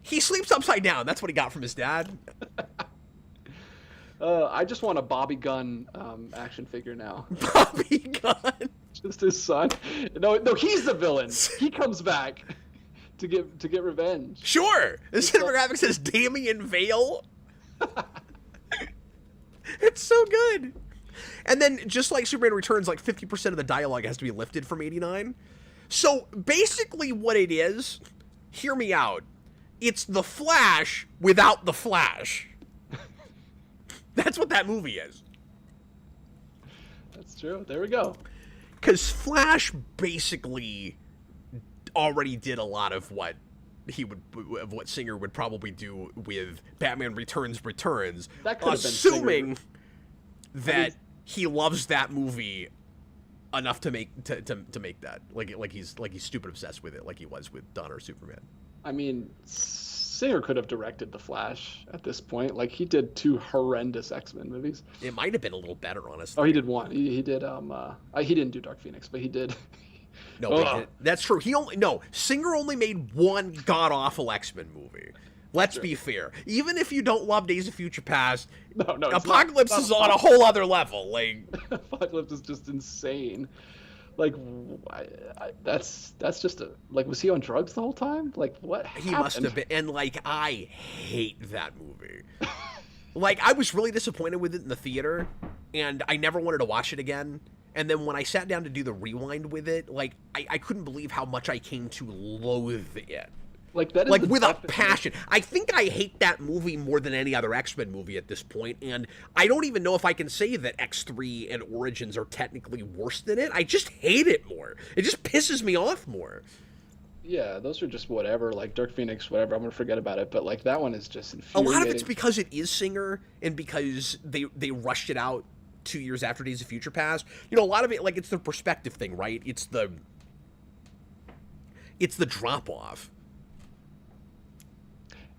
[SPEAKER 1] He sleeps upside down. That's what he got from his dad.
[SPEAKER 2] I just want a Bobby Gunn action figure now.
[SPEAKER 1] Bobby Gunn.
[SPEAKER 2] Just his son. No, he's the villain. He comes back to get revenge.
[SPEAKER 1] Sure. The cinematographic says Damian Vale. It's so good. And then, just like Superman Returns, like 50% of the dialogue has to be lifted from '89. So basically, what it is, hear me out. It's the Flash without the Flash. That's what that movie is.
[SPEAKER 2] That's true. There we go.
[SPEAKER 1] Because Flash basically already did a lot of what Singer would probably do with Batman Returns,
[SPEAKER 2] that could
[SPEAKER 1] assuming that he loves that movie enough to make that like he's stupid obsessed with it, like he was with Donner Superman.
[SPEAKER 2] I mean, Singer could have directed The Flash at this point. Like, he did 2 horrendous X-Men movies.
[SPEAKER 1] It might have been a little better, honestly.
[SPEAKER 2] Oh, he did one. He did he didn't do Dark Phoenix, but he did.
[SPEAKER 1] No, that's true. Singer only made one god-awful X-Men movie. Let's be fair. Even if you don't love Days of Future Past,
[SPEAKER 2] no,
[SPEAKER 1] Apocalypse is on a whole other level. Like,
[SPEAKER 2] Apocalypse is just insane. Like, that's just was he on drugs the whole time? Like, what happened?
[SPEAKER 1] He must have been. And, I hate that movie. I was really disappointed with it in the theater, and I never wanted to watch it again. And then when I sat down to do the rewind with it, I couldn't believe how much I came to loathe it.
[SPEAKER 2] That is
[SPEAKER 1] with a passion. I think I hate that movie more than any other X-Men movie at this point, and I don't even know if I can say that X3 and Origins are technically worse than it. I just hate it more. It just pisses me off more.
[SPEAKER 2] Yeah, those are just whatever, Dark Phoenix, whatever, I'm going to forget about it, but that one is just infuriating.
[SPEAKER 1] A lot of it's because it is Singer, and because they rushed it out 2 years after Days of Future Past. A lot of it, it's the perspective thing, right? It's the drop-off.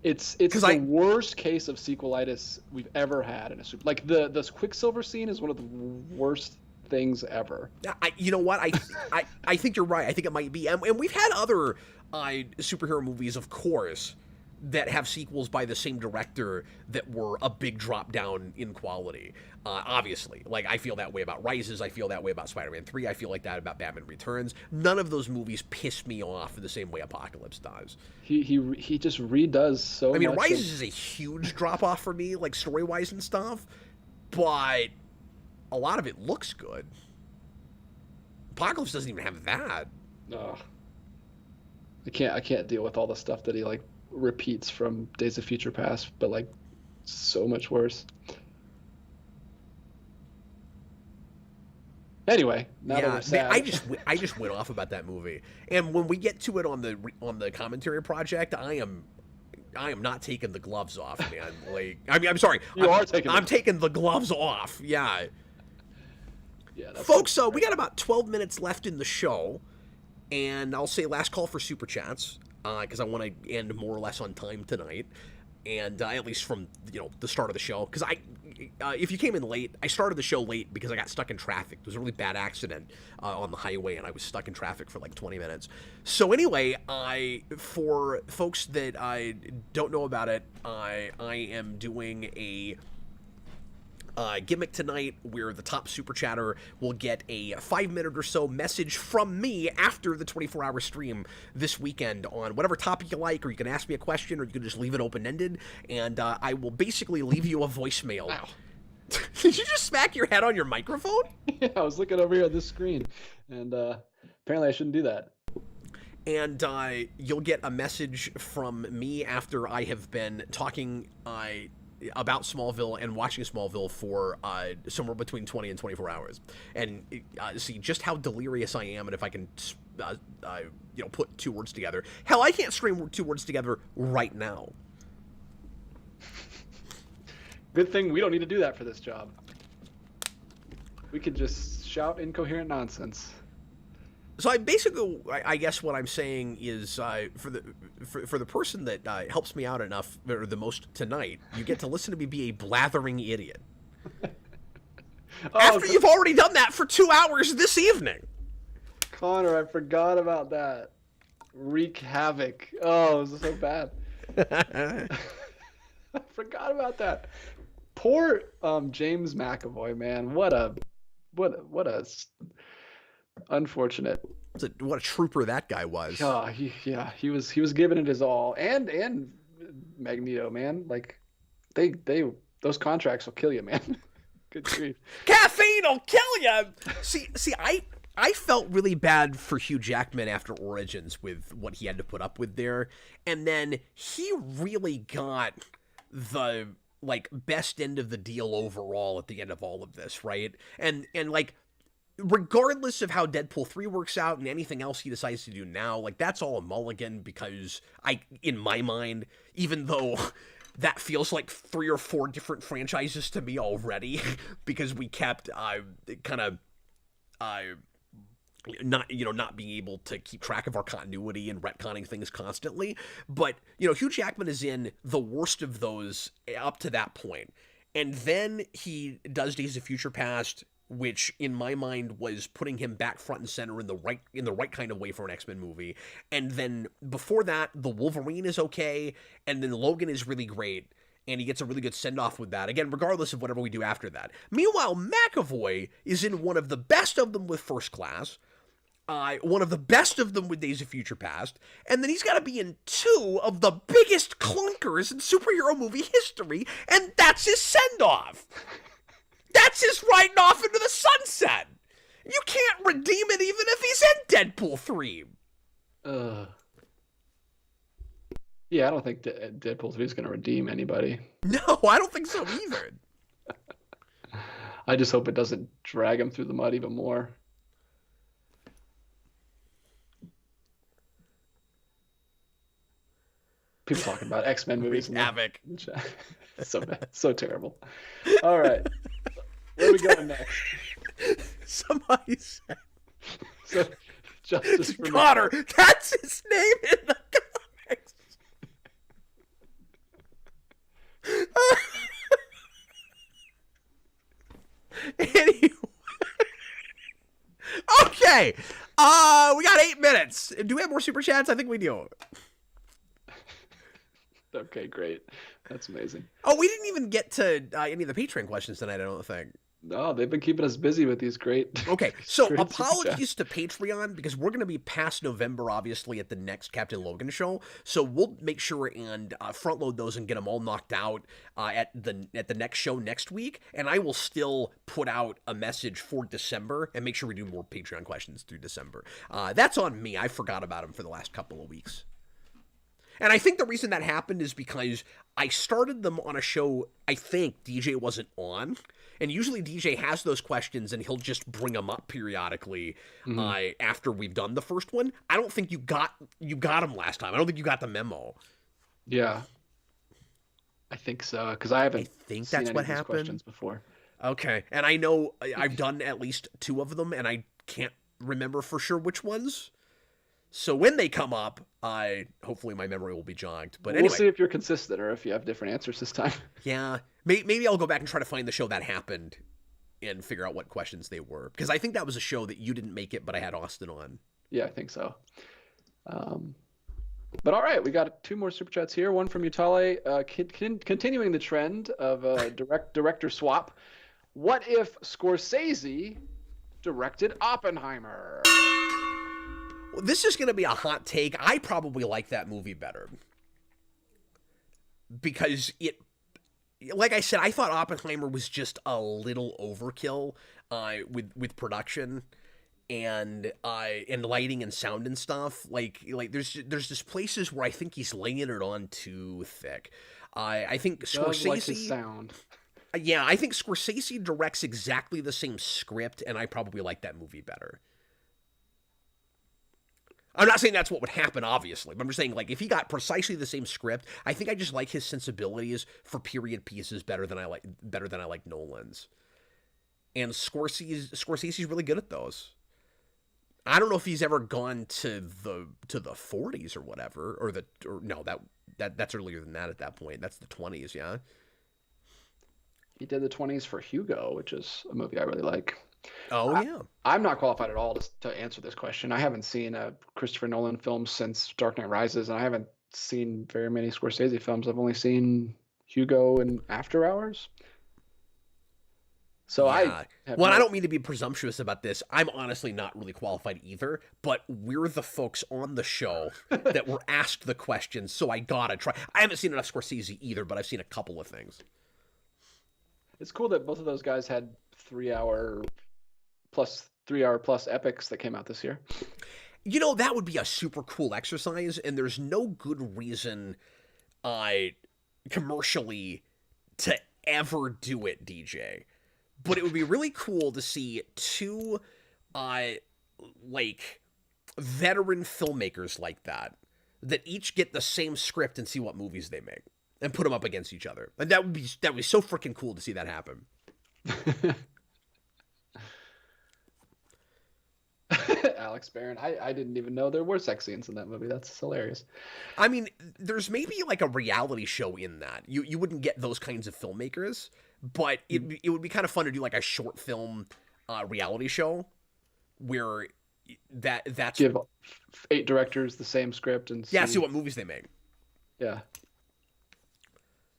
[SPEAKER 2] It's the worst case of sequelitis we've ever had in a super. The Quicksilver scene is one of the worst things ever.
[SPEAKER 1] You know what? I think you're right. I think it might be. And we've had other superhero movies, of course, that have sequels by the same director that were a big drop down in quality. Obviously, I feel that way about Rises. I feel that way about Spider-Man 3. I feel like that about Batman Returns. None of those movies piss me off in the same way Apocalypse does.
[SPEAKER 2] He just redoes so much.
[SPEAKER 1] I mean, Rises is a huge drop off for me, story-wise and stuff, but a lot of it looks good. Apocalypse doesn't even have that.
[SPEAKER 2] No. I can't deal with all the stuff that he repeats from Days of Future Past, but so much worse. Anyway, now that we're sad.
[SPEAKER 1] I just went off about that movie, and when we get to it on the commentary project, I am I am not taking the gloves off, man. Like, I mean, I'm sorry. I'm taking the gloves off. Yeah.
[SPEAKER 2] Yeah.
[SPEAKER 1] Folks, we got about 12 minutes left in the show, and I'll say last call for super chats because I want to end more or less on time tonight, and at least from the start of the show. Because if you came in late, I started the show late because I got stuck in traffic. There was a really bad accident on the highway, and I was stuck in traffic for like 20 minutes. So anyway, for folks that don't know about it, I am doing a gimmick tonight where the top super chatter will get a 5-minute or so message from me after the 24-hour stream this weekend on whatever topic you like, or you can ask me a question, or you can just leave it open-ended, and I will basically leave you a voicemail.
[SPEAKER 2] Wow.
[SPEAKER 1] Did you just smack your head on your microphone?
[SPEAKER 2] Yeah, I was looking over here at this screen, and apparently I shouldn't do that.
[SPEAKER 1] And you'll get a message from me after I have been talking about Smallville and watching Smallville for somewhere between 20 and 24 hours, and see just how delirious I am, and if I can put 2 words together. Hell, I can't string 2 words together right now.
[SPEAKER 2] Good thing we don't need to do that for this job. We could just shout incoherent nonsense.
[SPEAKER 1] So I guess what I'm saying is for the person that helps me out enough, or the most tonight, you get to listen to me be a blathering idiot. After you've already done that for 2 hours this evening.
[SPEAKER 2] Conor, I forgot about that. Wreak havoc. Oh, this is so bad. I forgot about that. Poor James McAvoy, man. What a unfortunate.
[SPEAKER 1] What a trooper that guy was.
[SPEAKER 2] Oh, he was giving it his all, and Magneto, man, like those contracts will kill you, man. Good grief.
[SPEAKER 1] Caffeine will kill you. See, I felt really bad for Hugh Jackman after Origins with what he had to put up with there, and then he really got the best end of the deal overall at the end of all of this, right? And regardless of how Deadpool 3 works out and anything else he decides to do now, that's all a mulligan, because in my mind, even though that feels like 3 or 4 different franchises to me already, because we kept not being able to keep track of our continuity and retconning things constantly. But, Hugh Jackman is in the worst of those up to that point. And then he does Days of Future Past, which in my mind was putting him back front and center in the right kind of way for an X-Men movie. And then before that, the Wolverine is okay, and then Logan is really great, and he gets a really good send-off with that, again, regardless of whatever we do after that. Meanwhile, McAvoy is in one of the best of them with First Class, one of the best of them with Days of Future Past, and then he's got to be in 2 of the biggest clunkers in superhero movie history, and that's his send-off. That's his riding off into the sunset. You can't redeem it even if he's in Deadpool 3.
[SPEAKER 2] Yeah, I don't think Deadpool 3 is going to redeem anybody.
[SPEAKER 1] No, I don't think so either.
[SPEAKER 2] I just hope it doesn't drag him through the mud even more. People talking about X-Men movies.
[SPEAKER 1] Havoc.
[SPEAKER 2] So bad. So terrible. All right. Where are we going next?
[SPEAKER 1] Somebody said.
[SPEAKER 2] So, Justice for
[SPEAKER 1] Conor, that's his name in the comics. Anyway. Okay. We got 8 minutes. Do we have more super chats? I think we do.
[SPEAKER 2] Okay, great. That's amazing.
[SPEAKER 1] Oh, we didn't even get to any of the Patreon questions tonight, I don't think.
[SPEAKER 2] No, they've been keeping us busy with these great.
[SPEAKER 1] Okay, so apologies to Patreon, because we're going to be past November, obviously, at the next Captain Logan show. So we'll make sure and front load those and get them all knocked out at the next show next week. And I will still put out a message for December and make sure we do more Patreon questions through December. That's on me. I forgot about them for the last couple of weeks. And I think the reason that happened is because I started them on a show I think DJ wasn't on. And usually DJ has those questions and he'll just bring them up periodically after we've done the first one. I don't think you got them last time. I don't think you got the memo.
[SPEAKER 2] Yeah. I think so, because I haven't
[SPEAKER 1] think
[SPEAKER 2] seen
[SPEAKER 1] that's
[SPEAKER 2] any
[SPEAKER 1] what
[SPEAKER 2] of these
[SPEAKER 1] happened.
[SPEAKER 2] questions before.
[SPEAKER 1] Okay, and I know I've done at least 2 of them, and I can't remember for sure which ones. So when they come up, hopefully my memory will be jogged. But
[SPEAKER 2] We'll
[SPEAKER 1] anyway,
[SPEAKER 2] see if you're consistent or if you have different answers this time.
[SPEAKER 1] yeah, maybe I'll go back and try to find the show that happened and figure out what questions they were, because I think that was a show that you didn't make it, but I had Austin on.
[SPEAKER 2] Yeah, I think so. But all right, we got 2 more super chats here. One from Utale, continuing the trend of director swap. What if Scorsese directed Oppenheimer?
[SPEAKER 1] Well, this is going to be a hot take. I probably like that movie better because like I said, I thought Oppenheimer was just a little overkill with production and lighting and sound and stuff. Like there's just places where I think he's laying it on too thick. I think Scorsese
[SPEAKER 2] like his sound.
[SPEAKER 1] Yeah, I think Scorsese directs exactly the same script, and I probably like that movie better. I'm not saying that's what would happen, obviously, but I'm just saying, like, if he got precisely the same script, I think I just like his sensibilities for period pieces better than I like Nolan's. And Scorsese's really good at those. I don't know if he's ever gone to the 40s or whatever, or no, that's earlier than that at that point. That's the 20s, yeah.
[SPEAKER 2] He did the 20s for Hugo, which is a movie I really like.
[SPEAKER 1] Oh, yeah.
[SPEAKER 2] I'm not qualified at all to answer this question. I haven't seen a Christopher Nolan film since Dark Knight Rises, and I haven't seen very many Scorsese films. I've only seen Hugo and After Hours. So
[SPEAKER 1] yeah. I don't mean to be presumptuous about this. I'm honestly not really qualified either, but we're the folks on the show that were asked the questions, so I gotta try. I haven't seen enough Scorsese either, but I've seen a couple of things.
[SPEAKER 2] It's cool that both of those guys had 3-hour plus epics that came out this year.
[SPEAKER 1] You know, that would be a super cool exercise, and there's no good reason commercially to ever do it, DJ. But it would be really cool to see 2 like veteran filmmakers like that each get the same script and see what movies they make and put them up against each other. And that would be so freaking cool to see that happen.
[SPEAKER 2] Alex Barron, I didn't even know there were sex scenes in that movie. That's hilarious.
[SPEAKER 1] I mean, there's maybe like a reality show in that. You wouldn't get those kinds of filmmakers, but it would be kind of fun to do like a short film reality show where that's
[SPEAKER 2] give 8 directors the same script and
[SPEAKER 1] see what movies they make.
[SPEAKER 2] Yeah.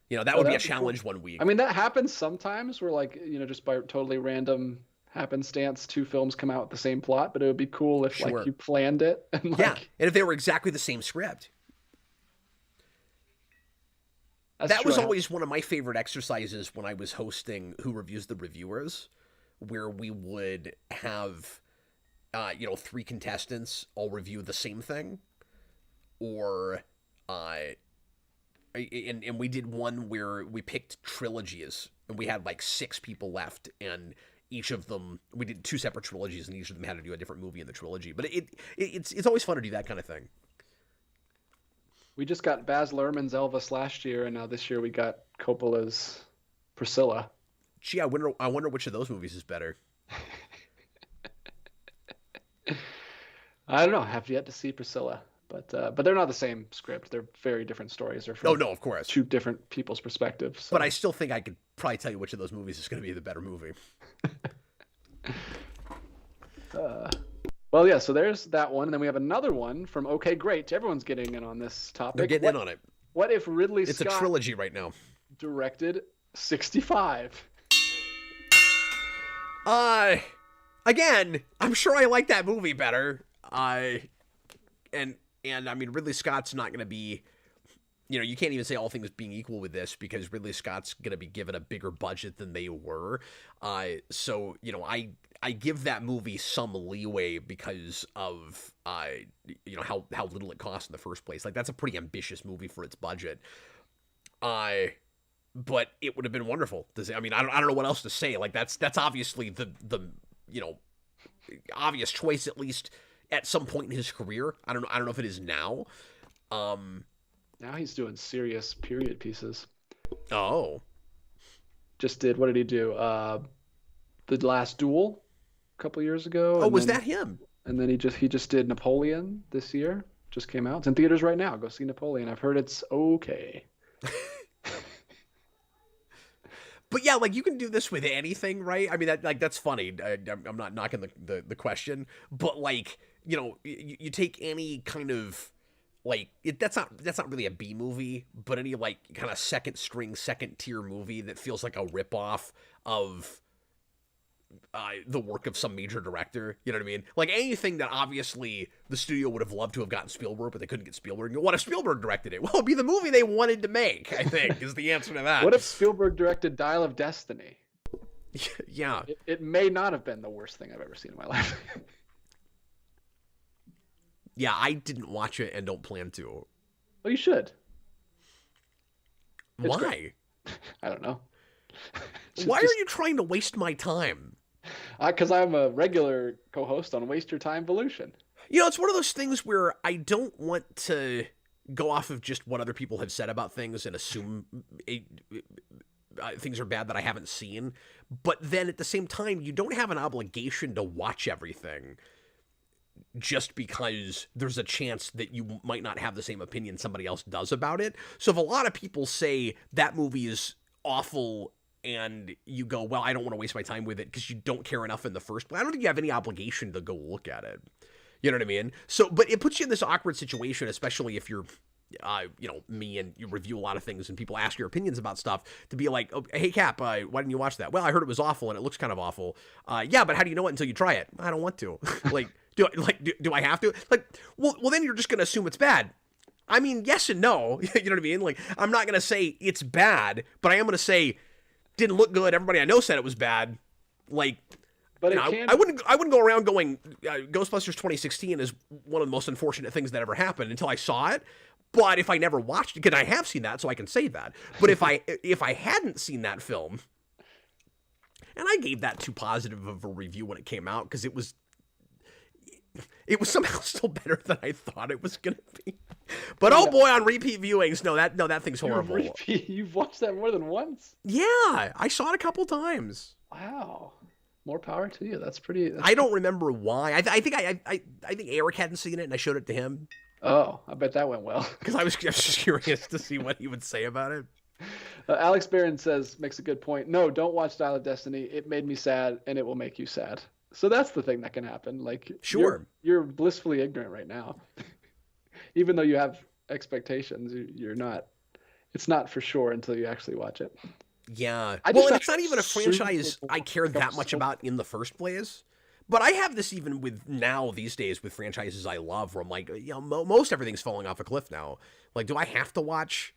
[SPEAKER 1] You know, that would be a challenge
[SPEAKER 2] cool.
[SPEAKER 1] 1 week.
[SPEAKER 2] I mean, that happens sometimes where, like, you know, just by totally random happenstance, 2 films come out with the same plot, but it would be cool if like you planned it. And,
[SPEAKER 1] yeah, and if they were exactly the same script. That was always one of my favorite exercises when I was hosting Who Reviews the Reviewers, where we would have, 3 contestants all review the same thing, or, and we did one where we picked trilogies, and we had like 6 people left, and each of them, we did 2 separate trilogies, and each of them had to do a different movie in the trilogy. But it's always fun to do that kind of thing.
[SPEAKER 2] We just got Baz Luhrmann's Elvis last year, and now this year we got Coppola's Priscilla.
[SPEAKER 1] Gee, I wonder which of those movies is better.
[SPEAKER 2] I don't know. I have yet to see Priscilla, but they're not the same script. They're very different stories. They're from
[SPEAKER 1] of course,
[SPEAKER 2] 2 different people's perspectives. So.
[SPEAKER 1] But I still think I could probably tell you which of those movies is going to be the better movie.
[SPEAKER 2] Well, yeah, so there's that one. And then we have another one from OK Great. Everyone's getting in on this topic.
[SPEAKER 1] They're getting in on it.
[SPEAKER 2] What if Ridley Scott...
[SPEAKER 1] It's a trilogy right now.
[SPEAKER 2] ...directed 65?
[SPEAKER 1] Again, I'm sure I like that movie better. And I mean, Ridley Scott's not going to be... you can't even say all things being equal with this because Ridley Scott's going to be given a bigger budget than they were. So, I give that movie some leeway because of, how little it cost in the first place. Like, that's a pretty ambitious movie for its budget. But it would have been wonderful to say. I mean, I don't know what else to say. Like, that's obviously the obvious choice, at least at some point in his career. I don't know if it is now.
[SPEAKER 2] Now he's doing serious period pieces.
[SPEAKER 1] Oh.
[SPEAKER 2] Just did, what did he do? The Last Duel a couple years ago.
[SPEAKER 1] Oh, was that him?
[SPEAKER 2] And then he just did Napoleon this year. Just came out. It's in theaters right now. Go see Napoleon. I've heard it's okay.
[SPEAKER 1] But yeah, like you can do this with anything, right? I mean, that's funny. I'm not knocking the question, but like, you know, you take any kind of like that's not really a B movie, but any like kind of second tier movie that feels like a ripoff of the work of some major director. You know what I mean? Like anything that obviously the studio would have loved to have gotten Spielberg, but they couldn't get Spielberg. What if Spielberg directed it? Well, it'd be the movie they wanted to make, I think, is the answer to that.
[SPEAKER 2] What if Spielberg directed Dial of Destiny?
[SPEAKER 1] Yeah.
[SPEAKER 2] It may not have been the worst thing I've ever seen in my life.
[SPEAKER 1] Yeah, I didn't watch it and don't plan to.
[SPEAKER 2] Well, you should.
[SPEAKER 1] Why?
[SPEAKER 2] I don't know.
[SPEAKER 1] Why are you trying to waste my time?
[SPEAKER 2] Because I'm a regular co-host on Waste Your Time Volution.
[SPEAKER 1] You know, it's one of those things where I don't want to go off of just what other people have said about things and assume things are bad that I haven't seen. But then at the same time, you don't have an obligation to watch everything just because there's a chance that you might not have the same opinion somebody else does about it. So if a lot of people say that movie is awful and you go, well, I don't want to waste my time with it because you don't care enough in the first place, I don't think you have any obligation to go look at it. You know what I mean? So, but it puts you in this awkward situation, especially if you're, you know, me and you review a lot of things and people ask your opinions about stuff, to be like, oh, hey, Cap, why didn't you watch that? Well, I heard it was awful and it looks kind of awful. Yeah, but how do you know it until you try it? I don't want to. Do I have to? Like, well, then you're just going to assume it's bad. I mean, yes and no. You know what I mean? Like, I'm not going to say it's bad, but I am going to say didn't look good. Everybody I know said it was bad. Like,
[SPEAKER 2] but
[SPEAKER 1] I wouldn't go around going Ghostbusters 2016 is one of the most unfortunate things that ever happened until I saw it. But if I never watched it, because I have seen that, so I can say that. But if I hadn't seen that film, and I gave that too positive of a review when it came out because it was somehow still better than I thought it was gonna be. But oh boy, on repeat viewings, no, that thing's horrible.
[SPEAKER 2] You've watched that more than once?
[SPEAKER 1] Yeah, I saw it a couple times.
[SPEAKER 2] Wow. More power to you. That's pretty.
[SPEAKER 1] I don't remember why. I think Eric hadn't seen it, and I showed it to him.
[SPEAKER 2] Oh, I bet that went well.
[SPEAKER 1] Because I was just curious to see what he would say about it.
[SPEAKER 2] Alex Barron makes a good point. No, don't watch Dial of Destiny. It made me sad, and it will make you sad. So that's the thing that can happen. Like,
[SPEAKER 1] sure,
[SPEAKER 2] you're blissfully ignorant right now, even though you have expectations. You're not. It's not for sure until you actually watch it.
[SPEAKER 1] Yeah. Well, and it's not even a franchise I care that much about in the first place. But I have this even with now these days with franchises I love, where I'm like, you know, most everything's falling off a cliff now. Like, do I have to watch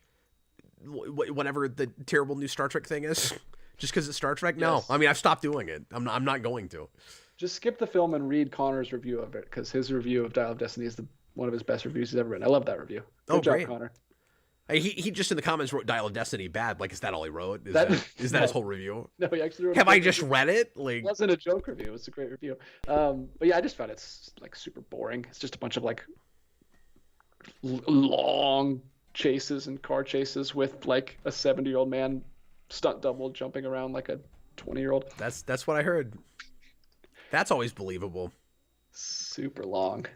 [SPEAKER 1] whatever the terrible new Star Trek thing is just because it's Star Trek? No. Yes. I mean, I've stopped doing it. I'm not going to.
[SPEAKER 2] Just skip the film and read Conor's review of it, because his review of Dial of Destiny is one of his best reviews he's ever written. I love that review. Good job,
[SPEAKER 1] great.
[SPEAKER 2] Conor.
[SPEAKER 1] He just in the comments wrote Dial of Destiny bad. Like, is that all he wrote? Is that
[SPEAKER 2] no,
[SPEAKER 1] his whole review?
[SPEAKER 2] No, he actually wrote.
[SPEAKER 1] Have I just read it? Like,
[SPEAKER 2] it wasn't a joke review. It was a great review. But yeah, I just found it's like super boring. It's just a bunch of like long chases and car chases with like a 70-year-old man stunt double jumping around like a 20-year-old.
[SPEAKER 1] That's what I heard. That's always believable.
[SPEAKER 2] Super long.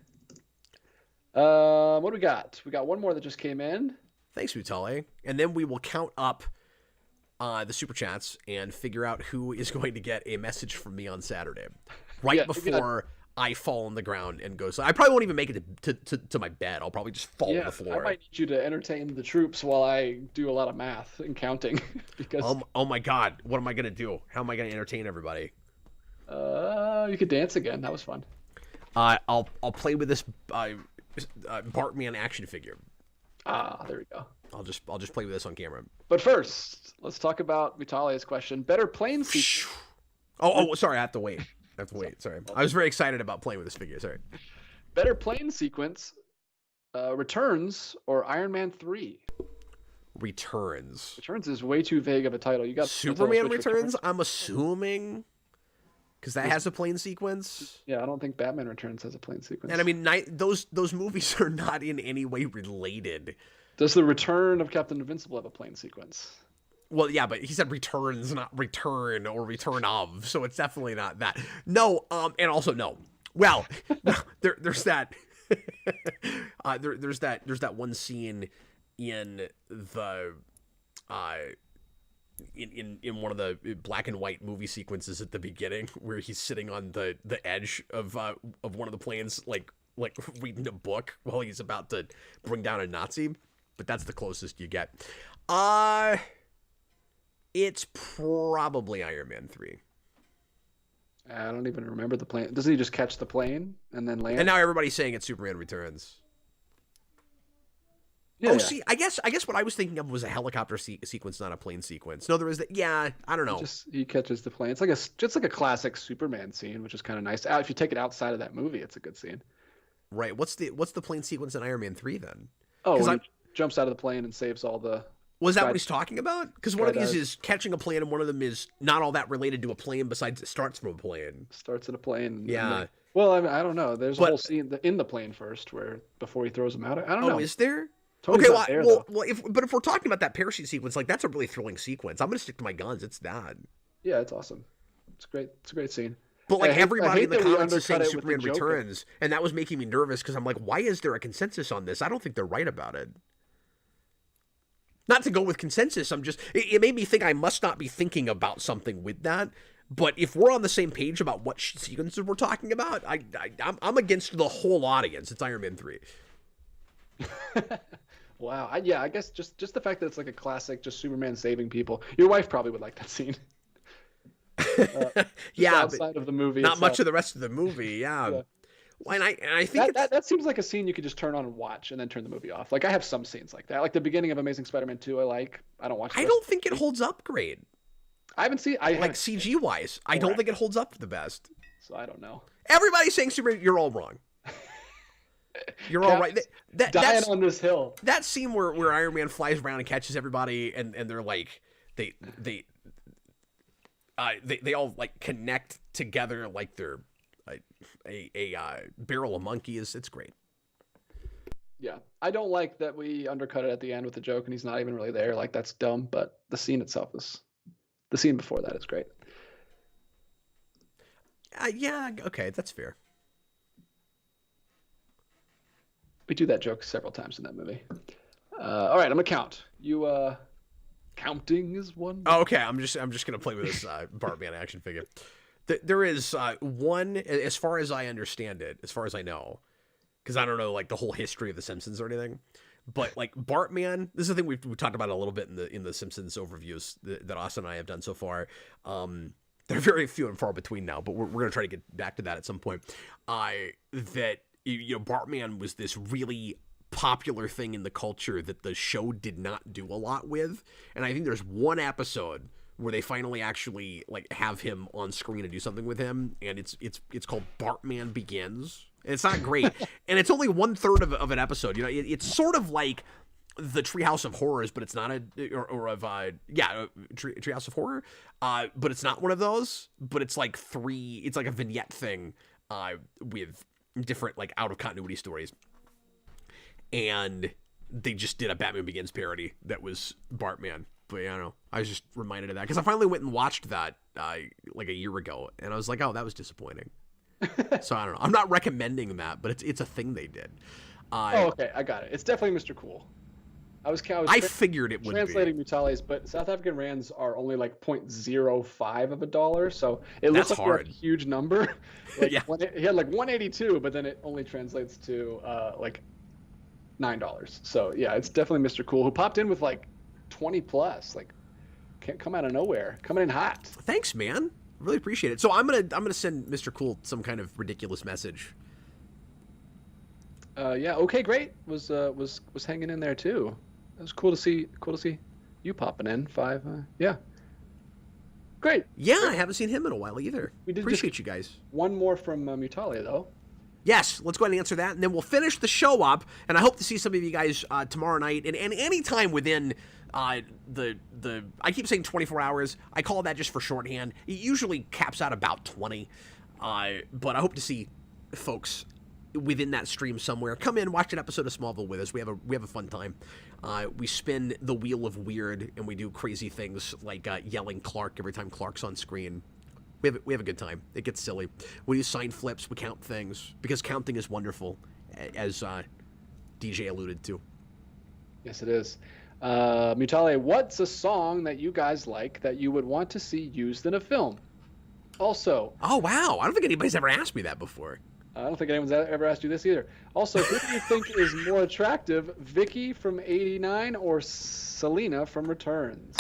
[SPEAKER 2] What do we got? We got one more that just came in.
[SPEAKER 1] Thanks, Mutale. And then we will count up the super chats and figure out who is going to get a message from me on Saturday, right before I fall on the ground and go. So I probably won't even make it to my bed. I'll probably just fall on the floor.
[SPEAKER 2] I might need you to entertain the troops while I do a lot of math and counting. Because
[SPEAKER 1] oh my God, what am I gonna do? How am I gonna entertain everybody?
[SPEAKER 2] You could dance again. That was fun.
[SPEAKER 1] I'll play with this Bartman action figure.
[SPEAKER 2] There we go.
[SPEAKER 1] I'll just play with this on camera.
[SPEAKER 2] But first, let's talk about Vitalia's question. Better plane sequence.
[SPEAKER 1] Oh, sorry. I have to wait. Sorry. I was very excited about playing with this figure. Sorry.
[SPEAKER 2] Better plane sequence, Returns or Iron Man 3?
[SPEAKER 1] Returns.
[SPEAKER 2] Returns is way too vague of a title. You got
[SPEAKER 1] Superman Returns, I'm assuming, because that has a plane sequence.
[SPEAKER 2] Yeah, I don't think Batman Returns has a plane sequence.
[SPEAKER 1] And I mean, those movies are not in any way related.
[SPEAKER 2] Does the Return of Captain Invincible have a plane sequence?
[SPEAKER 1] Well, yeah, but he said returns, not return or return of, so it's definitely not that. No, and also no. Well, there's that. There's that one scene in the in one of the black and white movie sequences at the beginning where he's sitting on the edge of one of the planes, like reading a book while he's about to bring down a Nazi. But that's the closest you get. It's probably Iron Man 3.
[SPEAKER 2] I don't even remember the plane. Doesn't he just catch the plane and then land?
[SPEAKER 1] And now everybody's saying it's Superman Returns.
[SPEAKER 2] Yeah,
[SPEAKER 1] oh,
[SPEAKER 2] yeah.
[SPEAKER 1] see, I guess what I was thinking of was a helicopter sequence, not a plane sequence. No, there is that. Yeah, I don't know.
[SPEAKER 2] He catches the plane. It's like a classic Superman scene, which is kind of nice. If you take it outside of that movie, it's a good scene.
[SPEAKER 1] Right. What's the plane sequence in Iron Man 3 then?
[SPEAKER 2] Oh, he jumps out of the plane and saves all the.
[SPEAKER 1] Was that what he's talking about? Because one of these is catching a plane, and one of them is not all that related to a plane. Besides, it starts from a plane.
[SPEAKER 2] Starts at a plane.
[SPEAKER 1] Yeah.
[SPEAKER 2] Well, I mean, I don't know. There's a whole scene in the plane first, where before he throws him out. I don't know.
[SPEAKER 1] Oh, is there?
[SPEAKER 2] Tony's
[SPEAKER 1] Okay. Well, if we're talking about that parachute sequence, like that's a really thrilling sequence. I'm gonna stick to my guns. It's that.
[SPEAKER 2] Yeah, it's awesome. It's great. It's a great scene.
[SPEAKER 1] But like everybody in the comments is saying Superman Returns, and that was making me nervous because I'm like, why is there a consensus on this? I don't think they're right about it. Not to go with consensus, it made me think I must not be thinking about something with that. But if we're on the same page about what sequences we're talking about, I'm against the whole audience. It's Iron Man 3.
[SPEAKER 2] Wow. I guess just the fact that it's like a classic, just Superman saving people. Your wife probably would like that scene.
[SPEAKER 1] Yeah,
[SPEAKER 2] outside of the movie.
[SPEAKER 1] Not much of the rest of the movie. Yeah. And I think
[SPEAKER 2] that seems like a scene you could just turn on and watch and then turn the movie off. Like I have some scenes like that. Like the beginning of Amazing Spider-Man 2 I don't watch.
[SPEAKER 1] I don't think it holds up great.
[SPEAKER 2] I haven't seen like
[SPEAKER 1] CG wise. I don't think it holds up the best.
[SPEAKER 2] So I don't know.
[SPEAKER 1] Everybody's saying Superman, you're all wrong. You're all right.
[SPEAKER 2] Dying on this hill.
[SPEAKER 1] That scene where Iron Man flies around and catches everybody and they're like they all like connect together like they're a barrel of monkeys. It's great.
[SPEAKER 2] Yeah, I don't like that we undercut it at the end with the joke and he's not even really there. Like that's dumb. But the scene itself the scene before that is great.
[SPEAKER 1] Yeah, okay, that's fair.
[SPEAKER 2] We do that joke several times in that movie. All right, I'm gonna count. You counting is one.
[SPEAKER 1] Oh, okay, I'm just gonna play with this Bartman action figure. There is one, as far as I understand it, as far as I know, because I don't know like the whole history of the Simpsons or anything, but like Bartman, this is the thing we've talked about a little bit in the Simpsons overviews that Austin and I have done so far. They're very few and far between now, but we're gonna try to get back to that at some point. That Bartman was this really popular thing in the culture that the show did not do a lot with, and I think there's one episode where they finally actually like have him on screen and do something with him, and it's called Bartman Begins. And it's not great, and it's only 1/3 of an episode. It's sort of like the Treehouse of Horrors, but it's not Treehouse of Horror, but it's not one of those. But it's like it's like a vignette thing with different like out of continuity stories, and they just did a Batman Begins parody that was Bartman. But I don't know. I was just reminded of that because I finally went and watched that like a year ago, and I was like, oh, that was disappointing. So I don't know. I'm not recommending that, but it's a thing they did.
[SPEAKER 2] Okay, I got it. It's definitely Mr. Cool.
[SPEAKER 1] I figured it would
[SPEAKER 2] translating Mutales, but South African rands are only like 0.05 of a dollar, so it looks like a huge number. Like
[SPEAKER 1] yeah.
[SPEAKER 2] He had like 182, but then it only translates to like $9. So yeah, it's definitely Mr. Cool who popped in with like 20 plus. Like can't come out of nowhere, coming in hot.
[SPEAKER 1] Thanks, man. Really appreciate it. So I'm gonna send Mr. Cool some kind of ridiculous message.
[SPEAKER 2] Yeah. Okay. Great. Was hanging in there too. It was cool to see you popping in. 5. Yeah. Great.
[SPEAKER 1] Yeah, I haven't seen him in a while either.
[SPEAKER 2] We did
[SPEAKER 1] appreciate you guys.
[SPEAKER 2] One more from Mutalia though.
[SPEAKER 1] Yes, let's go ahead and answer that, and then we'll finish the show up. And I hope to see some of you guys tomorrow night, and any time within the I keep saying 24 hours. I call that just for shorthand. It usually caps out about 20. But I hope to see folks within that stream somewhere, come in, watch an episode of Smallville with us. We have a fun time. We spin the wheel of weird, and we do crazy things like yelling Clark every time Clark's on screen. We have a good time. It gets silly. We do sign flips. We count things because counting is wonderful, as DJ alluded to.
[SPEAKER 2] Yes, it is. Mutale, what's a song that you guys like that you would want to see used in a film? Also,
[SPEAKER 1] oh wow, I don't think anybody's ever asked me that before.
[SPEAKER 2] I don't think anyone's ever asked you this either. Also, who do you think is more attractive, Vicky from '89 or Selena from Returns?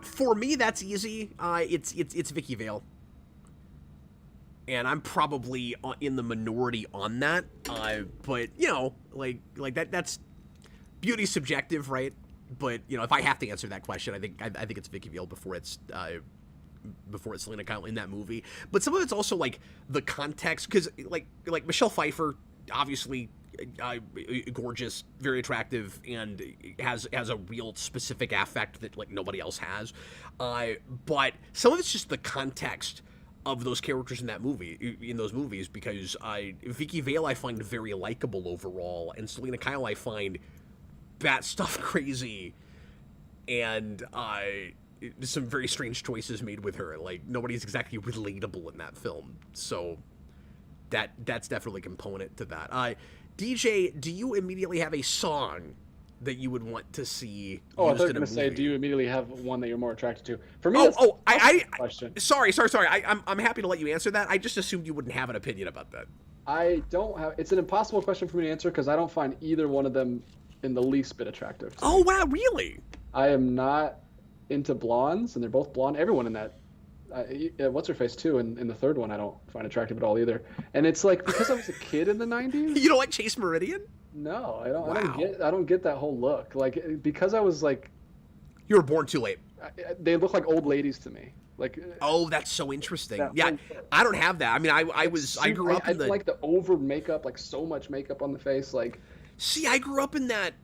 [SPEAKER 1] For me, that's easy. It's Vicky Vale, and I'm probably in the minority on that. But you know, like that's beauty's subjective, right? But you know, if I have to answer that question, I think it's Vicky Vale before it's Selena Kyle in that movie. But some of it's also like the context, because like Michelle Pfeiffer, obviously gorgeous, very attractive, and has a real specific affect that like nobody else has. But some of it's just the context of those characters in those movies, because Vicky Vale I find very likable overall, and Selena Kyle I find bat stuff crazy, and some very strange choices made with her. Like nobody's exactly relatable in that film, so that's definitely a component to that. DJ, do you immediately have a song that you would want to see?
[SPEAKER 2] Oh, I thought you were
[SPEAKER 1] going to
[SPEAKER 2] say, do you immediately have one that you're more attracted to? For me, question.
[SPEAKER 1] Sorry. I'm happy to let you answer that. I just assumed you wouldn't have an opinion about that.
[SPEAKER 2] I don't have. It's an impossible question for me to answer because I don't find either one of them in the least bit attractive.
[SPEAKER 1] Oh wow, really?
[SPEAKER 2] I am not into blondes, and they're both blonde. Everyone in that. What's her face too? In the third one, I don't find attractive at all either. And it's like because I was a kid in the '90s.
[SPEAKER 1] You don't like Chase Meridian?
[SPEAKER 2] No, I don't.
[SPEAKER 1] Wow.
[SPEAKER 2] I don't get that whole look. Like because I was like.
[SPEAKER 1] You were born too late.
[SPEAKER 2] They look like old ladies to me. Like.
[SPEAKER 1] Oh, that's so interesting. Yeah, I don't have that. I mean, I grew up in the.
[SPEAKER 2] I like the over makeup, like so much makeup on the face, like.
[SPEAKER 1] See, I grew up in that.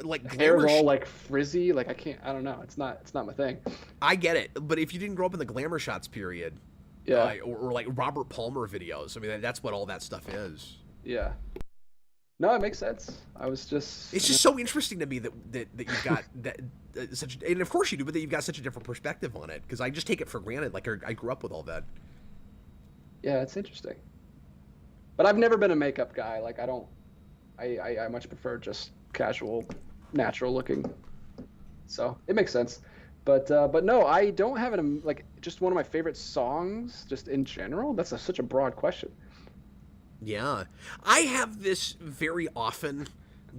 [SPEAKER 1] Like
[SPEAKER 2] hair's all like frizzy, like I don't know, it's not my thing.
[SPEAKER 1] I get it, but if you didn't grow up in the glamour shots period,
[SPEAKER 2] yeah,
[SPEAKER 1] or like Robert Palmer videos, I mean that's what all that stuff is.
[SPEAKER 2] Yeah, no, it makes sense. It's
[SPEAKER 1] just so interesting to me that you've got that such, and of course you do, but that you've got such a different perspective on it, because I just take it for granted. Like I grew up with all that.
[SPEAKER 2] Yeah, it's interesting, but I've never been a makeup guy. Like I much prefer just casual, natural looking, so it makes sense. But no, I don't have it like just one of my favorite songs just in general. That's such a broad question.
[SPEAKER 1] Yeah, I have this very often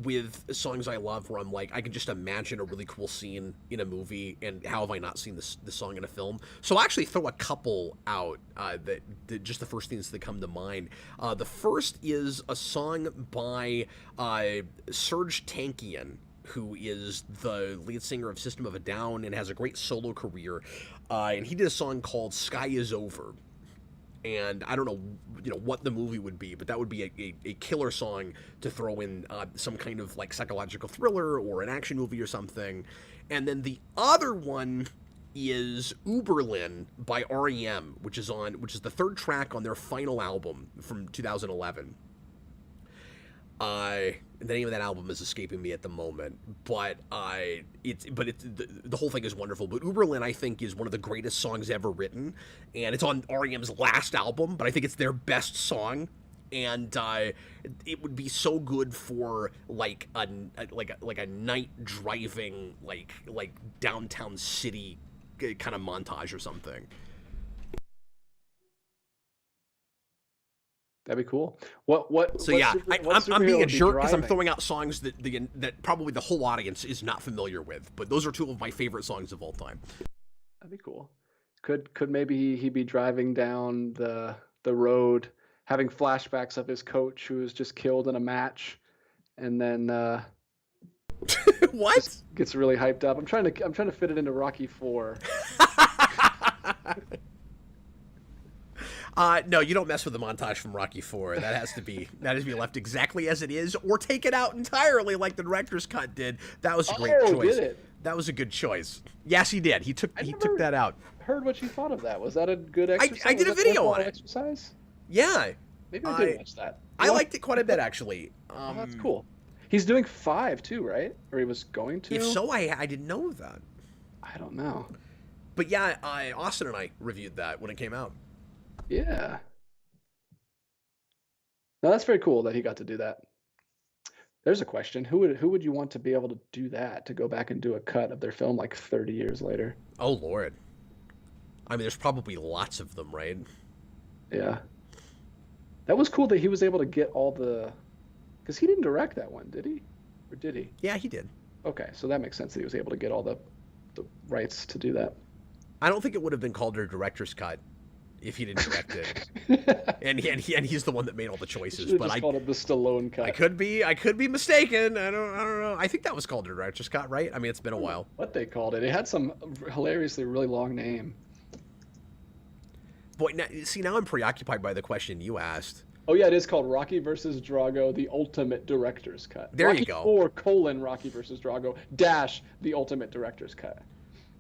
[SPEAKER 1] with songs I love, where I'm like, I can just imagine a really cool scene in a movie, and how have I not seen this song in a film? So I'll actually throw a couple out that just the first things that come to mind. The first is a song by Serj Tankian, who is the lead singer of System of a Down and has a great solo career, and he did a song called Sky Is Over. And I don't know, what the movie would be, but that would be a killer song to throw in some kind of like psychological thriller or an action movie or something. And then the other one is Uberlin by REM, which is the third track on their final album from 2011. The name of that album is escaping me at the moment, but the whole thing is wonderful. But Uberlin, I think, is one of the greatest songs ever written, and it's on REM's last album, but I think it's their best song, and it would be so good for like a night driving like downtown city kind of montage or something.
[SPEAKER 2] That'd be cool.
[SPEAKER 1] So yeah, I'm being a jerk because I'm throwing out songs that probably the whole audience is not familiar with, but those are two of my favorite songs of all time.
[SPEAKER 2] That'd be cool. Could maybe he be driving down the road, having flashbacks of his coach who was just killed in a match, and then
[SPEAKER 1] what?
[SPEAKER 2] Gets really hyped up. I'm trying to fit it into Rocky IV.
[SPEAKER 1] No, you don't mess with the montage from Rocky IV. That has to be left exactly as it is, or take it out entirely like the director's cut did. That was a great choice.
[SPEAKER 2] Did it?
[SPEAKER 1] That was a good choice. Yes, he did. He took that out.
[SPEAKER 2] Heard what you thought of that. Was that a good exercise?
[SPEAKER 1] I did a video on it.
[SPEAKER 2] Exercise?
[SPEAKER 1] Yeah.
[SPEAKER 2] Maybe I did watch that.
[SPEAKER 1] I liked it quite a bit, actually.
[SPEAKER 2] Oh, that's cool. He's doing 5 too, right? Or he was going to?
[SPEAKER 1] If so, I didn't know that.
[SPEAKER 2] I don't know.
[SPEAKER 1] But yeah, Austin and I reviewed that when it came out.
[SPEAKER 2] Yeah. No, that's very cool that he got to do that. There's a question. Who would you want to be able to do that, to go back and do a cut of their film like 30 years later?
[SPEAKER 1] Oh, Lord. I mean, there's probably lots of them, right?
[SPEAKER 2] Yeah. That was cool that he was able to get all the... Because he didn't direct that one, did he? Or did he?
[SPEAKER 1] Yeah, he did.
[SPEAKER 2] Okay, so that makes sense that he was able to get all the rights to do that.
[SPEAKER 1] I don't think it would have been called a director's cut if he didn't direct it. and he's the one that made all the choices. But I called it
[SPEAKER 2] the Stallone cut.
[SPEAKER 1] I could be mistaken. I don't know. I think that was called a director's cut, right? I mean, it's been a while.
[SPEAKER 2] What they called it. It had some hilariously really long name.
[SPEAKER 1] Boy, now I'm preoccupied by the question you asked.
[SPEAKER 2] Oh yeah, it is called Rocky versus Drago: The Ultimate Director's Cut.
[SPEAKER 1] There
[SPEAKER 2] Rocky
[SPEAKER 1] you go.
[SPEAKER 2] 4: Rocky versus Drago - The Ultimate Director's Cut.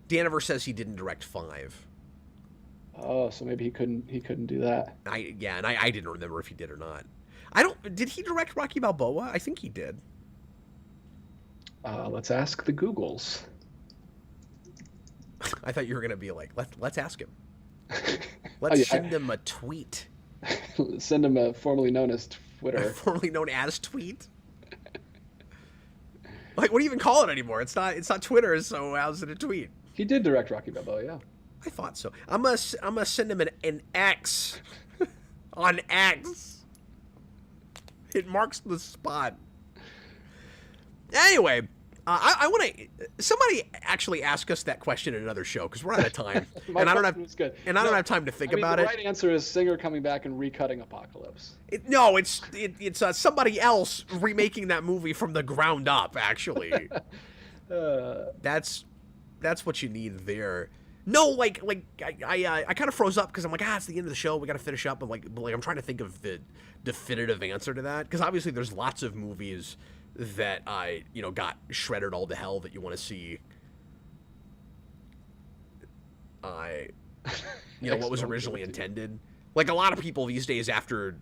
[SPEAKER 1] Daniver says he didn't direct 5.
[SPEAKER 2] Oh, so maybe he couldn't do that.
[SPEAKER 1] I didn't remember if he did or not. Did he direct Rocky Balboa? I think he did.
[SPEAKER 2] Let's ask the Googles.
[SPEAKER 1] I thought you were gonna be like, let's ask him. Let's send him a tweet.
[SPEAKER 2] Send him a formerly known as Twitter.
[SPEAKER 1] Formerly known as tweet. Like, what do you even call it anymore? It's not Twitter, so how's it a tweet?
[SPEAKER 2] He did direct Rocky Balboa, yeah.
[SPEAKER 1] I thought so. I'm gonna send him an X on X. It marks the spot. Anyway, I want to. Somebody actually ask us that question in another show because we're out of time, and I don't have time to think about it.
[SPEAKER 2] The right answer is Singer coming back and recutting Apocalypse.
[SPEAKER 1] It's somebody else remaking that movie from the ground up. Actually, that's what you need there. No, like I kind of froze up because I'm like, it's the end of the show. We got to finish up. And I'm trying to think of the definitive answer to that because obviously there's lots of movies that got shredded all to hell that you want to see. What was originally intended. Like a lot of people these days after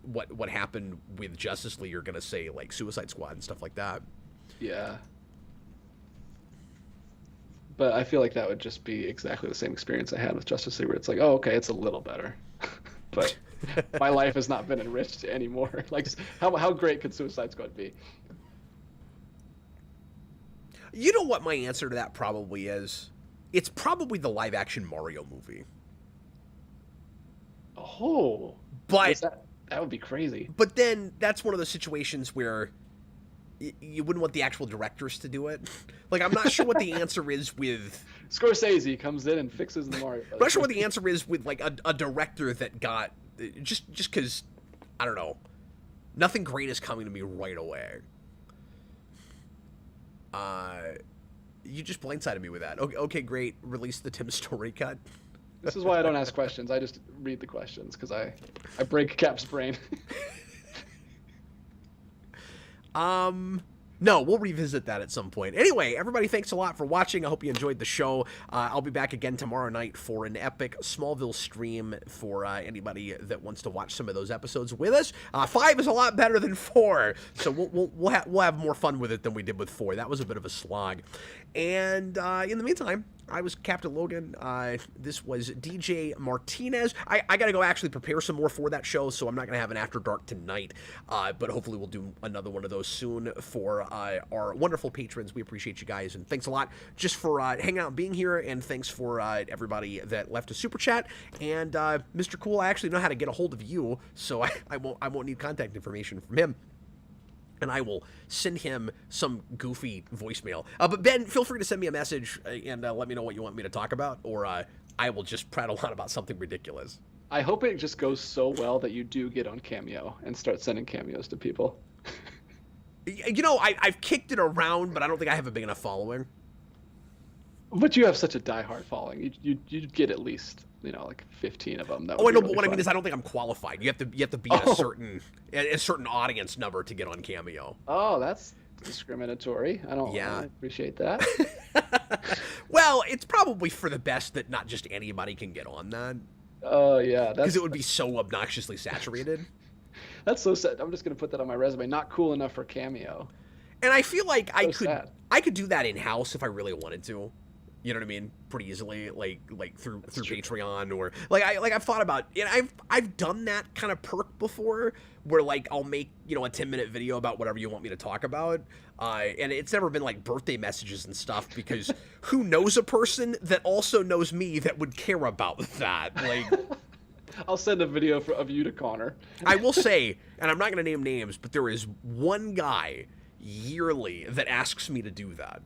[SPEAKER 1] what happened with Justice League are gonna say like Suicide Squad and stuff like that.
[SPEAKER 2] Yeah. But I feel like that would just be exactly the same experience I had with Justice League, where it's like, oh, okay, it's a little better, but my life has not been enriched anymore. Like, how great could Suicide Squad be?
[SPEAKER 1] You know what my answer to that probably is? It's probably the live-action Mario movie.
[SPEAKER 2] Oh,
[SPEAKER 1] but
[SPEAKER 2] that would be crazy.
[SPEAKER 1] But then that's one of those situations where you wouldn't want the actual directors to do it. Like, I'm not sure what the answer is with...
[SPEAKER 2] Scorsese comes in and fixes the Mario.
[SPEAKER 1] I'm not sure what the answer is with, like, a director that got... Just because, I don't know, nothing great is coming to me right away. You just blindsided me with that. Okay, great. Release the Tim Story cut.
[SPEAKER 2] This is why I don't ask questions. I just read the questions, because I break Cap's brain.
[SPEAKER 1] No, we'll revisit that at some point. Anyway, everybody, thanks a lot for watching. I hope you enjoyed the show. I'll be back again tomorrow night for an epic Smallville stream for anybody that wants to watch some of those episodes with us. 5 is a lot better than 4, so we'll have more fun with it than we did with 4. That was a bit of a slog. And in the meantime, I was Captain Logan. This was DJ Martinez. I got to go actually prepare some more for that show, so I'm not going to have an After Dark tonight. But hopefully we'll do another one of those soon for our wonderful patrons. We appreciate you guys, and thanks a lot just for hanging out and being here, and thanks for everybody that left a super chat. And Mr. Cool, I actually know how to get a hold of you, so I won't need contact information from him. And I will send him some goofy voicemail. But Ben, feel free to send me a message and let me know what you want me to talk about, or I will just prattle on about something ridiculous.
[SPEAKER 2] I hope it just goes so well that you do get on Cameo and start sending cameos to people.
[SPEAKER 1] I've kicked it around, but I don't think I have a big enough following.
[SPEAKER 2] But you have such a diehard following. You'd get at least, like 15 of them.
[SPEAKER 1] I know, but what I mean is I don't think I'm qualified. You have to be a certain audience number to get on Cameo.
[SPEAKER 2] Oh, that's discriminatory. I don't appreciate that.
[SPEAKER 1] Well, it's probably for the best that not just anybody can get on that.
[SPEAKER 2] Oh yeah,
[SPEAKER 1] because it would be so obnoxiously saturated.
[SPEAKER 2] that's so sad. I'm just gonna put that on my resume. Not cool enough for Cameo.
[SPEAKER 1] And I feel like
[SPEAKER 2] So sad.
[SPEAKER 1] I could do that in house if I really wanted to. You know what I mean? Pretty easily, like through
[SPEAKER 2] true.
[SPEAKER 1] Patreon or I've thought about, and I've done that kind of perk before, where like I'll make a 10-minute video about whatever you want me to talk about, and it's never been like birthday messages and stuff, because who knows a person that also knows me that would care about that? Like,
[SPEAKER 2] I'll send a video of you to Conor.
[SPEAKER 1] I will say, and I'm not going to name names, but there is one guy yearly that asks me to do that.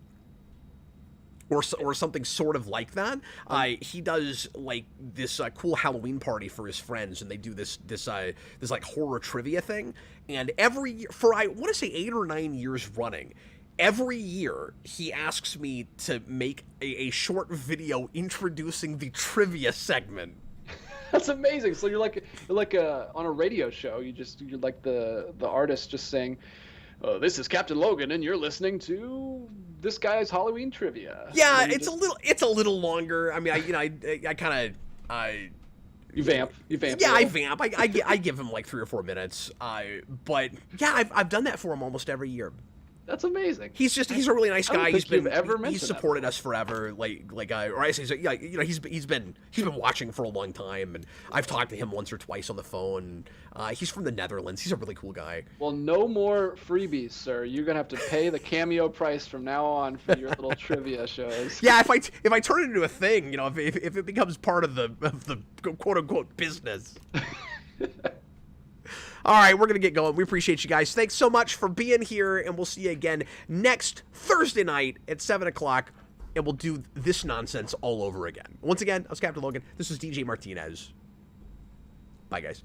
[SPEAKER 1] Or something sort of like that. He does like this cool Halloween party for his friends, and they do this like horror trivia thing. And every year, for I want to say 8 or 9 years running, every year he asks me to make a short video introducing the trivia segment.
[SPEAKER 2] That's amazing. So you're like on a radio show. You're like the artist just saying, "This is Captain Logan, and you're listening to this guy's Halloween trivia."
[SPEAKER 1] Yeah, it's a little longer. I mean, I kind of
[SPEAKER 2] you vamp.
[SPEAKER 1] Yeah, I vamp. I give him like 3 or 4 minutes. But yeah, I've done that for him almost every year.
[SPEAKER 2] That's amazing.
[SPEAKER 1] He's a really nice guy. He's supported us forever. Or I say so. Yeah, he's been watching for a long time, and I've talked to him once or twice on the phone. He's from the Netherlands. He's a really cool guy.
[SPEAKER 2] Well, no more freebies, sir. You're gonna have to pay the Cameo price from now on for your little trivia shows.
[SPEAKER 1] Yeah, if I turn it into a thing, if it becomes part of the quote unquote business. All right, we're going to get going. We appreciate you guys. Thanks so much for being here, and we'll see you again next Thursday night at 7 o'clock, and we'll do this nonsense all over again. Once again, I was Captain Logan. This is DJ Martinez. Bye, guys.